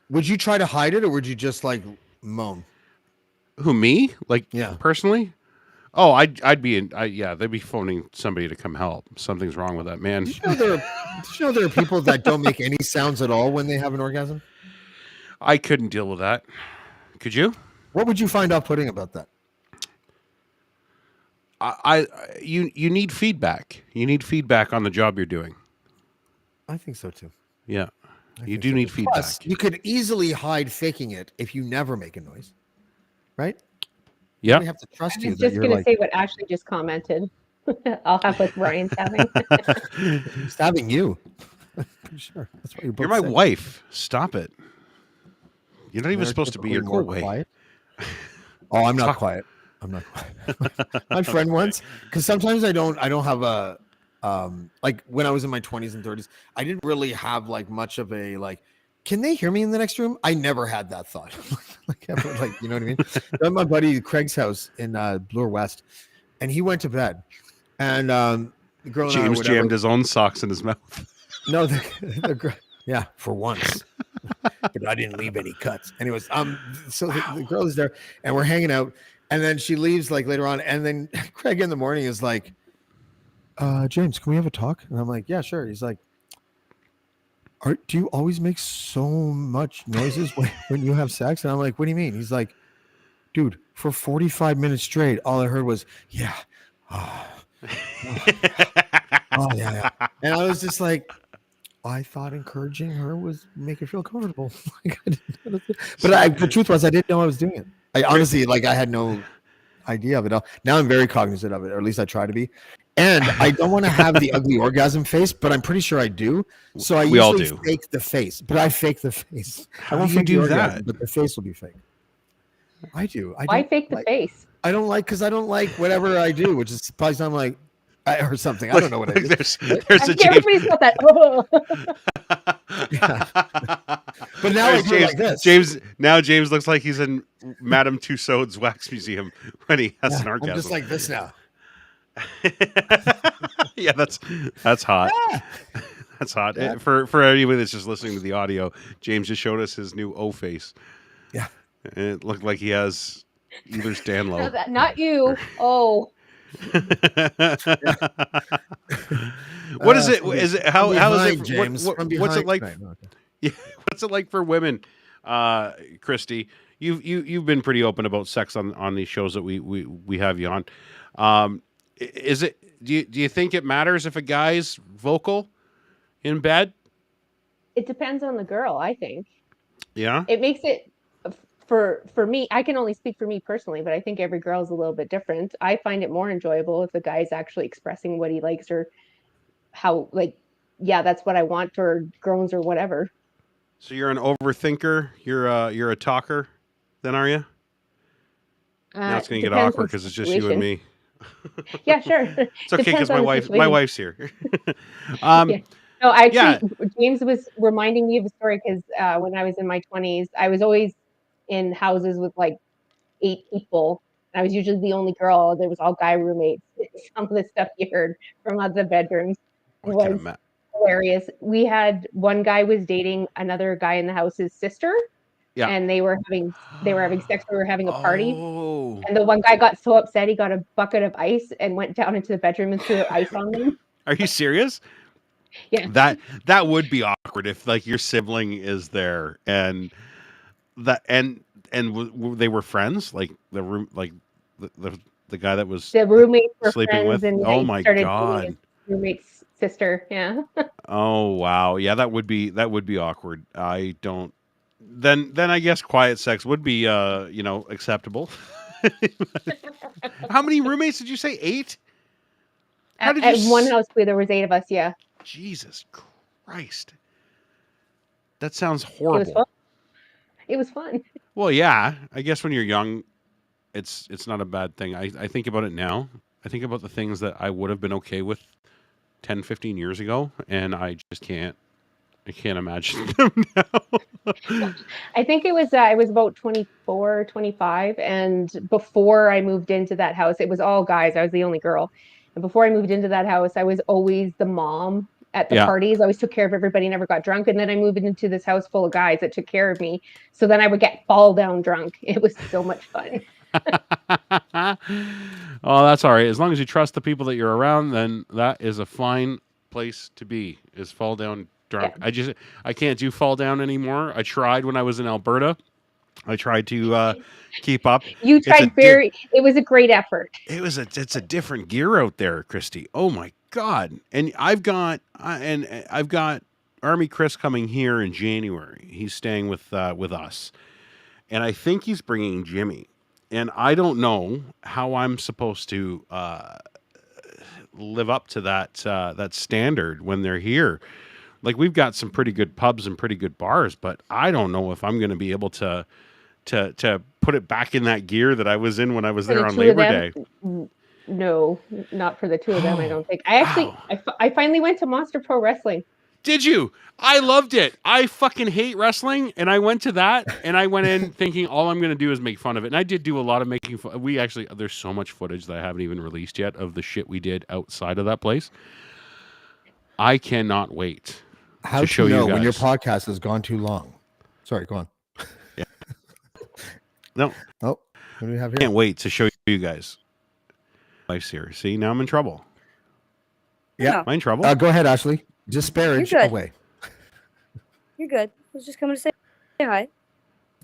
Would you try to hide it, or would you just like moan? Who, me? Like, Yeah. personally? Oh, I'd be in. They'd be phoning somebody to come help. Something's wrong with that man. Did you know there are people that don't make any sounds at all when they have an orgasm? I couldn't deal with that. Could you? What would you find off-putting about that? You need feedback. You need feedback on the job you're doing. I think so too. Yeah, I you think do so, need too. feedback. Plus, you could easily hide faking it if you never make a noise, right? Yeah. We have to trust I you. was That just you're gonna like, say what Ashley just commented. I'll have what Ryan's having. he's having you. Sure, that's what You're my wife. Stop it. You're not even supposed to be here. Go away. Quiet. Oh, I'm not quiet. I'm not quiet. My friend once, because sometimes I don't have a like when I was in my 20s and 30s, I didn't really have like much of a like, can they hear me in the next room? I never had that thought. like you know what I mean? I'm at my buddy Craig's house in Bloor West, and he went to bed, and the girl and James I jammed his own socks in his mouth. No, yeah, for once. But I didn't leave any cuts. Anyways, so the girl is there and we're hanging out, and then she leaves like later on, and then Craig in the morning is like, James, can we have a talk? And I'm like, yeah, sure. He's like, do you always make so much noises when you have sex? And I'm like, what do you mean? He's like, dude, for 45 minutes straight, all I heard was, yeah. Oh, yeah. And I was just like, I thought encouraging her was make her feel comfortable. But the truth was, I didn't know I was doing it. I honestly, I had no idea of it all. Now I'm very cognizant of it, or at least I try to be. And I don't want to have the ugly orgasm face, but I'm pretty sure I do. So I usually fake the face, but I fake the face. How I won't do you fake do the orgasm, that? but the face will be fake. I do. Why fake the face? I don't like, because I don't like whatever I do, which is probably sound like or something. I don't know what I do. There's a James. Everybody's got that. Oh. But now I do like this. James looks like he's in Madame Tussauds wax museum when he has an orgasm. I'm just like this now. Yeah, that's hot. That's hot. Yeah. For anybody that's just listening to the audio, James just showed us his new O face. Yeah, and it looked like he has either Stanlow. No, not you. Oh. What is it? Is it how is it? James, what's it like? Yeah, what's it like for women, Christy? You've been pretty open about sex on these shows that we have you on. Is it? Do you think it matters if a guy's vocal in bed? It depends on the girl, I think. Yeah. It makes it for me. I can only speak for me personally, but I think every girl is a little bit different. I find it more enjoyable if the guy's actually expressing what he likes or how, yeah, that's what I want, or groans or whatever. So you're an overthinker. You're a talker, then, are you? Now it's gonna get awkward because it's just you and me. Yeah, sure. It's okay because my wife's here. Yeah. No, actually, James was reminding me of a story because when I was in my 20s, I was always in houses with 8 people. I was usually the only girl. There was all guy roommates. Some of the stuff you heard from other bedrooms was hilarious. We had one guy was dating another guy in the house's sister. Yeah. And they were having sex. We were having a party. Oh. And the one guy got so upset he got a bucket of ice and went down into the bedroom and threw ice on them. Are you serious? Yeah. That would be awkward if your sibling is there and they were friends, like the room, like the guy that was the roommates were sleeping with. And oh my god, roommate's sister. Yeah. Oh wow, yeah, that would be awkward. I don't. Then I guess quiet sex would be acceptable. How many roommates did you say? 8? How did At you one house where there was 8 of us, yeah. Jesus Christ. That sounds It was horrible. fun. It was fun. Well, yeah. I guess when you're young, it's not a bad thing. I think about it now. I think about the things that I would have been okay with 10, 15 years ago, and I just can't. I can't imagine them now. I think it was about 24, 25, and before I moved into that house, it was all guys. I was the only girl. And before I moved into that house, I was always the mom at the Yeah. parties. I always took care of everybody, never got drunk. And then I moved into this house full of guys that took care of me. So then I would get fall down drunk. It was so much fun. Oh, that's all right. As long as you trust the people that you're around, then that is a fine place to be, is fall down drunk. Yeah. I can't do fall down anymore. I tried when I was in Alberta. I tried to keep up. You tried it was a great effort. It's a different gear out there, Christy. Oh my God. And I've got Army Chris coming here in January. He's staying with us. And I think he's bringing Jimmy. And I don't know how I'm supposed to live up to that standard when they're here. Like, we've got some pretty good pubs and pretty good bars, but I don't know if I'm going to be able to put it back in that gear that I was in when I was there on Labor Day. No, not for the two of them. I don't think. I finally went to Monster Pro Wrestling. Did you? I loved it. I fucking hate wrestling, and I went to that, and I went in thinking all I'm going to do is make fun of it. And I did do a lot of making fun. There's so much footage that I haven't even released yet of the shit we did outside of that place. I cannot wait How to show know you guys when your podcast has gone too long? Sorry, go on. Yeah. No. Oh, what do we have here? Can't wait to show you guys. Life's here. See, now I'm in trouble. Yeah. Am I in trouble? Go ahead, Ashley. Disparage You're good. away. You're good. I was just coming to say hi.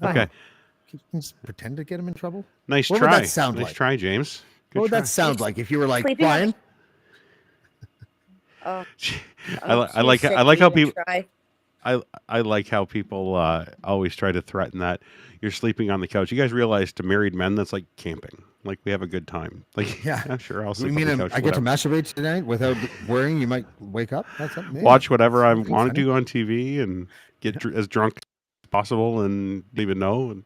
Okay. Can you just pretend to get him in trouble? Nice What would try. that sound nice like? try, James. Good What would try. that sound like if you were like, Sleeping Brian? Oh, I like how people. I like how people always try to threaten that you're sleeping on the couch. You guys realize to married men that's like camping. Like, we have a good time. Like, Yeah. sure, I'll You sleep mean on the couch. I get to whatever. masturbate tonight without worrying you might wake up? That's up to me. Watch whatever I Something want to funny. do on TV and get as drunk as possible and don't even know. And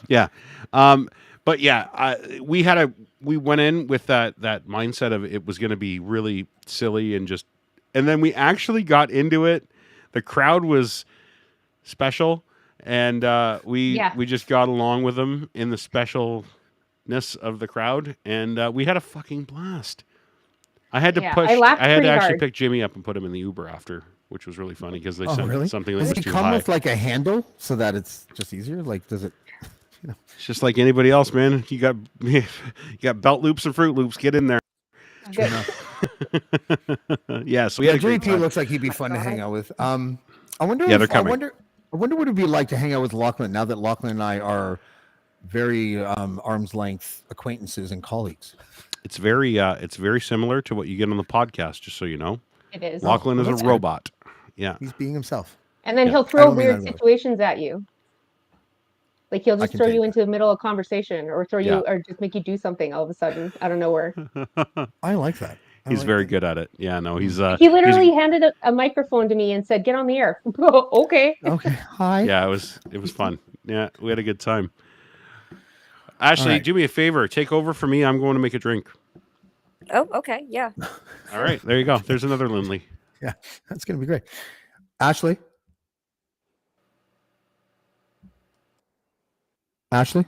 yeah, but yeah, we went in with that mindset of it was going to be really silly and then we actually got into it. The crowd was special, and we just got along with them in the specialness of the crowd, and we had a fucking blast. I had to actually pick Jimmy up and put him in the Uber after, which was really funny because they sent something that Does was it too come high. with like a handle so that it's just easier? Like, does it? It's just like anybody else, man. You got belt loops and Fruit Loops. Get in there. Good. Yeah, so we had a great JP time. looks like he'd be fun to hang out with. I wonder. Yeah, they're coming. I wonder what it'd be like to hang out with Lachlan now that Lachlan and I are very arm's length acquaintances and colleagues. It's very similar to what you get on the podcast. Just so you know, It is. Lachlan is a that's good. robot. Yeah, He's being himself. And then Yeah. he'll I throw don't mean weird that really. situations at you. Like, he'll just can throw take you that. into the middle of conversation or throw Yeah. you or just make you do something all of a sudden out of nowhere. I like that. he's very good at it. Yeah, no, he's He literally handed a microphone to me and said, "Get on the air." Okay. Okay. Hi. Yeah, it was fun. Yeah, we had a good time. Ashley, right. do me a favor. Take over for me. I'm going to make a drink. Oh, okay. Yeah. All right, there you go. There's another Lindley. Yeah, that's gonna be great. Ashley. Ashley.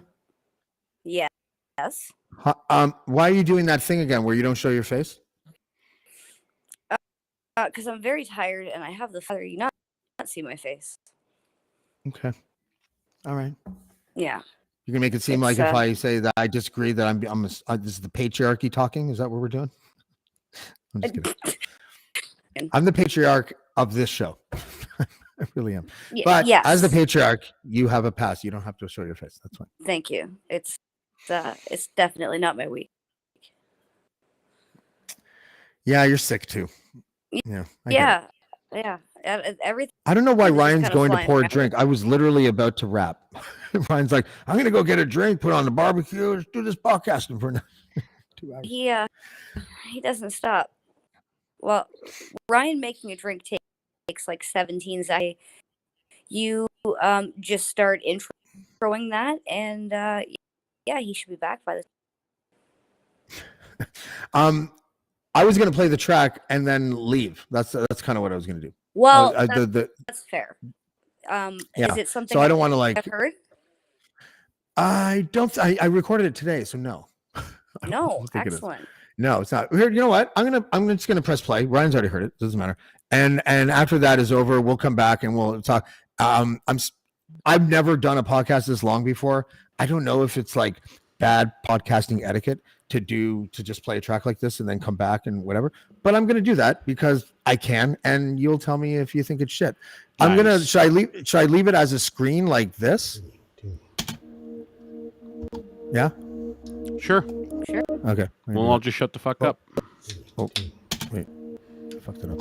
Yes. Why are you doing that thing again where you don't show your face? Because I'm very tired and I have the feather. You not see my face. Okay. All right. Yeah. You can make it seem It's, like if I say that I disagree that this is the patriarchy talking. Is that what we're doing? I'm just kidding. I'm the patriarch of this show. I really am. But yes. as the patriarch, you have a pass. You don't have to show your face. That's fine. Thank you. It's definitely not my week. Yeah, you're sick too. Yeah. I get it. Yeah. Everything. I don't know why It's just Ryan's kinda going to flying pour a around. drink. I was literally about to wrap. Ryan's like, I'm going to go get a drink, put on the barbecue, let's do this podcasting for now. 2 hours. He doesn't stop. Well, Ryan making a drink takes like 17 seconds. You just start introing that, and he should be back by the. I was gonna play the track and then leave. That's kind of what I was gonna do. Well, that's fair. Is it something? So I don't want to like. Heard? I don't. I recorded it today, so no. No, excellent. No, it's not. Here, you know what? I'm just gonna press play. Ryan's already heard it. Doesn't matter. And after that is over, we'll come back and we'll talk. I've never done a podcast this long before. I don't know if it's like bad podcasting etiquette to just play a track like this and then come back and whatever. But I'm gonna do that because I can, and you'll tell me if you think it's shit. Nice. Should I leave it as a screen like this? Yeah. Sure. Okay. Well, I'll just shut the fuck up. Oh, wait. I fucked it up.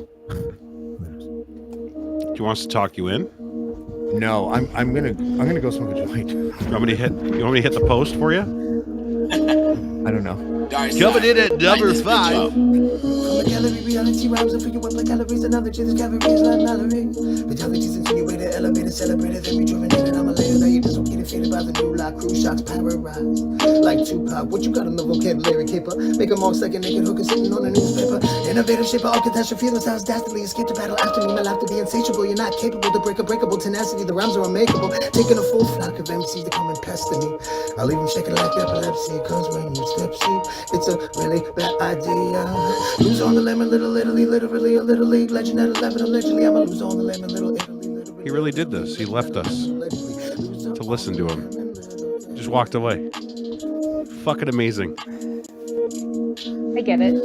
Do you want us to talk you in? No, I'm gonna go smoke a joint. You want me to hit the post for you? I don't know. Coming in at number 5. From the gallery, reality rhymes and figure like calories and other cheese calories like Mallory. Fatalities insinuated, elevated, celebrated, then rejuvenated. I'm a later, now you just don't get it faded by the new lock. Cruise shots paralyzed like Tupac. What you got on the vocabulary caper? Make them all second naked hooker sitting on a newspaper. Innovative shaper, architecture, feeling styles dastardly. Escape to battle after me, my life to be insatiable. You're not capable to break a breakable tenacity. The rhymes are unmakeable. Taking a full flock of MCs to come and pester me. I'll leave them shaking like epilepsy. Cause when you step sheep, it's a really bad idea. Lose on the lemon, little Italy, literally a little league legend at 11. Allegedly, I'm a lose on the lemon, little Italy, literally. He really did this. He left us to listen to him. Just walked away. Fucking amazing. I get it.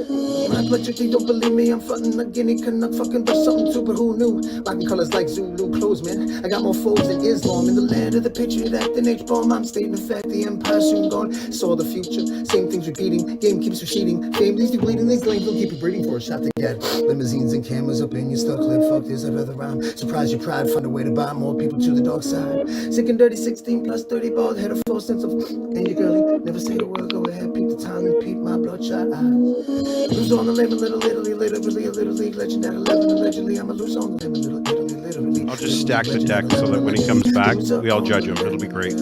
My pleasure, they don't believe me. I'm fucking a guinea canuck, fucking but something too, but who knew? Rocking colors like Zulu clothes, man. I got more foes than Islam in the land of the patriot act and H-bomb. I'm stating the fact, the empire soon gone. Saw the future, same things repeating. Game keeps receding. Fame leaves you bleeding. These lanes will keep you breeding for a shot to get. Limousines and cameras up in your stuck clip. Fuck this, I'd rather rhyme. Surprise your pride, find a way to buy more people to the dark side. Sick and dirty, 16 plus 30 bald head, a full sense of. And your girlie, never say a word, go ahead, peep the time and peep my bloodshot eyes. Lose on the lemon, little Italy, literally a little league legend at 11. Allegedly, I'm a lose on the lemon, little Italy, literally. I'll just stack the deck so that when he comes back, we all judge him. It'll be great.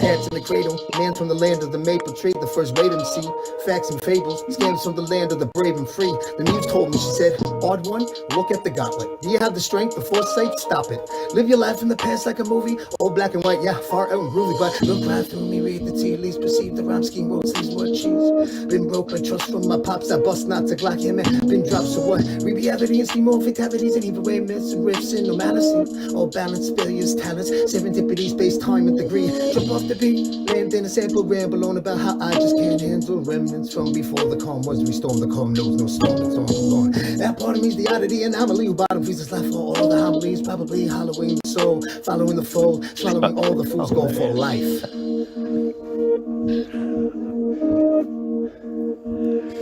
Cats in the cradle, man from the land of the maple tree, the first rate MC, facts and fables, scams from the land of the brave and free. The muse told me, she said, odd one, look at the gauntlet. Do you have the strength, the foresight? Stop it. Live your life in the past like a movie, all black and white, yeah, far out and groovy, but look right through me, read the tea leaves, perceive the rhyme scheme, roll sleeves, what cheese. Been broke by trust from my pops, I bust not to Glock, yeah man, been dropped, so what? Reality and see more fatalities and even way myths and riffs and normality. All balance, failures, talents, serendipity, space, time, and degree. Jump off the beat, land in a sample, ramble on about how I just can't handle remnants from before the calm was restored. The calm knows no storm, the storm alone. That part of me's the oddity, anomaly, who bottom feeds us life for all the homilies, probably Halloween soul, following the fold, swallowing all the fools go for life.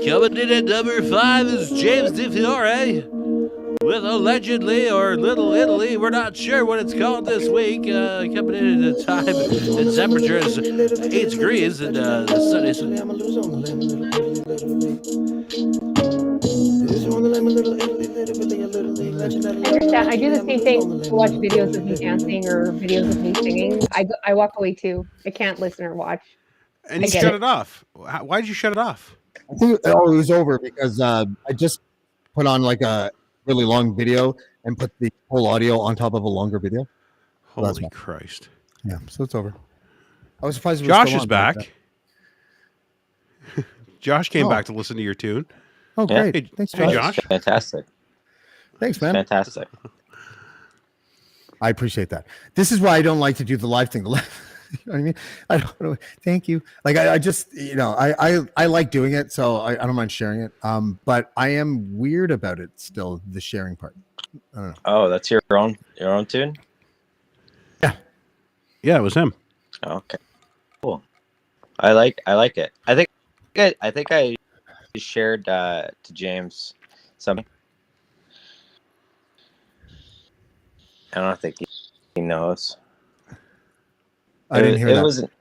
Coming in at number 5 is James DeFiore with Allegedly or Little Italy. We're not sure what it's called this week. Coming in at a time the temperature is 8 degrees and the sun is. I understand. I do the same thing to watch videos of me dancing or videos of me singing. I walk away too. I can't listen or watch. And you shut it off. Why did you shut it off? I think it was over because I just put on like a really long video and put the whole audio on top of a longer video. Holy Christ. Yeah, so it's over. I was surprised. Josh is back. Josh came back to listen to your tune. Oh, great. Hey, thanks, Josh. Josh. Hey, Josh. Fantastic. Thanks, man. Fantastic. I appreciate that. This is why I don't like to do the live thing. You know what I mean? I don't know. Thank you. Like I just, you know, I like doing it, so I don't mind sharing it. But I am weird about it still, the sharing part. I don't know. Oh, that's your own tune? Yeah. Yeah, it was him. Okay. Cool. I like it. I think I shared to James something. I don't think he knows. I didn't hear it that. wasn't.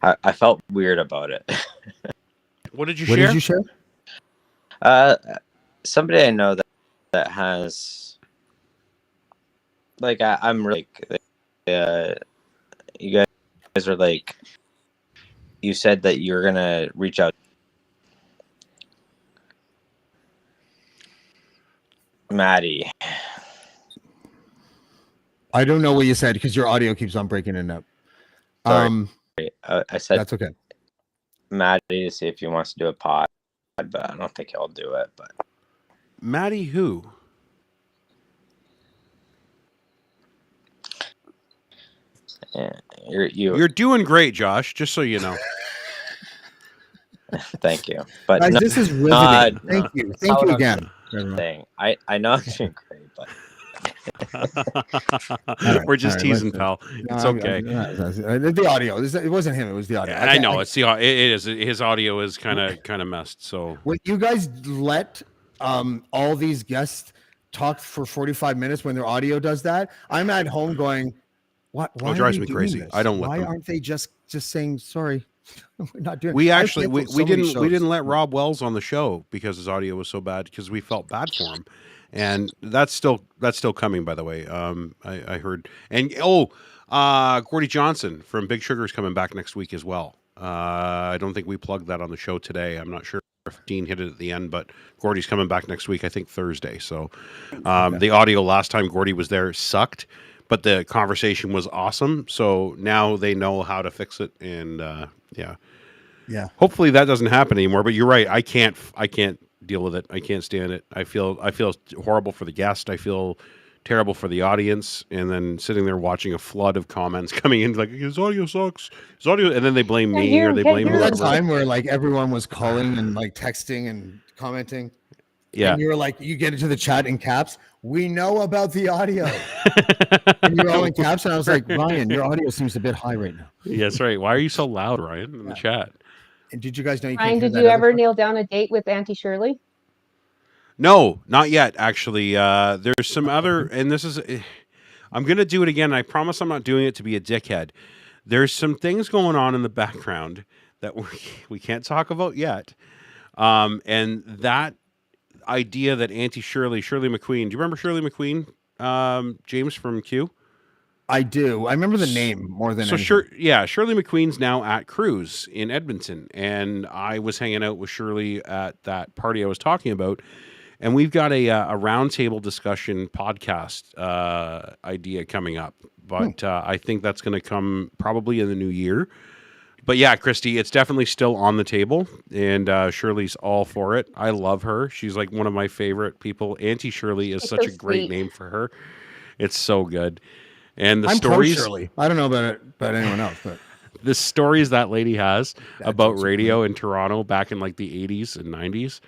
I felt weird about it. What did you What share? did you share? Somebody I know that has like I'm really you guys are like, you said that you're gonna reach out. Maddie. I don't know what you said because your audio keeps on breaking in up. Sorry. I said That's okay. Maddie to see if he wants to do a pod, but I don't think he'll do it. But Maddie who? yeah, You're doing great, Josh, just so you know. Thank you. But Guys, no, this is riveting. Thank you. That's Thank how you I'm again. saying. I know I'm doing great, but We're just teasing, pal. It's okay. The audio. It wasn't him. It was the audio. I know. It's the. It is. His audio is kind of messed. So when you guys let all these guests talk for 45 minutes when their audio does that, I'm at home going, "What? Why it drives are me they doing crazy. this? I don't let Why them. aren't they just saying sorry? We're not doing." We I actually canceled so we many didn't shows. let Rob Wells on the show because his audio was so bad because we felt bad for him, and that's still coming, by the way. I heard, and Gordy Johnson from Big Sugar is coming back next week as well. I don't think we plugged that on the show today. I'm not sure if Dean hit it at the end, but Gordy's coming back next week. I think Thursday. So the audio last time Gordy was there sucked, but the conversation was awesome. So now they know how to fix it, and yeah. Hopefully that doesn't happen anymore. But you're right. I can't deal with it. I can't stand it. I feel horrible for the guest. I feel terrible for the audience. And then sitting there watching a flood of comments coming in like his audio sucks. His audio, and then they blame me or they blame Remember that whoever. time where like everyone was calling and like texting and commenting? Yeah. And you were like, you get into the chat in caps. We know about the audio. And you're all in caps. And I was like, Ryan, your audio seems a bit high right now. Yes, right. Why are you so loud, Ryan, in the chat? And did you guys know you Ryan, can't hear did that you other ever part? nail down a date with Auntie Shirley? No, not yet, actually. There's some other, and this is, I'm going to do it again. I promise I'm not doing it to be a dickhead. There's some things going on in the background that we can't talk about yet. And that idea that Auntie Shirley McQueen, do you remember Shirley McQueen, James from Q? I do. I remember the name more than anything. Shirley McQueen's now at Cruise in Edmonton, and I was hanging out with Shirley at that party I was talking about, and we've got a roundtable discussion podcast idea coming up, but I think that's going to come probably in the new year. But yeah, Christy, it's definitely still on the table, and Shirley's all for it. I love her. She's like one of my favorite people. Auntie Shirley is such a great name for her. It's so good. And the stories, Shirley. I don't know about anyone else, but the stories that lady has about radio in Toronto back in like the 80s and 90s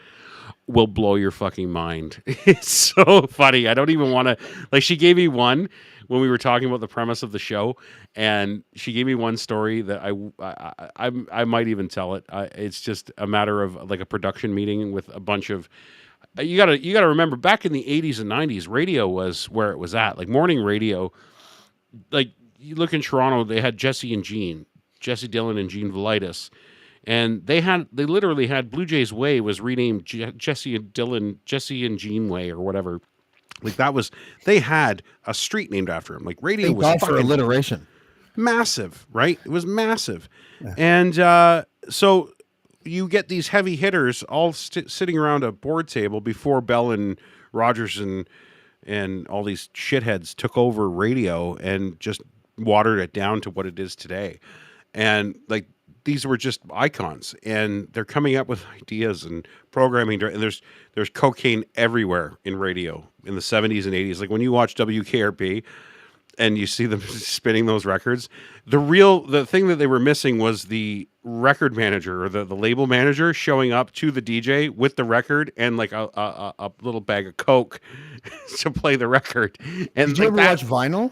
will blow your fucking mind. It's so funny. I don't even want to, like, she gave me one when we were talking about the premise of the show, and she gave me one story that I might even tell it. It's just a matter of like a production meeting with a bunch of, you gotta remember, back in the 80s and 90s, radio was where it was at. Like morning radio, like you look in Toronto, they had Jesse Dillon and Gene Velitis, and they literally had Blue Jays Way was renamed Jesse and Gene Way or whatever. Like they had a street named after him. Like radio thank was God for alliteration. Massive, right? It was massive. Yeah. And so you get these heavy hitters all sitting around a board table before Bell and Rogers and all these shitheads took over radio and just watered it down to what it is today. And like, these were just icons, and they're coming up with ideas and programming. And there's cocaine everywhere in radio in the 70s and 80s. Like when you watch WKRP and you see them spinning those records, the thing that they were missing was the record manager or the label manager showing up to the DJ with the record and like a little bag of Coke to play the record. And did you ever watch vinyl?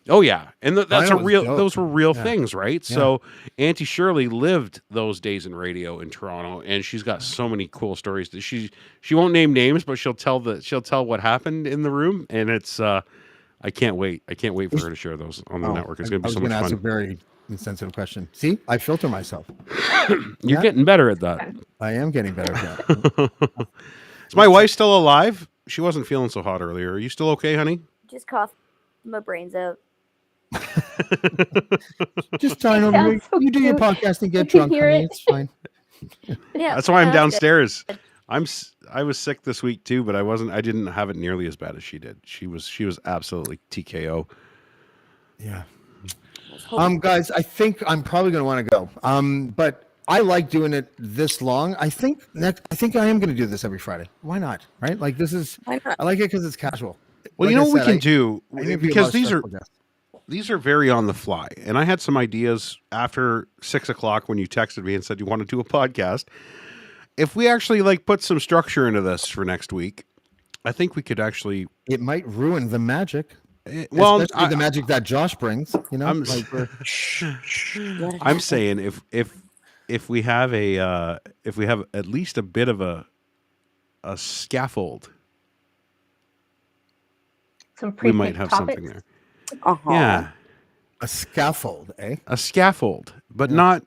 Oh yeah, and that's dope. Those were real things, right? Yeah. So Auntie Shirley lived those days in radio in Toronto, and she's got so many cool stories. That she won't name names, but she'll tell what happened in the room, and it's I can't wait. I can't wait for her to share those on the network. It's going to be so much fun. insensitive question. See, I filter myself. You're getting better at that. I am getting better at that. Is my wife still alive? She wasn't feeling so hot earlier. Are you still okay, honey? Just cough my brains out. Just trying to sounds so you do your cute. podcast and get You can drunk, hear honey. it. It's fine. Yeah, That's why I'm that's good. downstairs. I was sick this week too, but I didn't have it nearly as bad as she did. She was absolutely TKO. Yeah. Guys, I think I'm probably going to want to go. But I like doing it this long. I think I am going to do this every Friday. Why not? Right? Like this is. Why not? I like it because it's casual. Well, Like you know I what we said, can I do, interview a lot because of these are stressful guests. these are very on the fly, and I had some ideas after 6 o'clock when you texted me and said you want to do a podcast. If we actually like put some structure into this for next week, I think we could actually. It might ruin the magic. Well, Especially the magic that Josh brings. You know, I'm- like I'm saying if we have at least a bit of a scaffold, Some we might pre-picked have topics. something there. Uh-huh. Yeah, a scaffold, eh? a scaffold, but not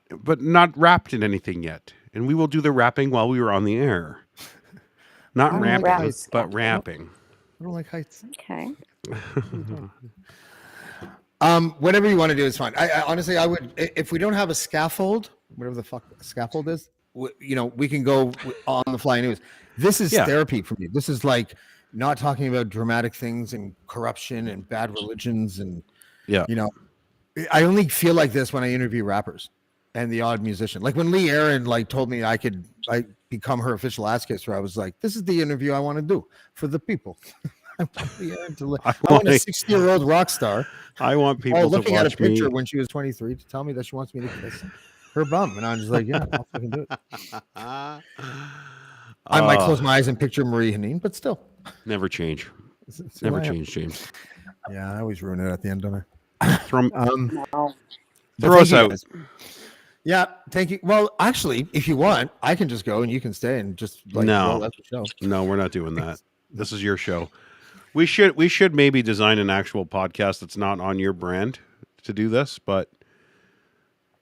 wrapped in anything yet. And we will do the wrapping while we were on the air. Not I don't like wrapping, heights. but wrapping. I don't like heights. Okay. Whatever you want to do is fine. I honestly, I would, if we don't have a scaffold, whatever the fuck a scaffold is, we can go on the fly news. This is therapy for me. This is like not talking about dramatic things and corruption and bad religions. And, I only feel like this when I interview rappers and the odd musician. Like when Lee Aaron told me I could become her official ass kisser, I was like, this is the interview I want to do for the people. I want Lee Aaron to I want a 60-year-old rock star. I want people to looking at a watch me. picture when she was 23 to tell me that she wants me to kiss her bum. And I'm just like, yeah, I'll fucking do it. I might close my eyes and picture Marie Hanine, but still. Never change. It's Never who I am. change, James. Yeah, I always ruin it at the end, don't I? Throw But us thank you, out. guys. Yeah, thank you. Well, actually, if you want, I can just go and you can stay and just roll out the show. No, we're not doing that. This is your show. We should maybe design an actual podcast that's not on your brand to do this, but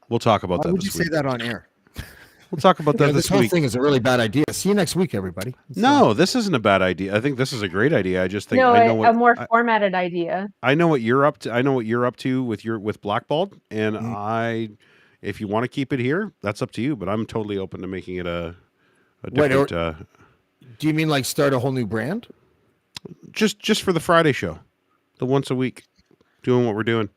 we'll talk about Why that would you this week. say that on air? We'll talk about that This this whole week. thing is a really bad idea. See you next week, everybody. No, this isn't a bad idea. I think this is a great idea. I just think No, I know a what more formatted idea. I know what you're up to. I know what you're up to with Blackballed, and if you want to keep it here, that's up to you. But I'm totally open to making it a different. Do you mean like start a whole new brand? Just for the Friday show, the once a week, doing what we're doing.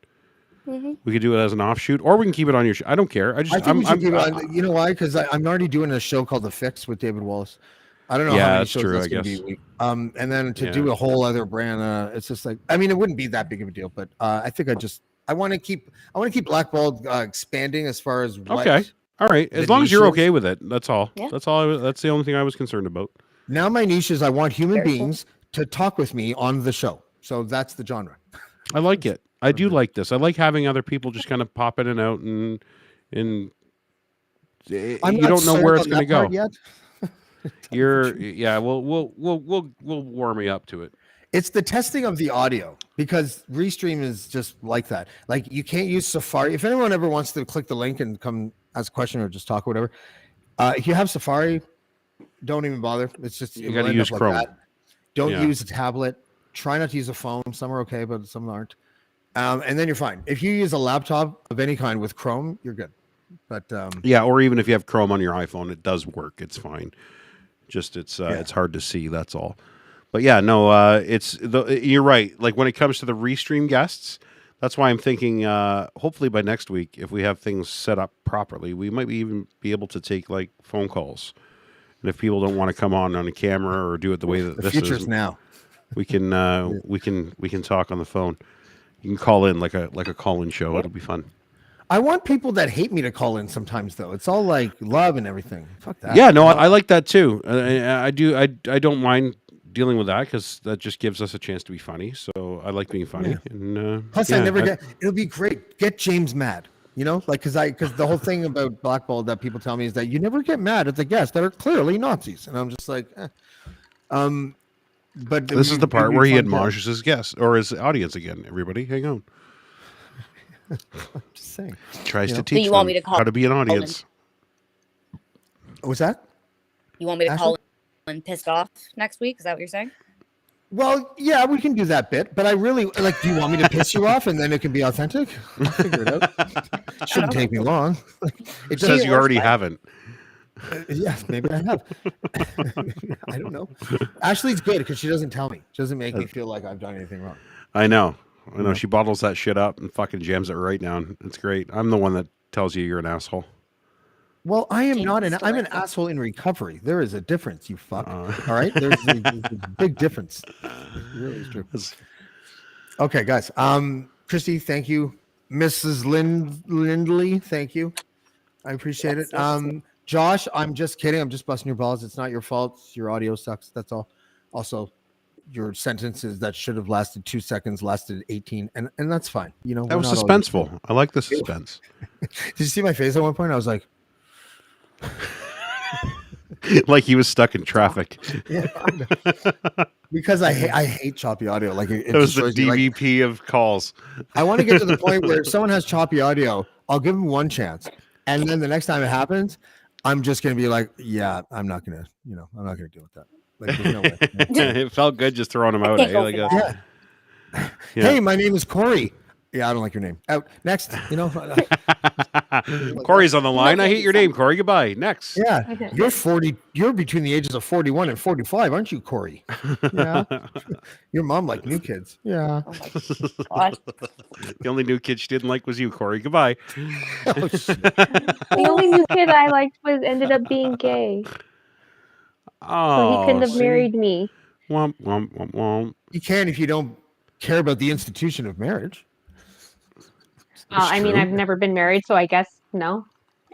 Mm-hmm. We could do it as an offshoot, or we can keep it on your show. I don't care. I think we should keep it on. You know why? Because I'm already doing a show called The Fix with David Wallace. I don't know how many that's shows true, that's I going to guess. be a week. And then to do a whole other brand, it's just like, I mean, it wouldn't be that big of a deal, but I think I want to keep Blackballed expanding as far as what Okay. All right. As the long as you're niche okay is. with it, that's all. Yeah. That's all. That's the only thing I was concerned about. Now my niche is I want human Very cool. beings to talk with me on the show. So that's the genre. I like it. I do like this. I like having other people just kind of pop in and out, and you I'm not don't know sold where it's on going to that part go. Yet. We'll warm you up to it. It's the testing of the audio because Restream is just like that. Like you can't use Safari. If anyone ever wants to click the link and come ask a question or just talk or whatever, if you have Safari, don't even bother. It's just You got to use Chrome. Don't Yeah. use a tablet. Try not to use a phone. Some are okay, but some aren't. And then you're fine. If you use a laptop of any kind with Chrome, you're good. But Yeah, or even if you have Chrome on your iPhone, it does work. It's fine. Just it's hard to see. That's all. But yeah, no, you're right. Like when it comes to the Restream guests, that's why I'm thinking. Hopefully by next week, if we have things set up properly, we might even be able to take like phone calls. And if people don't want to come on a camera or do it the way that the this future's is, now. we can talk on the phone. You can call in like a call-in show. It'll be fun. I want people that hate me to call in sometimes, though. It's all like love and everything. Fuck that. Yeah, no, I like that too. I do. I don't mind dealing with that because that just gives us a chance to be funny. So I like being funny. Yeah. And Plus, I never get. It'll be great. Get James mad. You know, like because the whole thing about Blackballed that people tell me is that you never get mad at the guests that are clearly Nazis, and I'm just like, But this is the part where he admonishes admonishes his guests or his audience again. Everybody, hang on. I'm just saying. Tries to So teach you want them me to call how to be an in? audience. What's that? You want me to Ashley? call in pissed off next week? Is that what you're saying? Well, yeah, we can do that bit, but I really like. Do you want me to piss you off and then it can be authentic? I'll figure it out. Shouldn't take me long. It Says you already haven't. Yes, maybe I have. I don't know. Ashley's good because she doesn't tell me. She doesn't make me feel like I've done anything wrong. I know. She bottles that shit up and fucking jams it right down. It's great. I'm the one that tells you you're an asshole. Well, I am not I'm an asshole in recovery. There is a difference, you fuck. All right? There's a big difference. It really is true. Okay, guys. Christy, thank you. Mrs. Lindley, thank you. I appreciate it. Josh, I'm just kidding. I'm just busting your balls. It's not your fault. Your audio sucks. That's all. Also, your sentences that should have lasted 2 seconds lasted 18, and that's fine. You know, that was suspenseful. I like the suspense. Did you see my face at one point? I was like, like he was stuck in traffic. Yeah, because I hate choppy audio. Like it was the DVP of calls. I want to get to the point where if someone has choppy audio, I'll give them one chance, and then the next time it happens, I'm just gonna be like, yeah, I'm not gonna deal with that. Like, there's no way. It felt good just throwing them out. Yeah. Hey, my name is Corey. Yeah, I don't like your name. Out next. Corey's on the line. I hate your name, Corey. Goodbye. Next. Yeah, you're 40. You're between the ages of 41 and 45, aren't you, Corey? Yeah. Your mom liked new kids. Yeah. Oh the only new kid she didn't like was you, Corey. Goodbye. The only new kid I liked ended up being gay. So he couldn't have married me. Womp, womp, womp, womp. You can if you don't care about the institution of marriage. I mean, I've never been married, so I guess no.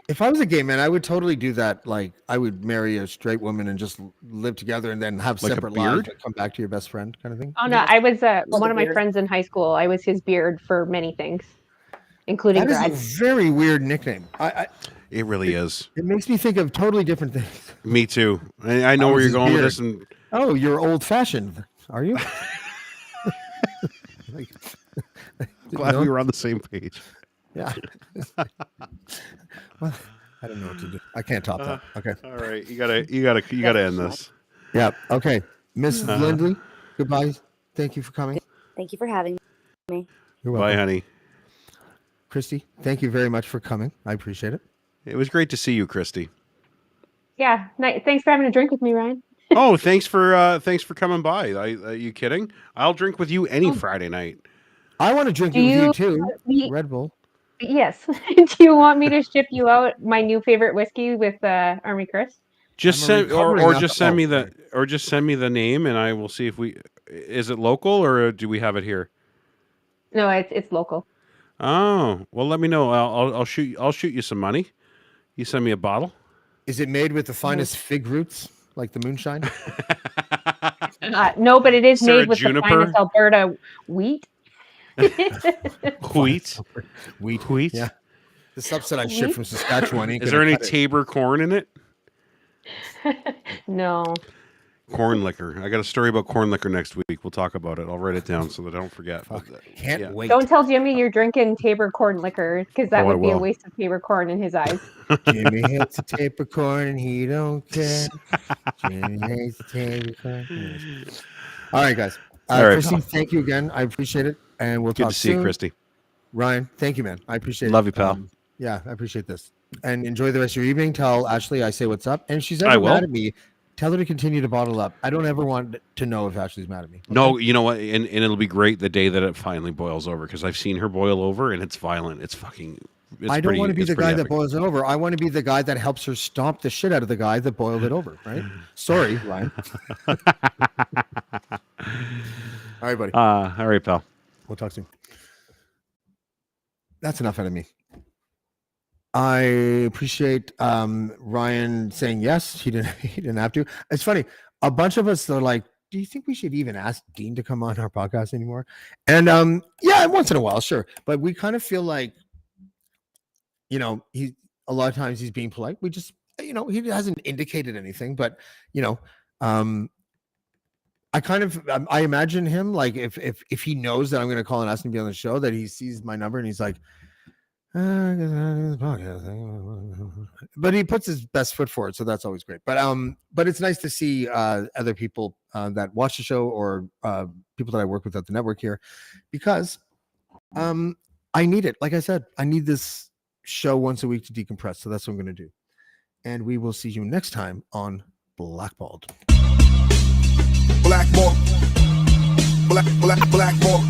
If I was a gay man, I would totally do that. Like, I would marry a straight woman and just live together and then have Like a separate lives beard? and come back to your best friend kind of thing. Oh, no, I was one of my beard. friends in high school. I was his beard for many things, including That grad. is a very weird nickname. It really is. It makes me think of totally different things. Me too. I know where you're going with this. And Oh, you're old-fashioned, are you? Like, glad we were on the same page. Yeah. Well, I don't know what to do. I can't top that. Okay. All right. You gotta end this. Yeah. Okay. Mrs. Lindley, goodbye. Thank you for coming. Thank you for having me. You're welcome. Bye, honey. Christy, thank you very much for coming. I appreciate it. It was great to see you, Christy. Yeah, thanks for having a drink with me, Ryan. Oh, thanks for coming by. Are you kidding? I'll drink with you any Friday night. I want to drink with you too. Red Bull. Yes. Do you want me to ship you out my new favorite whiskey with Army Chris? Just send or just send me the name and I will see if is it local or do we have it here? No, it's local. Oh, well, let me know. I'll shoot you some money. You send me a bottle. Is it made with the finest fig roots, like the moonshine? No, but it is Is there made a with juniper? the finest Alberta wheat. Wheat. Yeah. The subsidized shit from Saskatchewan. Is there any Tabor corn in it? No. Corn liquor. I got a story about corn liquor next week. We'll talk about it. I'll write it down so that I don't forget. Can't wait. Don't tell Jimmy you're drinking Tabor corn liquor because that Oh, I would be a will. waste of Tabor corn in his eyes. Jimmy hates the Tabor corn and he don't care. Jimmy hates the Tabor corn. All right, guys. All right. Christy, thank you again. I appreciate it. And we'll Good talk to see soon. you, Christy. Ryan, thank you, man. I appreciate it. Love you, pal. Yeah, I appreciate this. And enjoy the rest of your evening. Tell Ashley I say what's up. And if she's I ever will. mad at me, tell her to continue to bottle up. I don't ever want to know if Ashley's mad at me. No, you know what? And it'll be great the day that it finally boils over because I've seen her boil over and it's violent. It's fucking. I don't want to be the guy that boils it over. I want to be the guy that helps her stomp the shit out of the guy that boiled it over, right? Sorry, Ryan. All right, buddy. All right, pal. We'll talk soon. That's enough out of me. I appreciate Ryan saying yes. He didn't have to. It's funny. A bunch of us are like, do you think we should even ask Dean to come on our podcast anymore? And yeah, once in a while, sure. But we kind of feel like, a lot of times he's being polite. We just, he hasn't indicated anything, but I imagine him like if he knows that I'm going to call and ask him to be on the show, that he sees my number and he's like, But he puts his best foot forward, so that's always great. But it's nice to see other people that watch the show or people that I work with at the network here, because I need it. Like I said, I need this show once a week to decompress. So that's what I'm going to do. And we will see you next time on Blackballed. Blackballed. Blackballed. Blackballed.